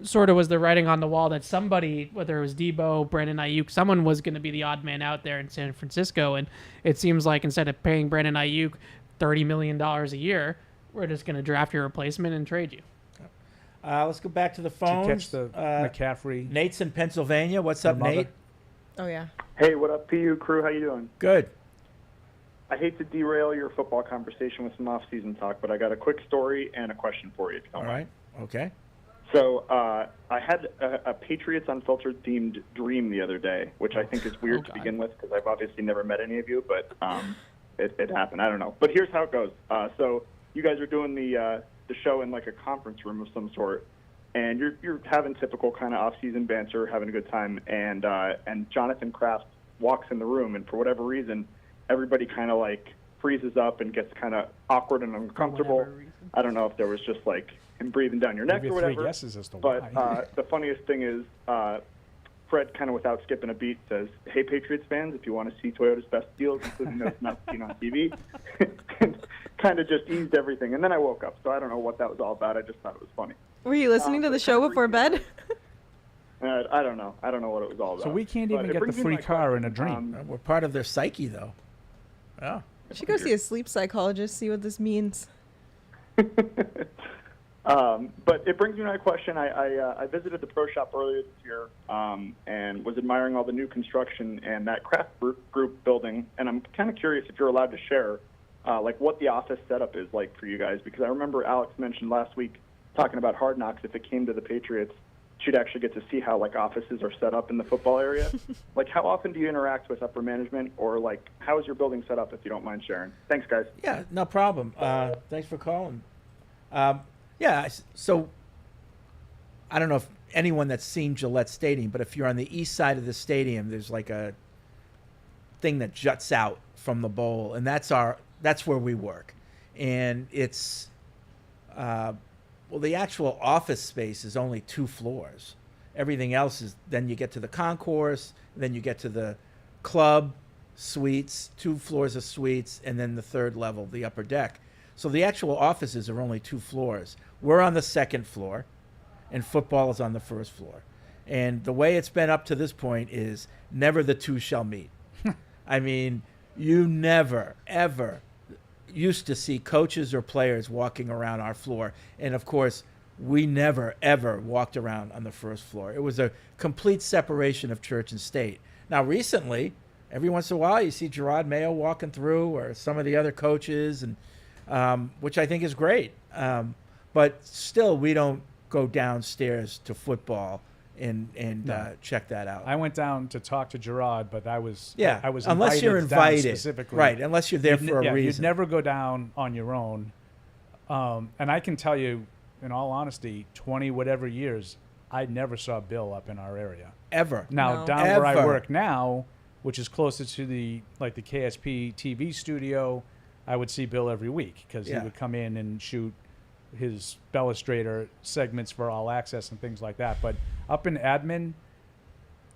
Speaker 7: sort of was the writing on the wall that somebody, whether it was Debo, Brandon Aiyuk, someone was going to be the odd man out there in San Francisco. And it seems like instead of paying Brandon Aiyuk $30 million a year, we're just going to draft your replacement and trade you.
Speaker 3: Let's go back to the phones.
Speaker 6: To catch the McCaffrey.
Speaker 3: Nate's in Pennsylvania. What's up, Nate?
Speaker 4: Oh, yeah.
Speaker 17: Hey, what up, PU crew? How you doing?
Speaker 3: Good.
Speaker 17: I hate to derail your football conversation with some off-season talk, but I got a quick story and a question for you. If you don't mind.
Speaker 3: Okay.
Speaker 17: So I had a Patriots Unfiltered themed dream the other day, which I think is weird to begin with because I've obviously never met any of you, but it happened. I don't know. But here's how it goes. So you guys are doing the show in like a conference room of some sort, and you're having typical kind of off-season banter, having a good time, and Jonathan Kraft walks in the room, and for whatever reason, everybody kind of like freezes up and gets kind of awkward and uncomfortable. I don't know if there was just like him breathing down your neck or whatever.
Speaker 6: Three guesses as to
Speaker 17: but
Speaker 6: why.
Speaker 17: The funniest thing is Fred, kind of without skipping a beat, says, "Hey, Patriots fans, if you want to see Toyota's best deals, including those not seen on TV," and kind of just eased everything. And then I woke up, so I don't know what that was all about. I just thought it was funny.
Speaker 4: Were you listening to the show before bed?
Speaker 17: I don't know. I don't know what it was all about.
Speaker 6: So we can't
Speaker 17: But
Speaker 6: even
Speaker 17: it
Speaker 6: get the
Speaker 17: brings me
Speaker 6: free
Speaker 17: my
Speaker 6: car in
Speaker 17: question.
Speaker 6: a dream.
Speaker 3: We're part of their psyche, though. Oh.
Speaker 4: You should go see a sleep psychologist, see what this means.
Speaker 17: But it brings me to my question. I visited the Pro Shop earlier this year and was admiring all the new construction and that craft group building. And I'm kind of curious if you're allowed to share like what the office setup is like for you guys, because I remember Alex mentioned last week talking about Hard Knocks. If it came to the Patriots, she'd actually get to see how like offices are set up in the football area. Like, how often do you interact with upper management, or like how is your building set up, if you don't mind sharing? Thanks, guys.
Speaker 3: Yeah, no problem. Thanks for calling. Yeah, so I don't know if anyone that's seen Gillette Stadium, but if you're on the east side of the stadium, there's like a thing that juts out from the bowl, and that's where we work. And it's well, the actual office space is only 2 floors. Everything else is, then you get to the concourse, then you get to the club, suites, 2 floors of suites, and then the 3rd level, the upper deck. So the actual offices are only 2 floors. We're on the 2nd floor, and football is on the 1st floor. And the way it's been up to this point is never the two shall meet. I mean, you never, ever used to see coaches or players walking around our floor. And, of course, we never, ever walked around on the 1st floor. It was a complete separation of church and state. Now, recently, every once in a while, you see Gerard Mayo walking through, or some of the other coaches, and which I think is great. But still, we don't go downstairs to football and check that out.
Speaker 6: I went down to talk to Gerard, but I was
Speaker 3: unless you're
Speaker 6: down
Speaker 3: invited,
Speaker 6: specifically.
Speaker 3: right? Unless you're there for a reason.
Speaker 6: You'd never go down on your own. And I can tell you, in all honesty, 20 whatever years, I never saw Bill up in our area
Speaker 3: ever.
Speaker 6: Now
Speaker 3: No.
Speaker 6: down
Speaker 3: Ever.
Speaker 6: where I work now, which is closer to the KSP TV studio, I would see Bill every week because he would come in and shoot his Bellastrator segments for All Access and things like that. But up in admin,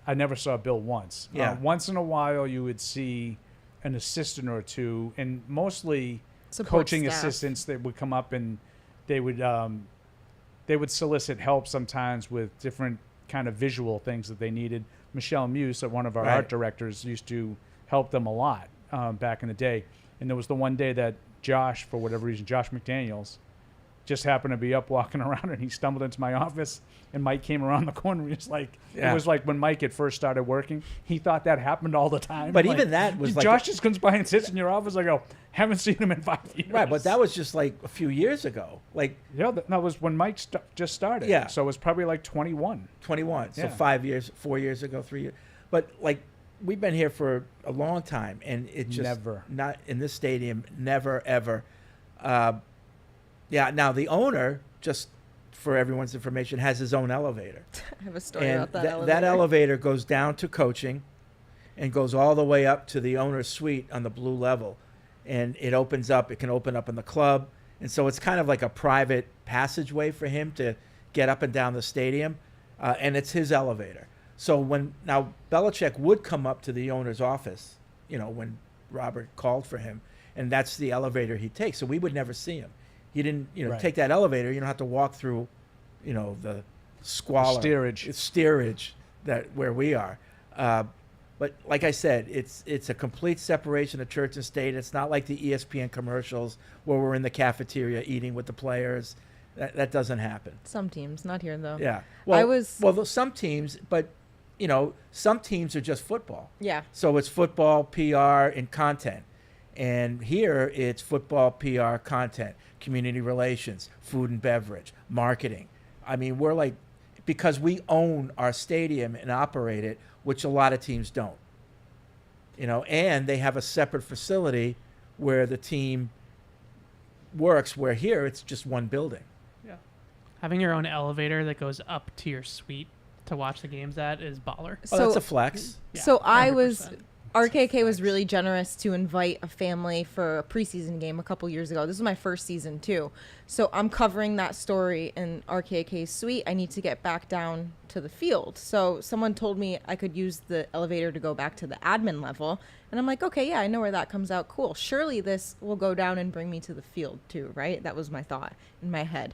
Speaker 6: I never saw Bill once.
Speaker 3: Yeah.
Speaker 6: Once in a while, you would see an assistant or two, and mostly
Speaker 4: Support
Speaker 6: coaching
Speaker 4: staff.
Speaker 6: assistants that would come up and they would solicit help sometimes with different kind of visual things that they needed. Michelle Muse, one of our art directors, used to help them a lot back in the day. And there was the one day that Josh, for whatever reason, Josh McDaniels, just happened to be up walking around, and he stumbled into my office, and Mike came around the corner. He was like, it was like when Mike had first started working, he thought that happened all the time.
Speaker 3: But
Speaker 6: like,
Speaker 3: even that was like
Speaker 6: Josh just comes by and sits in your office. I go, haven't seen him in 5 years.
Speaker 3: Right, but that was just like a few years ago. Like,
Speaker 6: yeah, that was when Mike just started.
Speaker 3: Yeah.
Speaker 6: So it was probably like 21.
Speaker 3: 21. So
Speaker 6: Yeah.
Speaker 3: 5 years, 4 years ago, 3 years. But like, we've been here for a long time, and it just
Speaker 6: Never.
Speaker 3: not in this stadium. Never ever. Yeah. Now the owner just for everyone's information, has his own elevator.
Speaker 4: I have a story
Speaker 3: And
Speaker 4: about that elevator.
Speaker 3: That elevator goes down to coaching and goes all the way up to the owner's suite on the blue level. And it opens up. It can open up in the club. And so it's kind of like a private passageway for him to get up and down the stadium. And it's his elevator. So now Belichick would come up to the owner's office, when Robert called for him, and that's the elevator he takes. So we would never see him. He didn't,
Speaker 6: Right.
Speaker 3: take that elevator. You don't have to walk through, the squalor, steerage where we are. But like I said, it's a complete separation of church and state. It's not like the ESPN commercials where we're in the cafeteria eating with the players. That doesn't happen.
Speaker 4: Some teams, not here though.
Speaker 3: Yeah. Some teams, but some teams are just football.
Speaker 4: Yeah.
Speaker 3: So it's football, PR, and content. And here it's football, PR, content, community relations, food and beverage, marketing. I mean, we're like, because we own our stadium and operate it, which a lot of teams don't. And they have a separate facility where the team works, where here it's just one building.
Speaker 7: Yeah. Having your own elevator that goes up to your suite to watch the games at is baller.
Speaker 3: Oh, that's a flex.
Speaker 4: So 100%. RKK was really generous to invite a family for a preseason game a couple years ago. This was my first season too. So I'm covering that story in RKK's suite. I need to get back down to the field. So someone told me I could use the elevator to go back to the admin level. And I'm like, okay, yeah, I know where that comes out. Cool. Surely this will go down and bring me to the field too, right? That was my thought in my head.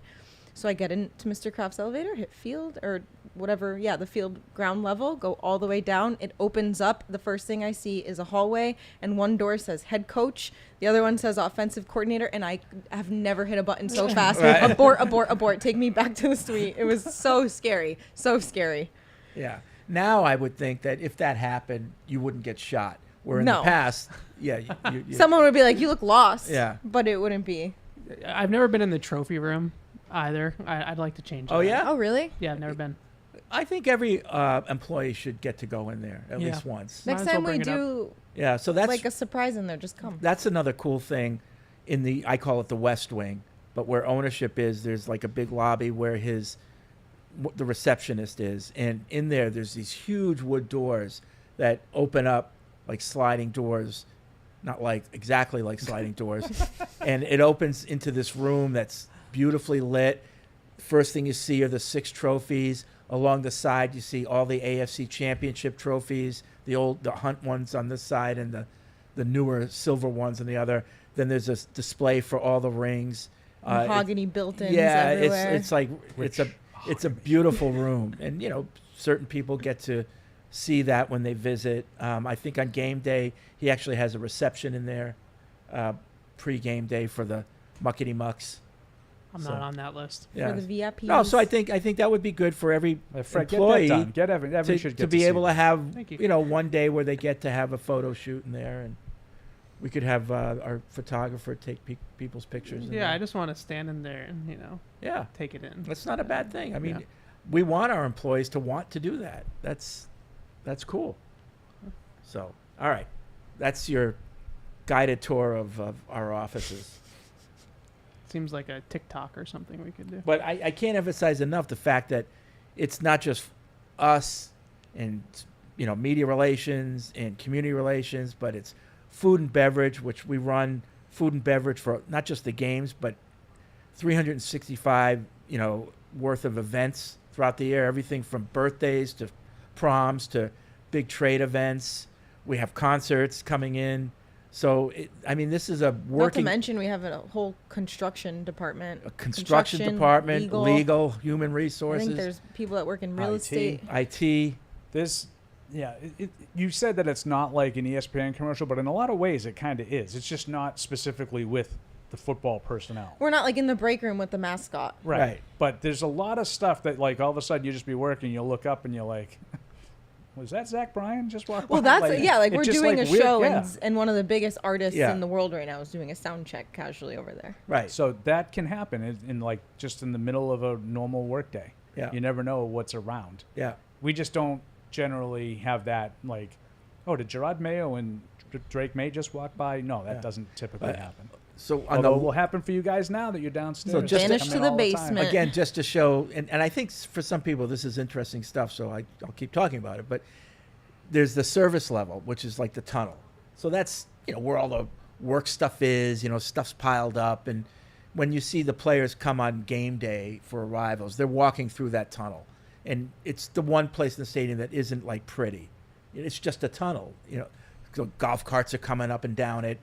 Speaker 4: So I get into Mr. Kraft's elevator, hit field or whatever. Yeah, the field ground level, go all the way down. It opens up. The first thing I see is a hallway, and one door says head coach. The other one says offensive coordinator, and I have never hit a button so fast.
Speaker 3: Right.
Speaker 4: Abort. Take me back to the suite. It was so scary. So scary.
Speaker 3: Yeah. Now I would think that if that happened, you wouldn't get shot. Where in
Speaker 4: No.
Speaker 3: the past, yeah.
Speaker 4: Someone would be like, you look lost.
Speaker 3: Yeah.
Speaker 4: But it wouldn't be.
Speaker 7: I've never been in the trophy room either. I'd like to change
Speaker 3: Oh,
Speaker 7: that.
Speaker 3: yeah?
Speaker 4: Oh, really?
Speaker 7: Yeah, I've never been.
Speaker 3: I think every employee should get to go in there at least once.
Speaker 4: Next time we do
Speaker 3: Yeah, so that's
Speaker 4: like a surprise in there, just come.
Speaker 3: that's another cool thing in I call it the West Wing, but where ownership is, there's like a big lobby where the receptionist is, and in there's these huge wood doors that open up like sliding doors, not like exactly like sliding doors, and it opens into this room that's beautifully lit. First thing you see are the 6 trophies. Along the side, you see all the AFC Championship trophies, the Hunt ones on this side and the newer silver ones on the other. Then there's a display for all the rings.
Speaker 4: Mahogany built-ins
Speaker 3: everywhere.
Speaker 4: everywhere.
Speaker 3: It's a beautiful room, and certain people get to see that when they visit. I think on game day he actually has a reception in there, pre-game day for the Muckety Mucks.
Speaker 7: I'm not on that list.
Speaker 3: Yeah.
Speaker 4: For the VIPs.
Speaker 3: No, so I think that would be good for every
Speaker 6: Fred,
Speaker 3: employee
Speaker 6: get that done. Everyone should
Speaker 3: to
Speaker 6: get
Speaker 3: be
Speaker 6: to
Speaker 3: able
Speaker 6: see
Speaker 3: to have
Speaker 7: Thank you.
Speaker 3: one day where they get to have a photo shoot in there, and we could have our photographer take people's pictures. in
Speaker 7: Yeah,
Speaker 3: there.
Speaker 7: I just want to stand in there and
Speaker 3: Yeah.
Speaker 7: take it in.
Speaker 3: That's not a bad thing. I mean,
Speaker 7: Yeah.
Speaker 3: we want our employees to want to do that. That's cool. So, all right, that's your guided tour of our offices.
Speaker 7: Seems like a TikTok or something we could do.
Speaker 3: But I can't emphasize enough the fact that it's not just us and media relations and community relations, but it's food and beverage, which we run food and beverage for not just the games, but 365 worth of events throughout the year, everything from birthdays to proms to big trade events. We have concerts coming in. So, this is a working...
Speaker 4: Not to mention we have a whole construction department.
Speaker 3: A construction department, legal, human
Speaker 4: I
Speaker 3: resources.
Speaker 4: think there's people that work in real estate.
Speaker 3: IT.
Speaker 6: You said that it's not like an ESPN commercial, but in a lot of ways it kind of is. It's just not specifically with the football personnel.
Speaker 4: We're not like in the break room with the mascot.
Speaker 6: Right. But there's a lot of stuff that like all of a sudden you just be working, you'll look up and you're like... Was that Zach Bryan just walked
Speaker 4: Well,
Speaker 6: by?
Speaker 4: that's like we're doing a
Speaker 6: weird,
Speaker 4: show,
Speaker 6: yeah.
Speaker 4: and one of the biggest artists
Speaker 6: Yeah.
Speaker 4: in the world right now is doing a sound check casually over there.
Speaker 3: Right.
Speaker 6: So that can happen in like just in the middle of a normal workday.
Speaker 3: Yeah.
Speaker 6: You never know what's around.
Speaker 3: Yeah.
Speaker 6: We just don't generally have that like, oh, did Gerard Mayo and Drake May just walk by? No, that doesn't typically happen.
Speaker 3: So
Speaker 6: although it will happen for you guys now that you're downstairs.
Speaker 3: So just
Speaker 4: Vanish to the basement.
Speaker 3: Again, just to show, and I think for some people this is interesting stuff, so I'll keep talking about it. But there's the service level, which is like the tunnel. So that's, where all the work stuff is, stuff's piled up. And when you see the players come on game day for arrivals, they're walking through that tunnel. And it's the one place in the stadium that isn't like pretty. It's just a tunnel. So golf carts are coming up and down it.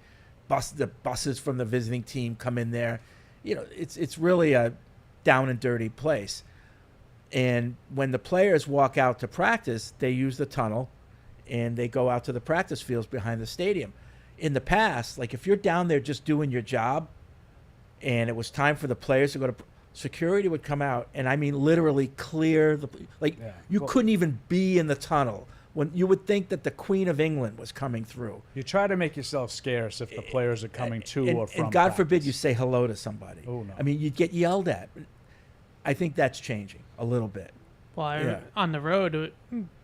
Speaker 3: The buses from the visiting team come in there. It's really a down and dirty place. And when the players walk out to practice, they use the tunnel and they go out to the practice fields behind the stadium. In the past, like if you're down there just doing your job and it was time for the players to go to security would come out and I mean literally clear you couldn't even be in the tunnel. When you would think that the Queen of England was coming through.
Speaker 6: You try to make yourself scarce if the players are coming to or from.
Speaker 3: And God
Speaker 6: practice.
Speaker 3: forbid you say hello to somebody.
Speaker 6: Oh, no.
Speaker 3: I mean, you'd get yelled at. I think that's changing a little bit.
Speaker 7: Well, on the road,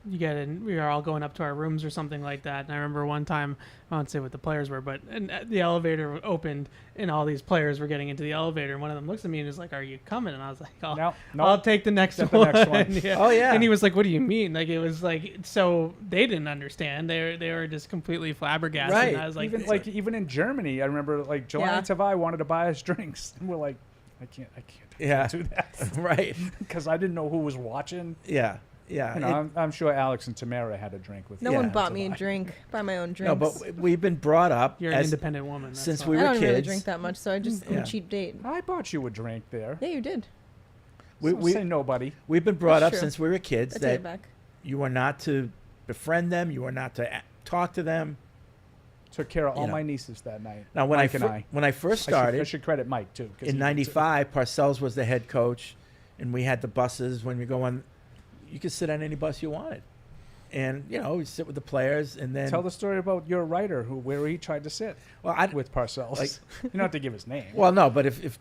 Speaker 7: we are all going up to our rooms or something like that. And I remember one time, I won't say what the players were, but the elevator opened and all these players were getting into the elevator. And one of them looks at me and is like, "Are you coming?" And I was like, "Oh,
Speaker 6: no,
Speaker 7: I'll take the next one."
Speaker 6: The next one.
Speaker 7: Yeah.
Speaker 3: Oh, yeah.
Speaker 7: And he was like, "What do you mean?" Like, it was like, so they didn't understand. They were just completely flabbergasted.
Speaker 3: Right.
Speaker 7: And I was like,
Speaker 6: even in Germany, I remember like Joanna Tavai wanted to buy us drinks. And we're like, I can't do that.
Speaker 3: Right.
Speaker 6: Because I didn't know who was watching.
Speaker 3: Yeah.
Speaker 6: I'm sure Alex and Tamara had a drink with.
Speaker 4: No one bought me a drink. Buy my own drinks.
Speaker 3: No, but we've been brought up.
Speaker 7: You're an independent woman.
Speaker 3: Since
Speaker 7: all.
Speaker 3: we
Speaker 4: I
Speaker 3: were
Speaker 4: don't
Speaker 3: kids.
Speaker 4: really drink that much, so I'm a cheap date.
Speaker 6: I bought you a drink there.
Speaker 4: Yeah, you did.
Speaker 3: We
Speaker 6: say nobody.
Speaker 3: We've been brought
Speaker 4: That's
Speaker 3: up
Speaker 4: true.
Speaker 3: since we were kids
Speaker 4: I take it
Speaker 3: that
Speaker 4: back.
Speaker 3: you are not to befriend them. You are not to talk to them.
Speaker 6: Took care of all my nieces that night.
Speaker 3: Now, when I first started,
Speaker 6: I should credit Mike too.
Speaker 3: In '95, Parcells was the head coach, and we had the buses. When we go on, you could sit on any bus you wanted, and we sit with the players, and then
Speaker 6: Tell the story about your writer where he tried to sit.
Speaker 3: Well,
Speaker 6: with Parcells. You don't have to give his name.
Speaker 3: Well, no, but if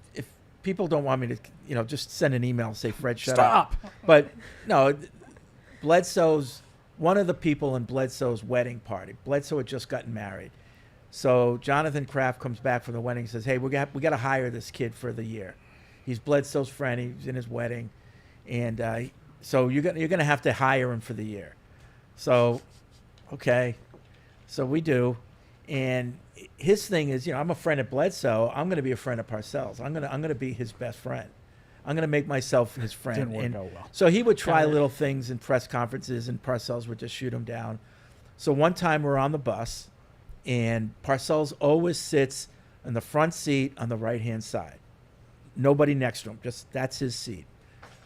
Speaker 3: people don't want me to, just send an email and say, "Fred, shut
Speaker 6: Stop."
Speaker 3: up." But no, Bledsoe's one of the people in Bledsoe's wedding party. Bledsoe had just gotten married. So Jonathan Kraft comes back from the wedding and says, "Hey, we got to hire this kid for the year. He's Bledsoe's friend. He's in his wedding, and so you're gonna have to hire him for the year." So, okay, so we do, and his thing is, I'm a friend of Bledsoe. I'm gonna be a friend of Parcells. I'm gonna be his best friend. I'm gonna make myself his friend.
Speaker 6: Didn't work
Speaker 3: And
Speaker 6: out well.
Speaker 3: so he would try little things in press conferences, and Parcells would just shoot him down. So one time we're on the bus. And Parcells always sits in the front seat on the right-hand side. Nobody next to him. Just that's his seat.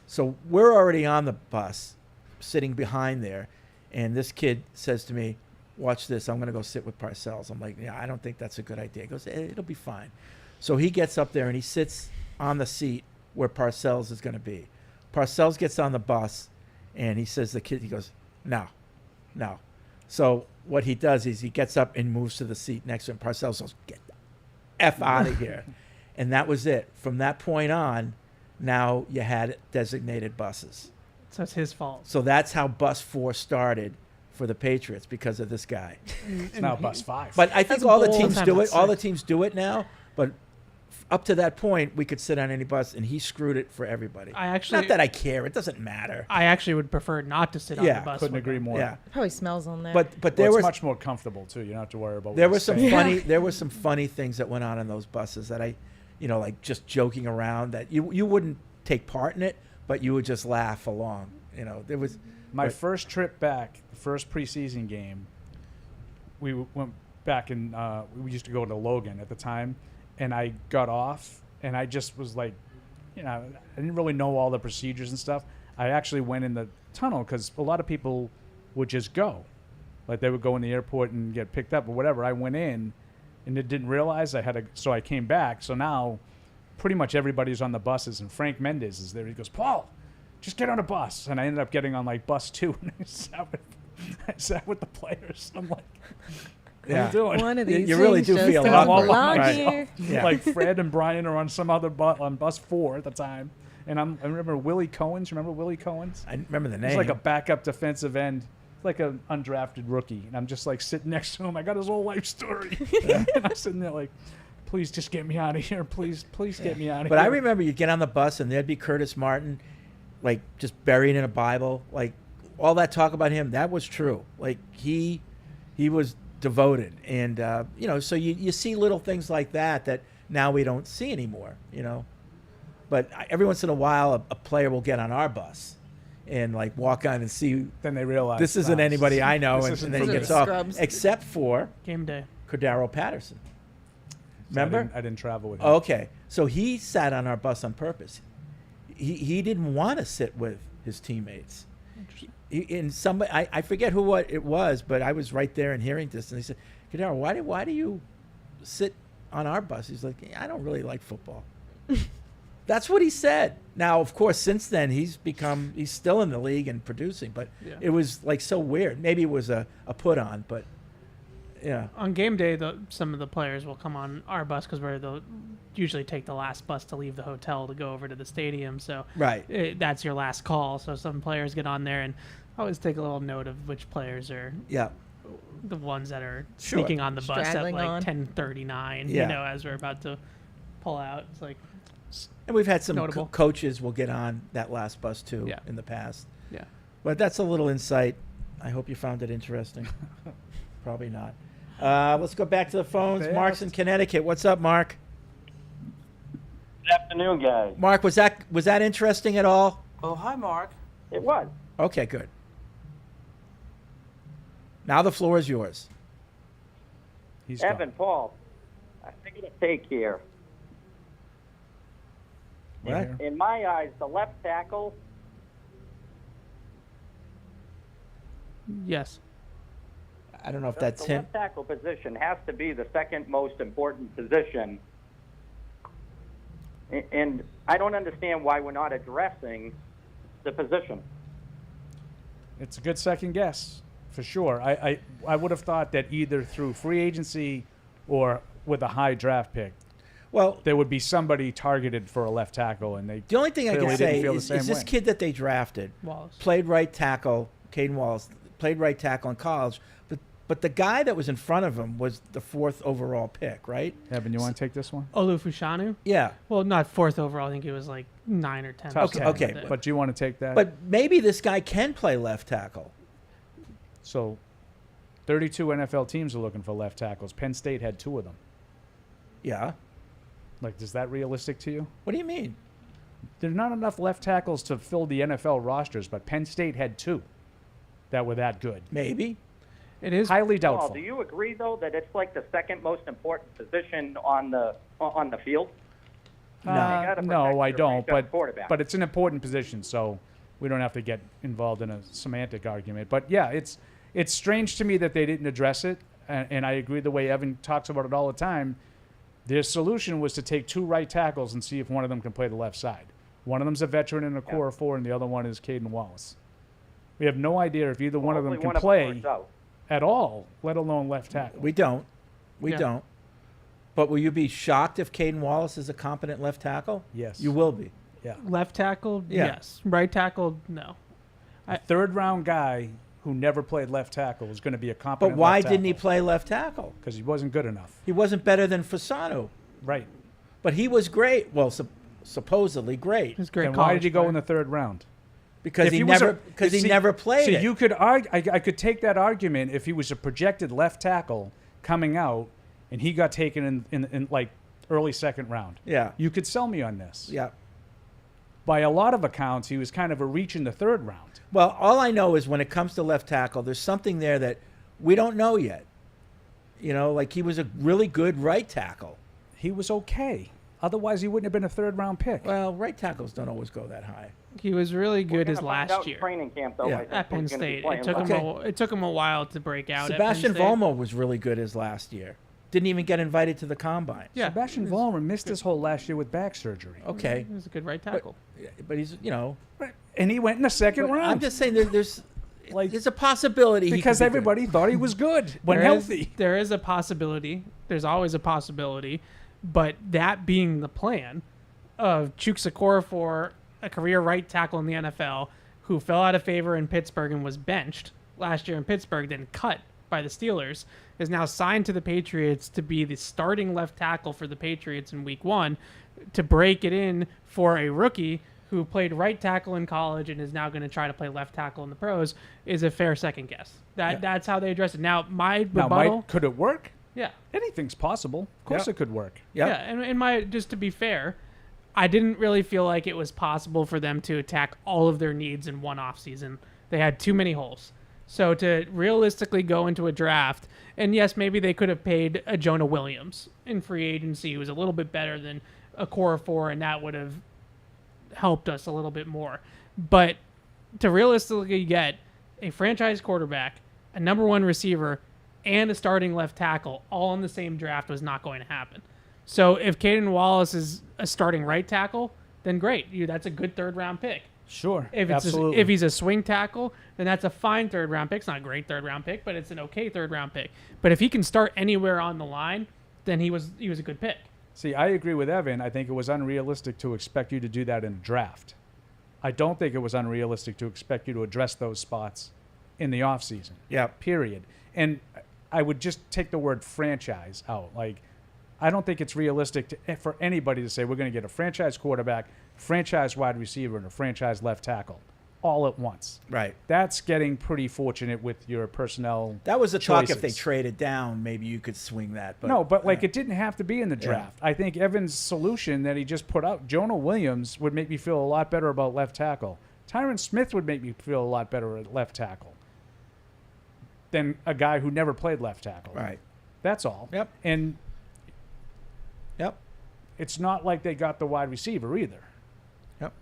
Speaker 3: So we're already on the bus, sitting behind there. And this kid says to me, "Watch this. I'm going to go sit with Parcells." I'm like, "Yeah, I don't think that's a good idea." He goes, "It'll be fine." So he gets up there and he sits on the seat where Parcells is going to be. Parcells gets on the bus and he says to the kid, he goes, "No. So what he does is he gets up and moves to the seat next to him. Parcells goes, "Get the F out of here." And that was it. From that point on, now you had designated buses.
Speaker 7: So it's his fault.
Speaker 3: So that's how Bus 4 started for the Patriots because of this guy.
Speaker 6: It's now Bus 5.
Speaker 3: But I think
Speaker 7: That's
Speaker 3: all the
Speaker 7: bold.
Speaker 3: teams
Speaker 7: Time
Speaker 3: do
Speaker 7: at
Speaker 3: it. All the
Speaker 7: 6.
Speaker 3: teams do it now. But up to that point, we could sit on any bus, and he screwed it for everybody. Not that I care. It doesn't matter.
Speaker 7: I actually would prefer not to sit on the bus.
Speaker 6: Couldn't
Speaker 7: with
Speaker 6: agree
Speaker 7: him.
Speaker 6: more.
Speaker 3: Yeah.
Speaker 4: Probably smells on there.
Speaker 3: But there
Speaker 6: it's
Speaker 3: was
Speaker 6: much more comfortable too. You don't have to worry about.
Speaker 3: there
Speaker 6: what
Speaker 3: was some
Speaker 6: he's saying.
Speaker 3: funny there was some funny things that went on in those buses that I, like just joking around that you wouldn't take part in it, but you would just laugh along. There was
Speaker 6: My first trip back, the first preseason game, we went back and we used to go to Logan at the time, and I got off and I just was like, I didn't really know all the procedures and stuff. I actually went in the tunnel because a lot of people would just go. Like they would go in the airport and get picked up or whatever. I went in and didn't realize so I came back. So now pretty much everybody's on the buses and Frank Mendez is there. He goes, "Paul, just get on a bus." And I ended up getting on like bus 2 and I sat with the players. I'm like, what are you doing?
Speaker 4: One of these
Speaker 3: You really
Speaker 4: things
Speaker 3: do feel
Speaker 4: just
Speaker 3: awkward.
Speaker 4: don't belong
Speaker 3: Right.
Speaker 4: here.
Speaker 3: Yeah.
Speaker 6: Like Fred and Brian are on some other on bus 4 at the time. And I remember Willie Cohen's. Remember Willie Cohen's?
Speaker 3: I remember the name.
Speaker 6: He's like a backup defensive end, like an undrafted rookie. And I'm just like sitting next to him. I got his whole life story. And I'm sitting there like, please just get me out of here. Please get me out of
Speaker 3: But
Speaker 6: here.
Speaker 3: I remember you get on the bus and there'd be Curtis Martin, like just buried in a Bible. Like all that talk about him, that was true. Like he was devoted, and so you see little things like that now we don't see anymore. But every once in a while, a player will get on our bus and like walk on and see.
Speaker 6: Then they realize
Speaker 3: this isn't anybody I know,
Speaker 6: This
Speaker 3: and
Speaker 6: isn't
Speaker 3: then he
Speaker 6: for
Speaker 3: gets
Speaker 6: me.
Speaker 3: off.
Speaker 4: Scrubs.
Speaker 3: Except for
Speaker 7: Game day.
Speaker 3: Cordero Patterson. Remember?
Speaker 6: I didn't travel with him.
Speaker 3: Okay, so he sat on our bus on purpose. He didn't want to sit with his teammates. I forget what it was, but I was right there and hearing this, and he said, "Cordero, why do you sit on our bus?" He's like, "I don't really like football." That's what he said. Now, of course, since then he's still in the league and producing, but it was like so weird. Maybe it was a put on, but yeah.
Speaker 7: On game day, some of the players will come on our bus because they'll usually take the last bus to leave the hotel to go over to the stadium. So
Speaker 3: right,
Speaker 7: that's your last call. So some players get on there, and I always take a little note of which players are the ones that are sneaking on the bus
Speaker 4: Straggling
Speaker 7: at
Speaker 4: on.
Speaker 7: 10:39.
Speaker 3: Yeah.
Speaker 7: As we're about to pull out. It's like,
Speaker 3: and we've had some
Speaker 7: notable.
Speaker 3: coaches will get on that last bus too in the past.
Speaker 7: Yeah.
Speaker 3: But that's a little insight. I hope you found it interesting. Probably not. Let's go back to the phones. Mark's in Connecticut. What's up, Mark?
Speaker 18: Good afternoon, guys.
Speaker 3: Mark, was that interesting at all?
Speaker 18: Oh, hi, Mark. It was.
Speaker 3: Okay, good. Now the floor is yours.
Speaker 18: Evan, Paul, I think it's a take here.
Speaker 3: What?
Speaker 18: In my eyes, the left tackle.
Speaker 7: Yes.
Speaker 3: I don't know if that's
Speaker 18: the
Speaker 3: him.
Speaker 18: left tackle position has to be the second most important position. And I don't understand why we're not addressing the position.
Speaker 6: It's a good second guess, for sure. I would have thought that either through free agency or with a high draft pick, there would be somebody targeted for a left tackle, and they.
Speaker 3: The only thing I can say
Speaker 6: feel
Speaker 3: is
Speaker 6: the same
Speaker 3: this
Speaker 6: way.
Speaker 3: kid that they drafted played right tackle, Caden Wallace, played right tackle in college, but the guy that was in front of him was the 4th overall pick, right?
Speaker 6: Evan, you want to take this one?
Speaker 7: Olufushanu?
Speaker 3: Yeah.
Speaker 7: Well, not 4th overall. I think it was like 9 or 10.
Speaker 3: Okay.
Speaker 6: But do you want to take that?
Speaker 3: But maybe this guy can play left tackle.
Speaker 6: So 32 NFL teams are looking for left tackles. Penn State had 2 of them.
Speaker 3: Yeah.
Speaker 6: Like, is that realistic to you?
Speaker 3: What do you mean?
Speaker 6: There are not enough left tackles to fill the NFL rosters, but Penn State had 2 that were that good.
Speaker 3: Maybe.
Speaker 7: It is
Speaker 6: highly doubtful.
Speaker 18: Paul, do you agree, though, that it's like the second most important position on the field?
Speaker 6: No, I don't.
Speaker 18: Quarterback.
Speaker 6: But it's an important position, so we don't have to get involved in a semantic argument. But yeah, it's strange to me that they didn't address it, and I agree the way Evan talks about it all the time. Their solution was to take 2 right tackles and see if one of them can play the left side. One of them's a veteran in a core of 4, and the other one is Caden Wallace. We have no idea if either one of them can play at all, let alone left tackle.
Speaker 3: We don't. We don't. But will you be shocked if Caden Wallace is a competent left tackle?
Speaker 6: Yes.
Speaker 3: You will be.
Speaker 6: Yeah.
Speaker 7: Left tackle?
Speaker 3: Yeah.
Speaker 7: Yes. Right tackle? No.
Speaker 6: A third-round guy who never played left tackle was going to be a competent
Speaker 3: But why
Speaker 6: left
Speaker 3: didn't he
Speaker 6: tackle.
Speaker 3: play left tackle?
Speaker 6: Because he wasn't good enough.
Speaker 3: He wasn't better than Fasano.
Speaker 6: Right.
Speaker 3: But he was great. Well, supposedly great.
Speaker 7: He's great.
Speaker 6: Then why did he go in the 3rd round?
Speaker 3: Because
Speaker 6: If
Speaker 3: he
Speaker 6: was
Speaker 3: never played
Speaker 6: See,
Speaker 3: it.
Speaker 6: you could argue. I could take that argument if he was a projected left tackle coming out, and he got taken in like early 2nd round.
Speaker 3: Yeah.
Speaker 6: You could sell me on this.
Speaker 3: Yeah.
Speaker 6: By a lot of accounts, he was kind of a reach in the 3rd round.
Speaker 3: Well, all I know is when it comes to left tackle, there's something there that we don't know yet. Like he was a really good right tackle.
Speaker 6: He was okay. Otherwise, he wouldn't have been a 3rd-round pick.
Speaker 3: Well, right tackles don't always go that high.
Speaker 7: He was really good his
Speaker 18: We're gonna find
Speaker 7: last
Speaker 18: out in
Speaker 7: year.
Speaker 18: training camp, though.
Speaker 3: Yeah.
Speaker 18: I think,
Speaker 7: At Penn
Speaker 18: who's gonna be
Speaker 7: State.
Speaker 18: playing
Speaker 7: It took him a while to break out.
Speaker 3: Sebastian
Speaker 7: at Penn State.
Speaker 3: Vollmer was really good his last year. Didn't even get invited to the combine.
Speaker 7: Yeah.
Speaker 6: Sebastian Vollmer missed his whole last year with back surgery.
Speaker 3: Okay.
Speaker 7: He was a good right tackle.
Speaker 3: But he's,
Speaker 6: And he went in the 2nd round.
Speaker 3: I'm just saying there's a possibility
Speaker 6: because
Speaker 3: he could be
Speaker 6: everybody thought he was good when
Speaker 7: There is-
Speaker 6: healthy.
Speaker 7: There is a possibility. There's always a possibility. But that being the plan of Chukwuekorfor for a career right tackle in the NFL who fell out of favor in Pittsburgh and was benched last year in Pittsburgh, then cut by the Steelers, is now signed to the Patriots to be the starting left tackle for the Patriots in Week 1, to break it in for a rookie who played right tackle in college and is now going to try to play left tackle in the pros, is a fair second guess. That's how they address it. Now, my rebuttal...
Speaker 6: could it work?
Speaker 7: Yeah.
Speaker 6: Anything's possible. Of course it could work.
Speaker 7: Yeah, and just to be fair, I didn't really feel like it was possible for them to attack all of their needs in one offseason. They had too many holes. So to realistically go into a draft, and yes, maybe they could have paid a Jonah Williams in free agency who was a little bit better than a core 4, and that would have helped us a little bit more. But to realistically get a franchise quarterback, a number 1 receiver, and a starting left tackle all in the same draft was not going to happen. So if Caden Wallace is a starting right tackle, then great. That's a good 3rd-round pick.
Speaker 6: Sure,
Speaker 7: if
Speaker 6: absolutely.
Speaker 7: If he's a swing tackle, then that's a fine 3rd-round pick. It's not a great 3rd-round pick, but it's an okay 3rd-round pick. But if he can start anywhere on the line, then he was a good pick.
Speaker 6: See, I agree with Evan. I think it was unrealistic to expect you to do that in a draft. I don't think it was unrealistic to expect you to address those spots in the offseason.
Speaker 3: Yeah.
Speaker 6: Period. And I would just take the word franchise out. Like, I don't think it's realistic for anybody to say we're going to get a franchise quarterback, franchise wide receiver, and a franchise left tackle all at once.
Speaker 3: Right.
Speaker 6: That's getting pretty fortunate with your personnel.
Speaker 3: That was a talk.
Speaker 6: choices.
Speaker 3: If they traded down, maybe you could swing that. But,
Speaker 6: it didn't have to be in the draft. I think Evan's solution that he just put out, Jonah Williams would make me feel a lot better about left tackle. Tyron Smith would make me feel a lot better at left tackle than a guy who never played left tackle.
Speaker 3: Right.
Speaker 6: That's all.
Speaker 3: Yep.
Speaker 6: And
Speaker 3: yep.
Speaker 6: It's not like they got the wide receiver either.
Speaker 3: Yep.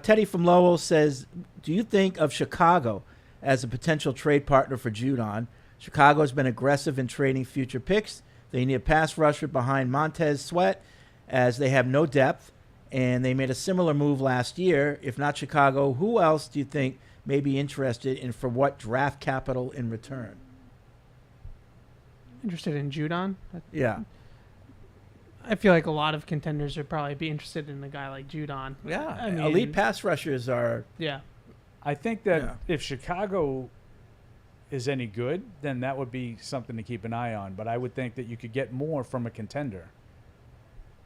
Speaker 3: Teddy from Lowell says, do you think of Chicago as a potential trade partner for Judon? Chicago has been aggressive in trading future picks. They need a pass rusher behind Montez Sweat, as they have no depth, and they made a similar move last year. If not Chicago, who else do you think may be interested, and for what draft capital in return?
Speaker 7: Interested in Judon?
Speaker 3: Yeah.
Speaker 7: I feel like a lot of contenders would probably be interested in a guy like Judon.
Speaker 3: Yeah.
Speaker 7: I mean,
Speaker 3: elite pass rushers are...
Speaker 7: Yeah.
Speaker 6: I think that if Chicago is any good, then that would be something to keep an eye on. But I would think that you could get more from a contender.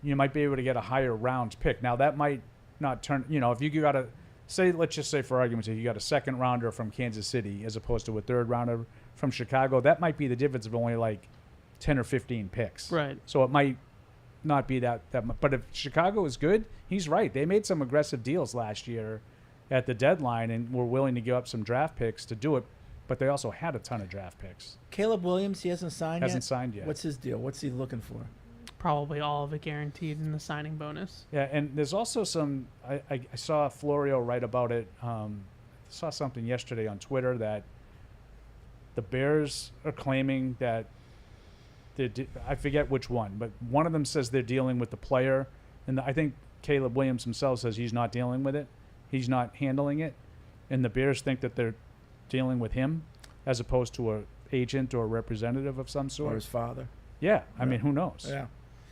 Speaker 6: You might be able to get a higher round pick. Now, that might not turn... if you got a... let's just say for argument's sake, you got a 2nd rounder from Kansas City as opposed to a 3rd rounder from Chicago. That might be the difference of only like 10 or 15 picks.
Speaker 7: Right.
Speaker 6: So it might not be that much. But if Chicago is good, he's right. They made some aggressive deals last year at the deadline and were willing to give up some draft picks to do it. But they also had a ton of draft picks.
Speaker 3: Caleb Williams, he hasn't signed
Speaker 6: Hasn't signed yet.
Speaker 3: What's his deal? What's he looking for?
Speaker 7: Probably all of it guaranteed in the signing bonus.
Speaker 6: Yeah, and there's also some... I saw Florio write about it. Saw something yesterday on Twitter that the Bears are claiming that... I forget which one, but one of them says they're dealing with the player. And I think Caleb Williams himself says he's not dealing with it. He's not handling it. And the Bears think that they're dealing with him as opposed to an agent or a representative of some sort.
Speaker 3: Or his father.
Speaker 6: Yeah, I mean, who knows?
Speaker 3: Yeah.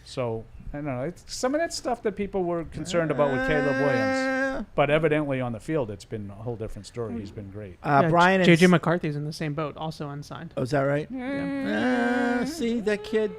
Speaker 6: So, I don't know. It's some of that stuff that people were concerned about with Caleb Williams. But evidently on the field, it's been a whole different story. He's been great.
Speaker 3: Brian and
Speaker 7: J.J. McCarthy's in the same boat, also unsigned.
Speaker 3: Oh, is that right? Yeah. See, that kid.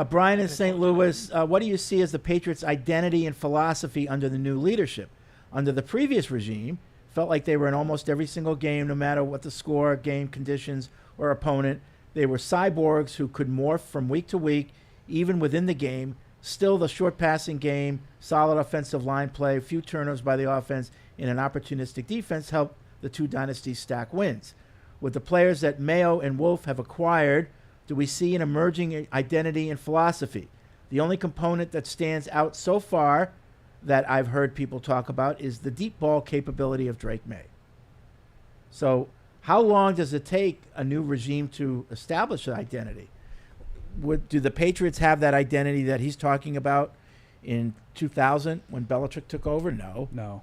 Speaker 3: Brian in St. Louis, what do you see as the Patriots' identity and philosophy under the new leadership? Under the previous regime, felt like they were in almost every single game, no matter what the score, game conditions, or opponent. They were cyborgs who could morph from week to week, even within the game. Still, the short passing game, solid offensive line play, few turnovers by the offense, and an opportunistic defense helped the two dynasties stack wins. With the players that Mayo and Wolf have acquired, do we see an emerging identity and philosophy? The only component that stands out so far that I've heard people talk about is the deep ball capability of Drake May. So how long does it take a new regime to establish an identity? Do the Patriots have that identity that he's talking about in 2000 when Belichick took over? No.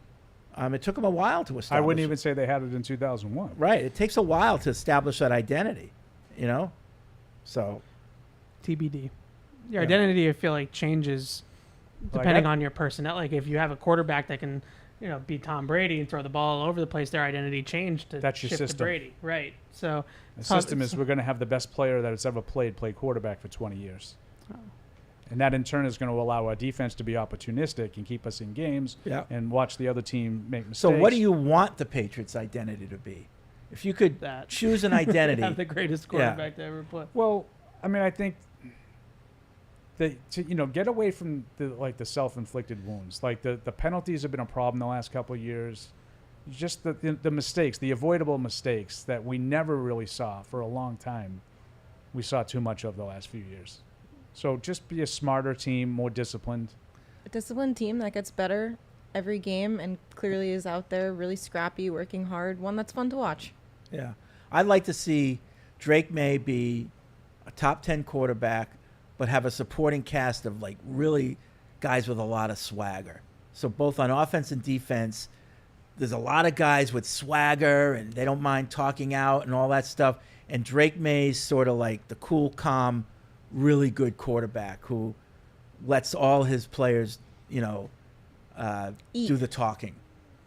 Speaker 3: It took him a while to establish.
Speaker 6: I wouldn't even say they had it in 2001.
Speaker 3: Right. It takes a while to establish that identity, So,
Speaker 7: TBD. Your identity, I feel like, changes depending on your personnel. Like if you have a quarterback that can be Tom Brady and throw the ball all over the place. Their identity changed to
Speaker 6: That's your
Speaker 7: shift to
Speaker 6: system.
Speaker 7: Brady, right? So
Speaker 6: The system is we're going to have the best player that has ever play quarterback for 20 years.
Speaker 7: Oh.
Speaker 6: And that in turn is going to allow our defense to be opportunistic and keep us in games and watch the other team make mistakes.
Speaker 3: So what do you want the Patriots' identity to be? If you could choose an identity.
Speaker 7: Have the greatest quarterback to ever play.
Speaker 6: Well, I mean, I think to get away from the self-inflicted wounds. Like the penalties have been a problem the last couple of years. Just the mistakes, the avoidable mistakes that we never really saw for a long time. We saw too much of the last few years. So just be a smarter team, more disciplined.
Speaker 4: A disciplined team that gets better every game and clearly is out there really scrappy, working hard. One that's fun to watch.
Speaker 3: Yeah. I'd like to see Drake May be a top 10 quarterback, but have a supporting cast of really guys with a lot of swagger. So both on offense and defense, there's a lot of guys with swagger and they don't mind talking out and all that stuff. And Drake May's sort of like the cool, calm, really good quarterback who lets all his players, do the talking.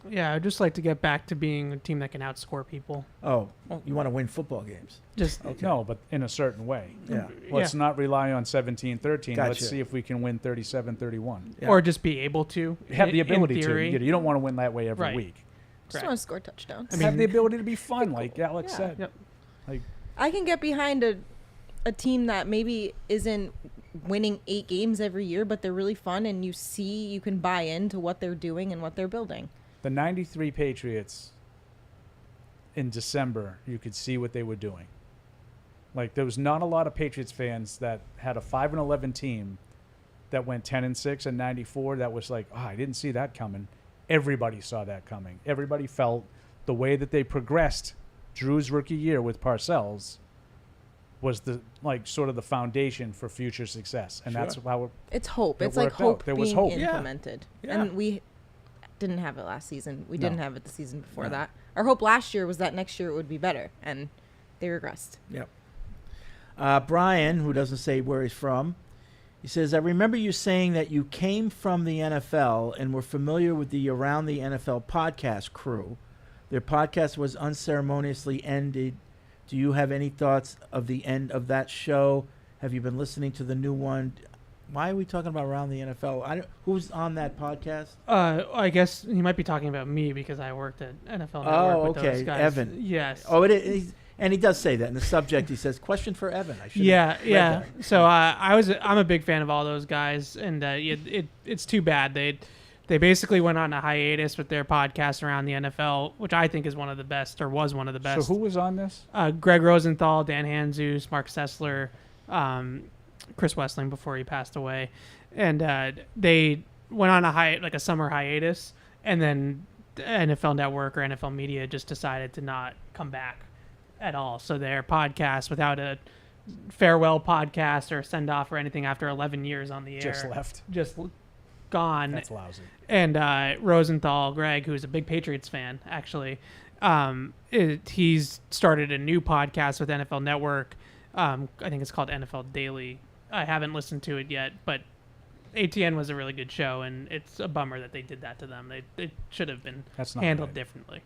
Speaker 7: Yeah, I'd just like to get back to being a team that can outscore people.
Speaker 3: Oh, well, you want to win football games.
Speaker 7: Just
Speaker 6: No, but in a certain way.
Speaker 3: Yeah.
Speaker 6: Let's not rely on 17-13.
Speaker 3: Gotcha.
Speaker 6: Let's see if we can win 37-31.
Speaker 7: Or just be able to.
Speaker 6: Have the
Speaker 7: in
Speaker 6: ability to.
Speaker 7: theory.
Speaker 6: You don't want to win that way every
Speaker 7: Right.
Speaker 6: week.
Speaker 4: Just want to score touchdowns.
Speaker 6: Have the ability to be fun, like Alex said.
Speaker 7: Yep.
Speaker 6: Like
Speaker 4: I can get behind a team that maybe isn't winning 8 games every year, but they're really fun, and you can buy into what they're doing and what they're building.
Speaker 6: the 93 Patriots in December, you could see what they were doing. Like, there was not a lot of Patriots fans that had a 5-11 team that went 10-6 in 94. That was like, I didn't see that coming. Everybody saw that coming. Everybody felt the way that they progressed Drew's rookie year with Parcells was sort of the foundation for future success. And that's how
Speaker 4: it's hope.
Speaker 6: It
Speaker 4: it's like hope
Speaker 6: there
Speaker 4: being
Speaker 6: was hope.
Speaker 4: implemented.
Speaker 3: Yeah.
Speaker 4: And we didn't have it last season. We
Speaker 6: No.
Speaker 4: didn't have it the season before
Speaker 3: No.
Speaker 4: that. Our hope last year was that next year it would be better, and they regressed.
Speaker 3: Yep. Brian, who doesn't say where he's from, he says, I remember you saying that you came from the NFL and were familiar with the Around the NFL podcast crew. Their podcast was unceremoniously ended. Do you have any thoughts of the end of that show? Have you been listening to the new one? Why are we talking about Around the NFL? Who's on that podcast?
Speaker 7: I guess he might be talking about me because I worked at NFL Network
Speaker 3: Oh,
Speaker 7: with
Speaker 3: okay.
Speaker 7: those guys.
Speaker 3: Evan.
Speaker 7: Yes.
Speaker 3: Oh, it is. And he does say that in the subject. He says, "Question for Evan." I should.
Speaker 7: Yeah. So I'm a big fan of all those guys, and it's too bad they basically went on a hiatus with their podcast Around the NFL, which I think is one of the best, or was one of the best.
Speaker 6: So who was on this?
Speaker 7: Greg Rosenthal, Dan Hanzus, Mark Sessler, Chris Wessling before he passed away, and they went on a summer hiatus, and then the NFL Network or NFL Media just decided to not come back at all. So their podcast, without a farewell podcast or send off or anything, after 11 years on the air, just gone.
Speaker 6: That's lousy.
Speaker 7: And Rosenthal, Greg, who's a big Patriots fan, actually, he's started a new podcast with NFL Network. I think it's called NFL Daily. I haven't listened to it yet, but ATN was a really good show, and it's a bummer that they did that to them. They should have been handled differently.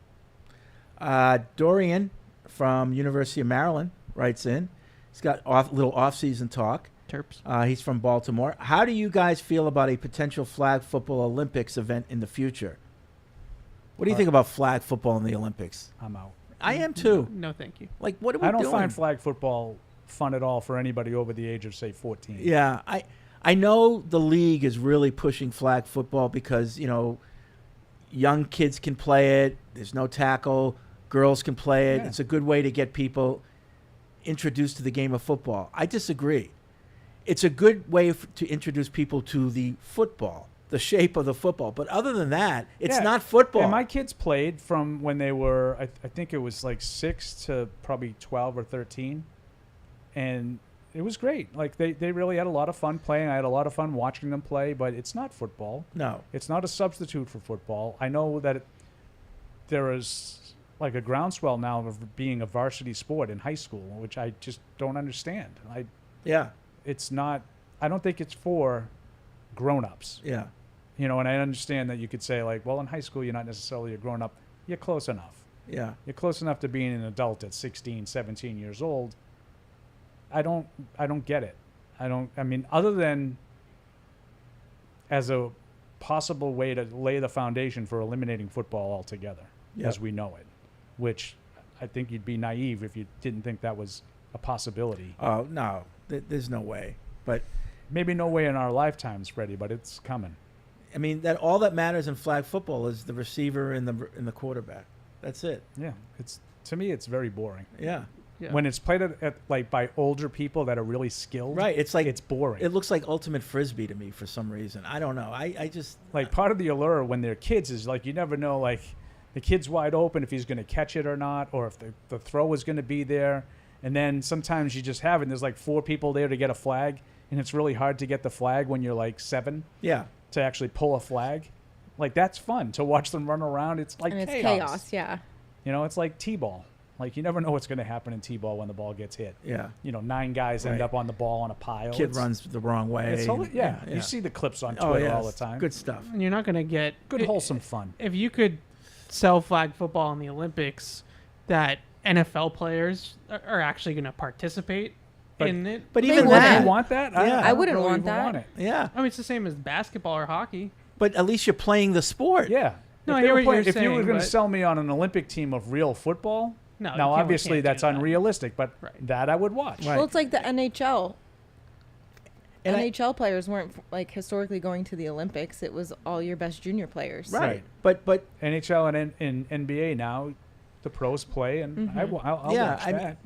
Speaker 3: Dorian from University of Maryland writes in. He's got little off-season talk.
Speaker 7: Terps.
Speaker 3: He's from Baltimore. How do you guys feel about a potential flag football Olympics event in the future? What do you think about flag football in the Olympics?
Speaker 6: I'm out.
Speaker 3: I am too.
Speaker 7: No, thank you.
Speaker 3: Like, what are we
Speaker 6: I don't
Speaker 3: doing?
Speaker 6: find flag football fun at all for anybody over the age of, say, 14.
Speaker 3: Yeah, I know the league is really pushing flag football because, young kids can play it. There's no tackle. Girls can play it.
Speaker 6: Yeah.
Speaker 3: It's a good way to get people introduced to the game of football. I disagree. It's a good way to introduce people to the football, the shape of the football. But other than that, it's not football.
Speaker 6: And my kids played from when they were, I think it was like 6 to probably 12 or 13. And it was great. Like, they really had a lot of fun playing. I had a lot of fun watching them play, but it's not football.
Speaker 3: No.
Speaker 6: It's not a substitute for football. I know that there is like a groundswell now of being a varsity sport in high school, which I just don't understand.
Speaker 3: Yeah.
Speaker 6: It's not, I don't think it's for grown-ups.
Speaker 3: Yeah.
Speaker 6: You know, and I understand that you could say like, well, in high school, you're not necessarily a grown up. You're close enough.
Speaker 3: Yeah.
Speaker 6: You're close enough to being an adult at 16, 17 years old. I don't get it. I mean, other than as a possible way to lay the foundation for eliminating football altogether, as we know it, which I think you'd be naive if you didn't think that was a possibility.
Speaker 3: Oh, no. There's no way. But
Speaker 6: maybe no way in our lifetimes, Freddie, but it's coming.
Speaker 3: I mean, that all that matters in flag football is the receiver and the quarterback. That's it.
Speaker 6: Yeah. To me, it's very boring.
Speaker 3: Yeah.
Speaker 6: When it's played at like by older people that are really skilled,
Speaker 3: Right. It's like
Speaker 6: it's boring.
Speaker 3: It looks like ultimate frisbee to me for some reason. I don't know. I just
Speaker 6: like part of the allure when they're kids is like you never know, like the kid's wide open if he's going to catch it or not, or if the throw is going to be there. And then sometimes you just have it and there's like 4 people there to get a flag, and it's really hard to get the flag when you're like 7.
Speaker 3: Yeah.
Speaker 6: To actually pull a flag. Like that's fun to watch them run around. It's like
Speaker 4: and it's
Speaker 6: chaos.
Speaker 4: Yeah.
Speaker 6: You know, it's like T-ball. Like you never know what's going to happen in T-ball when the ball gets hit.
Speaker 3: Yeah.
Speaker 6: You know, 9 guys end up on the ball on a pile.
Speaker 3: Kid runs the wrong way.
Speaker 6: It's yeah. You see the clips on Twitter all the time.
Speaker 3: Good stuff.
Speaker 7: And you're not going to get
Speaker 6: good wholesome fun.
Speaker 7: If you could sell flag football in the Olympics, that NFL players are actually going to participate in it.
Speaker 3: But even that,
Speaker 6: you want that?
Speaker 3: Yeah.
Speaker 4: I wouldn't want that.
Speaker 3: Yeah.
Speaker 7: I mean, it's the same as basketball or hockey.
Speaker 3: But at least you're playing the sport.
Speaker 6: Yeah.
Speaker 7: No, I hear what you're saying.
Speaker 6: If you were going to
Speaker 7: but-
Speaker 6: sell me on an Olympic team of real football,
Speaker 7: No, you
Speaker 6: now
Speaker 7: can't-
Speaker 6: obviously
Speaker 7: we can't do
Speaker 6: that's
Speaker 7: that.
Speaker 6: unrealistic, but that I would watch.
Speaker 4: Well, it's like the NHL.
Speaker 3: And
Speaker 4: NHL players weren't like historically going to the Olympics. It was all your best junior players.
Speaker 3: Right. But
Speaker 6: NHL and NBA now, the pros play, and I'll watch that.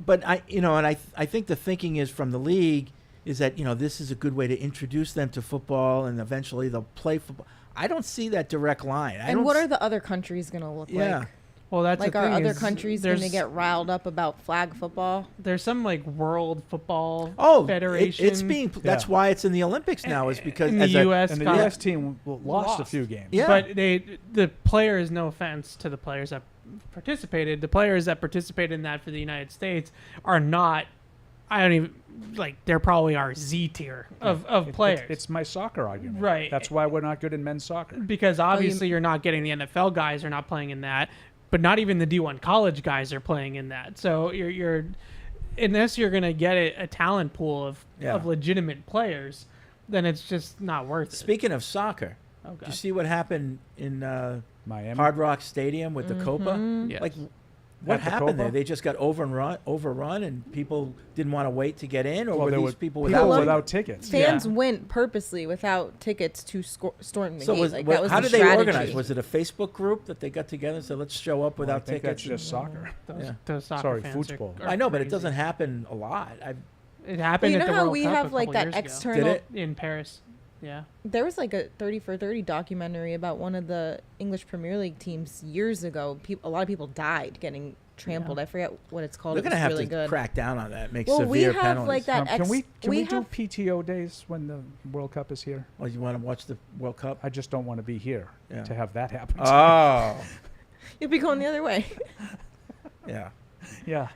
Speaker 3: But I you know, and I think the thinking is from the league is that, you know, this is a good way to introduce them to football and eventually they'll play football. I don't see that direct line.
Speaker 4: And what are the other countries going to look like?
Speaker 7: Well, that's
Speaker 4: like
Speaker 7: the
Speaker 4: are
Speaker 7: thing
Speaker 4: other
Speaker 7: is
Speaker 4: countries going to
Speaker 7: there's-
Speaker 4: get riled up about flag football?
Speaker 7: There's some like World Football
Speaker 3: Oh,
Speaker 7: Federation.
Speaker 3: it's being. That's why it's in the Olympics now. Is because
Speaker 7: And the
Speaker 3: as a-
Speaker 7: U.S.
Speaker 6: And the
Speaker 7: got-
Speaker 6: U.S. team lost a few games.
Speaker 3: Yeah.
Speaker 7: But the players, no offense to the players that participated, the players that participated in that for the United States are not. I don't even like. They're probably our Z tier of players.
Speaker 6: It's my soccer argument.
Speaker 7: Right.
Speaker 6: That's why we're not good in men's soccer.
Speaker 7: Because obviously you're not getting the NFL guys are not playing in that, but not even the D1 college guys are playing in that. So you're unless you're going to get a talent pool of legitimate players, then it's just not worth it.
Speaker 3: Speaking of soccer,
Speaker 7: Oh,
Speaker 3: did
Speaker 7: God.
Speaker 3: you see what happened in
Speaker 6: Miami
Speaker 3: Hard Rock Stadium with the Copa?
Speaker 7: Yes.
Speaker 3: Like, what
Speaker 6: At the
Speaker 3: happened
Speaker 6: Copa?
Speaker 3: there? They just got overrun, and people didn't want to wait to get in, or
Speaker 6: Well,
Speaker 3: were
Speaker 6: there
Speaker 3: these
Speaker 6: were
Speaker 3: people
Speaker 6: people
Speaker 3: without
Speaker 6: without tickets.
Speaker 4: Fans went purposely without tickets to storm the
Speaker 3: So
Speaker 4: gate.
Speaker 3: was,
Speaker 4: Like,
Speaker 3: what-
Speaker 4: that was
Speaker 3: how
Speaker 4: the
Speaker 3: did they
Speaker 4: strategy.
Speaker 3: organize? Was it a Facebook group that they got together and said, let's show up without
Speaker 6: I think
Speaker 3: tickets?
Speaker 6: that's just soccer.
Speaker 7: Those soccer
Speaker 6: Sorry,
Speaker 7: fans
Speaker 6: football.
Speaker 7: are
Speaker 3: I know, but it
Speaker 7: crazy.
Speaker 3: doesn't happen a lot.
Speaker 7: It happened
Speaker 4: Well, you
Speaker 7: at
Speaker 4: know
Speaker 7: the
Speaker 4: how
Speaker 7: World
Speaker 4: we
Speaker 7: Cup
Speaker 4: have,
Speaker 7: a
Speaker 4: like,
Speaker 7: couple
Speaker 4: that
Speaker 7: years ago.
Speaker 4: external-
Speaker 3: Did it?
Speaker 7: In Paris. Yeah.
Speaker 4: There was like a 30 for 30 documentary about one of the English Premier League teams years ago. A lot of people died getting trampled. I forget what it's called.
Speaker 3: We're
Speaker 4: It
Speaker 3: going to
Speaker 4: was
Speaker 3: have
Speaker 4: really
Speaker 3: to
Speaker 4: good.
Speaker 3: crack down on that, make
Speaker 4: Well,
Speaker 3: severe
Speaker 4: we have
Speaker 3: penalties.
Speaker 4: like that.
Speaker 6: Can we
Speaker 4: we
Speaker 6: do
Speaker 4: have
Speaker 6: PTO days when the World Cup is here?
Speaker 3: Well, you want to watch the World Cup?
Speaker 6: I just don't want to be here
Speaker 3: Yeah.
Speaker 6: to have that happen.
Speaker 3: Oh.
Speaker 4: You'll be going the other way.
Speaker 3: Yeah.
Speaker 6: Yeah.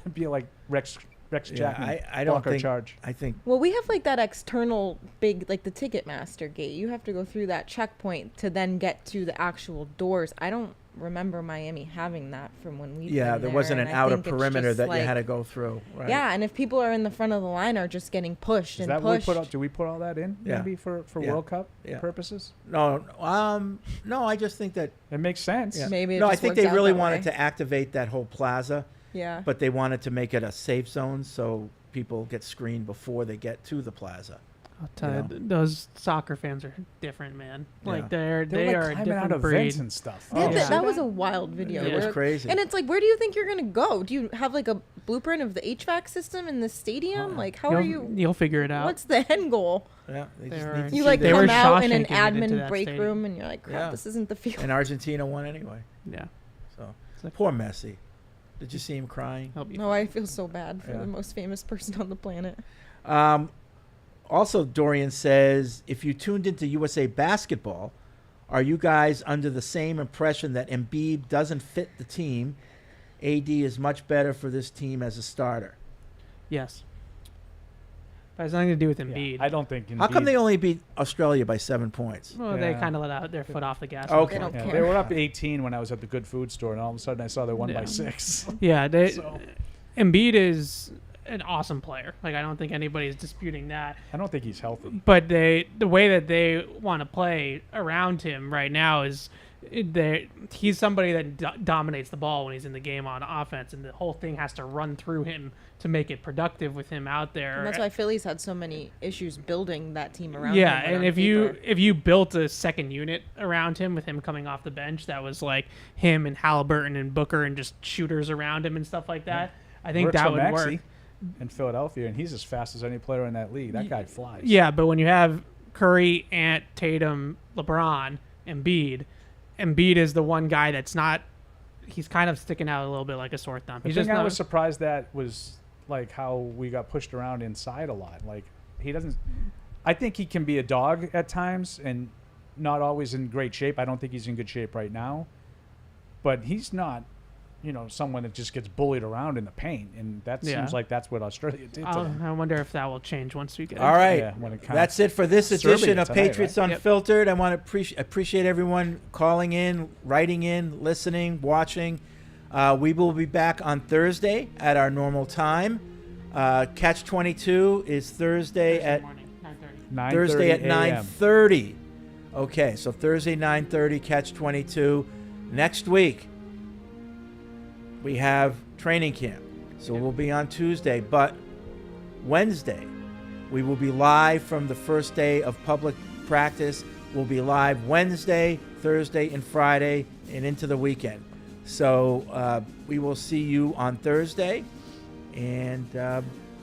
Speaker 6: It'd be like Rex
Speaker 3: Yeah,
Speaker 6: Jackman.
Speaker 3: I don't
Speaker 6: Bunker
Speaker 3: think.
Speaker 6: charge.
Speaker 3: I think.
Speaker 4: Well, we have like that external big, like the Ticketmaster gate. You have to go through that checkpoint to then get to the actual doors. I don't remember Miami having that from when we.
Speaker 3: Yeah, there wasn't an outer perimeter that you had to go through. Right?
Speaker 4: Yeah, and if people are in the front of the line are just getting pushed
Speaker 6: Is
Speaker 4: and
Speaker 6: that what we
Speaker 4: pushed.
Speaker 6: put all, do we put all that in
Speaker 3: Yeah.
Speaker 6: maybe for
Speaker 3: Yeah.
Speaker 6: World Cup
Speaker 3: Yeah.
Speaker 6: purposes?
Speaker 3: No, no. I just think that
Speaker 6: It makes sense.
Speaker 3: Yeah.
Speaker 4: Maybe it
Speaker 3: no, I
Speaker 4: just
Speaker 3: think
Speaker 4: works
Speaker 3: they
Speaker 4: out
Speaker 3: really
Speaker 4: that
Speaker 3: wanted
Speaker 4: way.
Speaker 3: to activate that whole plaza.
Speaker 4: Yeah.
Speaker 3: But they wanted to make it a safe zone so people get screened before they get to the plaza.
Speaker 7: I'll tell
Speaker 3: You
Speaker 7: you, those soccer fans are different, man. Like
Speaker 3: Yeah.
Speaker 7: they
Speaker 6: like
Speaker 7: are a
Speaker 6: climbing out
Speaker 7: different
Speaker 6: of
Speaker 7: breed.
Speaker 6: vents and stuff.
Speaker 4: Yeah,
Speaker 3: Oh.
Speaker 4: that was a wild video.
Speaker 3: It was
Speaker 4: where-
Speaker 3: crazy.
Speaker 4: And it's like, where do you think you're gonna go? Do you have like a blueprint of the HVAC system in the stadium? Like, how are you?
Speaker 7: You'll figure it out.
Speaker 4: What's the end goal?
Speaker 3: Yeah, they just
Speaker 7: They
Speaker 3: need
Speaker 7: were-
Speaker 3: to
Speaker 4: You
Speaker 3: see
Speaker 4: like
Speaker 3: the-
Speaker 4: come out in an
Speaker 7: Shawshanking it into
Speaker 4: admin
Speaker 7: that
Speaker 4: break
Speaker 7: stadium.
Speaker 4: room and you're like, crap,
Speaker 3: Yeah.
Speaker 4: this isn't the field.
Speaker 3: And Argentina won anyway.
Speaker 7: Yeah.
Speaker 3: So
Speaker 7: like-
Speaker 3: poor Messi. Did you see him crying?
Speaker 4: No, I feel so bad for
Speaker 3: Yeah.
Speaker 4: the most famous person on the planet.
Speaker 3: Also, Dorian says, if you tuned into USA Basketball, are you guys under the same impression that Embiid doesn't fit the team? AD is much better for this team as a starter.
Speaker 7: Yes. It has nothing to do with Embiid.
Speaker 6: I don't think.
Speaker 3: How come they only beat Australia by 7 points?
Speaker 7: Well, they kind of let out their foot off the gas.
Speaker 3: Okay.
Speaker 7: They don't care.
Speaker 6: They were up 18 when I was at the good food store, and all of a sudden I saw they won by 6.
Speaker 7: Yeah, Embiid is an awesome player. Like, I don't think anybody's disputing that.
Speaker 6: I don't think he's healthy.
Speaker 7: But the way that they want to play around him right now is he's somebody that dominates the ball when he's in the game on offense, and the whole thing has to run through him to make it productive with him out there.
Speaker 4: And that's why Philly's had so many issues building that team around him.
Speaker 7: Yeah, and if you built a second unit around him with him coming off the bench, that was like him and Halliburton and Booker and just shooters around him and stuff like that, I think that would work.
Speaker 6: In Philadelphia, and he's as fast as any player in that league. That guy flies.
Speaker 7: Yeah, but when you have Curry, Ant, Tatum, LeBron, Embiid is the one guy that's not. He's kind of sticking out a little bit like a sore thumb.
Speaker 6: The thing I was surprised that was like how we got pushed around inside a lot. Like he doesn't. I think he can be a dog at times and not always in great shape. I don't think he's in good shape right now, but he's not. Someone that just gets bullied around in the paint, and that seems like that's what Australia did to them.
Speaker 7: I wonder if that will change once we get.
Speaker 3: All right,
Speaker 7: it
Speaker 3: that's it for this edition of
Speaker 6: tonight,
Speaker 3: Patriots
Speaker 6: right?
Speaker 3: Unfiltered. I want to appreciate everyone calling in, writing in, listening, watching. We will be back on Thursday at our normal time. Catch 22 is Thursday at 9:30. Okay, so Thursday 9:30, Catch 22. Next week we have training camp, so we'll be on Tuesday, but Wednesday we will be live from the first day of public practice. We'll be live Wednesday, Thursday, and Friday, and into the weekend. So we will see you on Thursday, and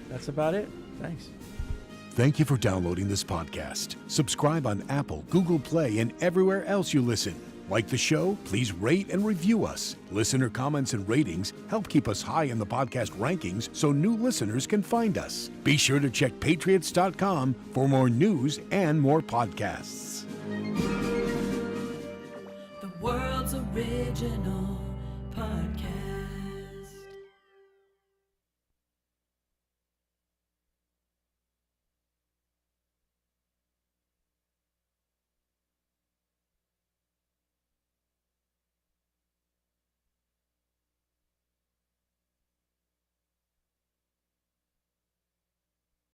Speaker 3: that's about it. Thanks.
Speaker 1: Thank you for downloading this podcast. Subscribe on Apple, Google Play, and everywhere else you listen. Like the show? Please rate and review us. Listener comments and ratings help keep us high in the podcast rankings so new listeners can find us. Be sure to check Patriots.com for more news and more podcasts.
Speaker 15: The world's original podcast.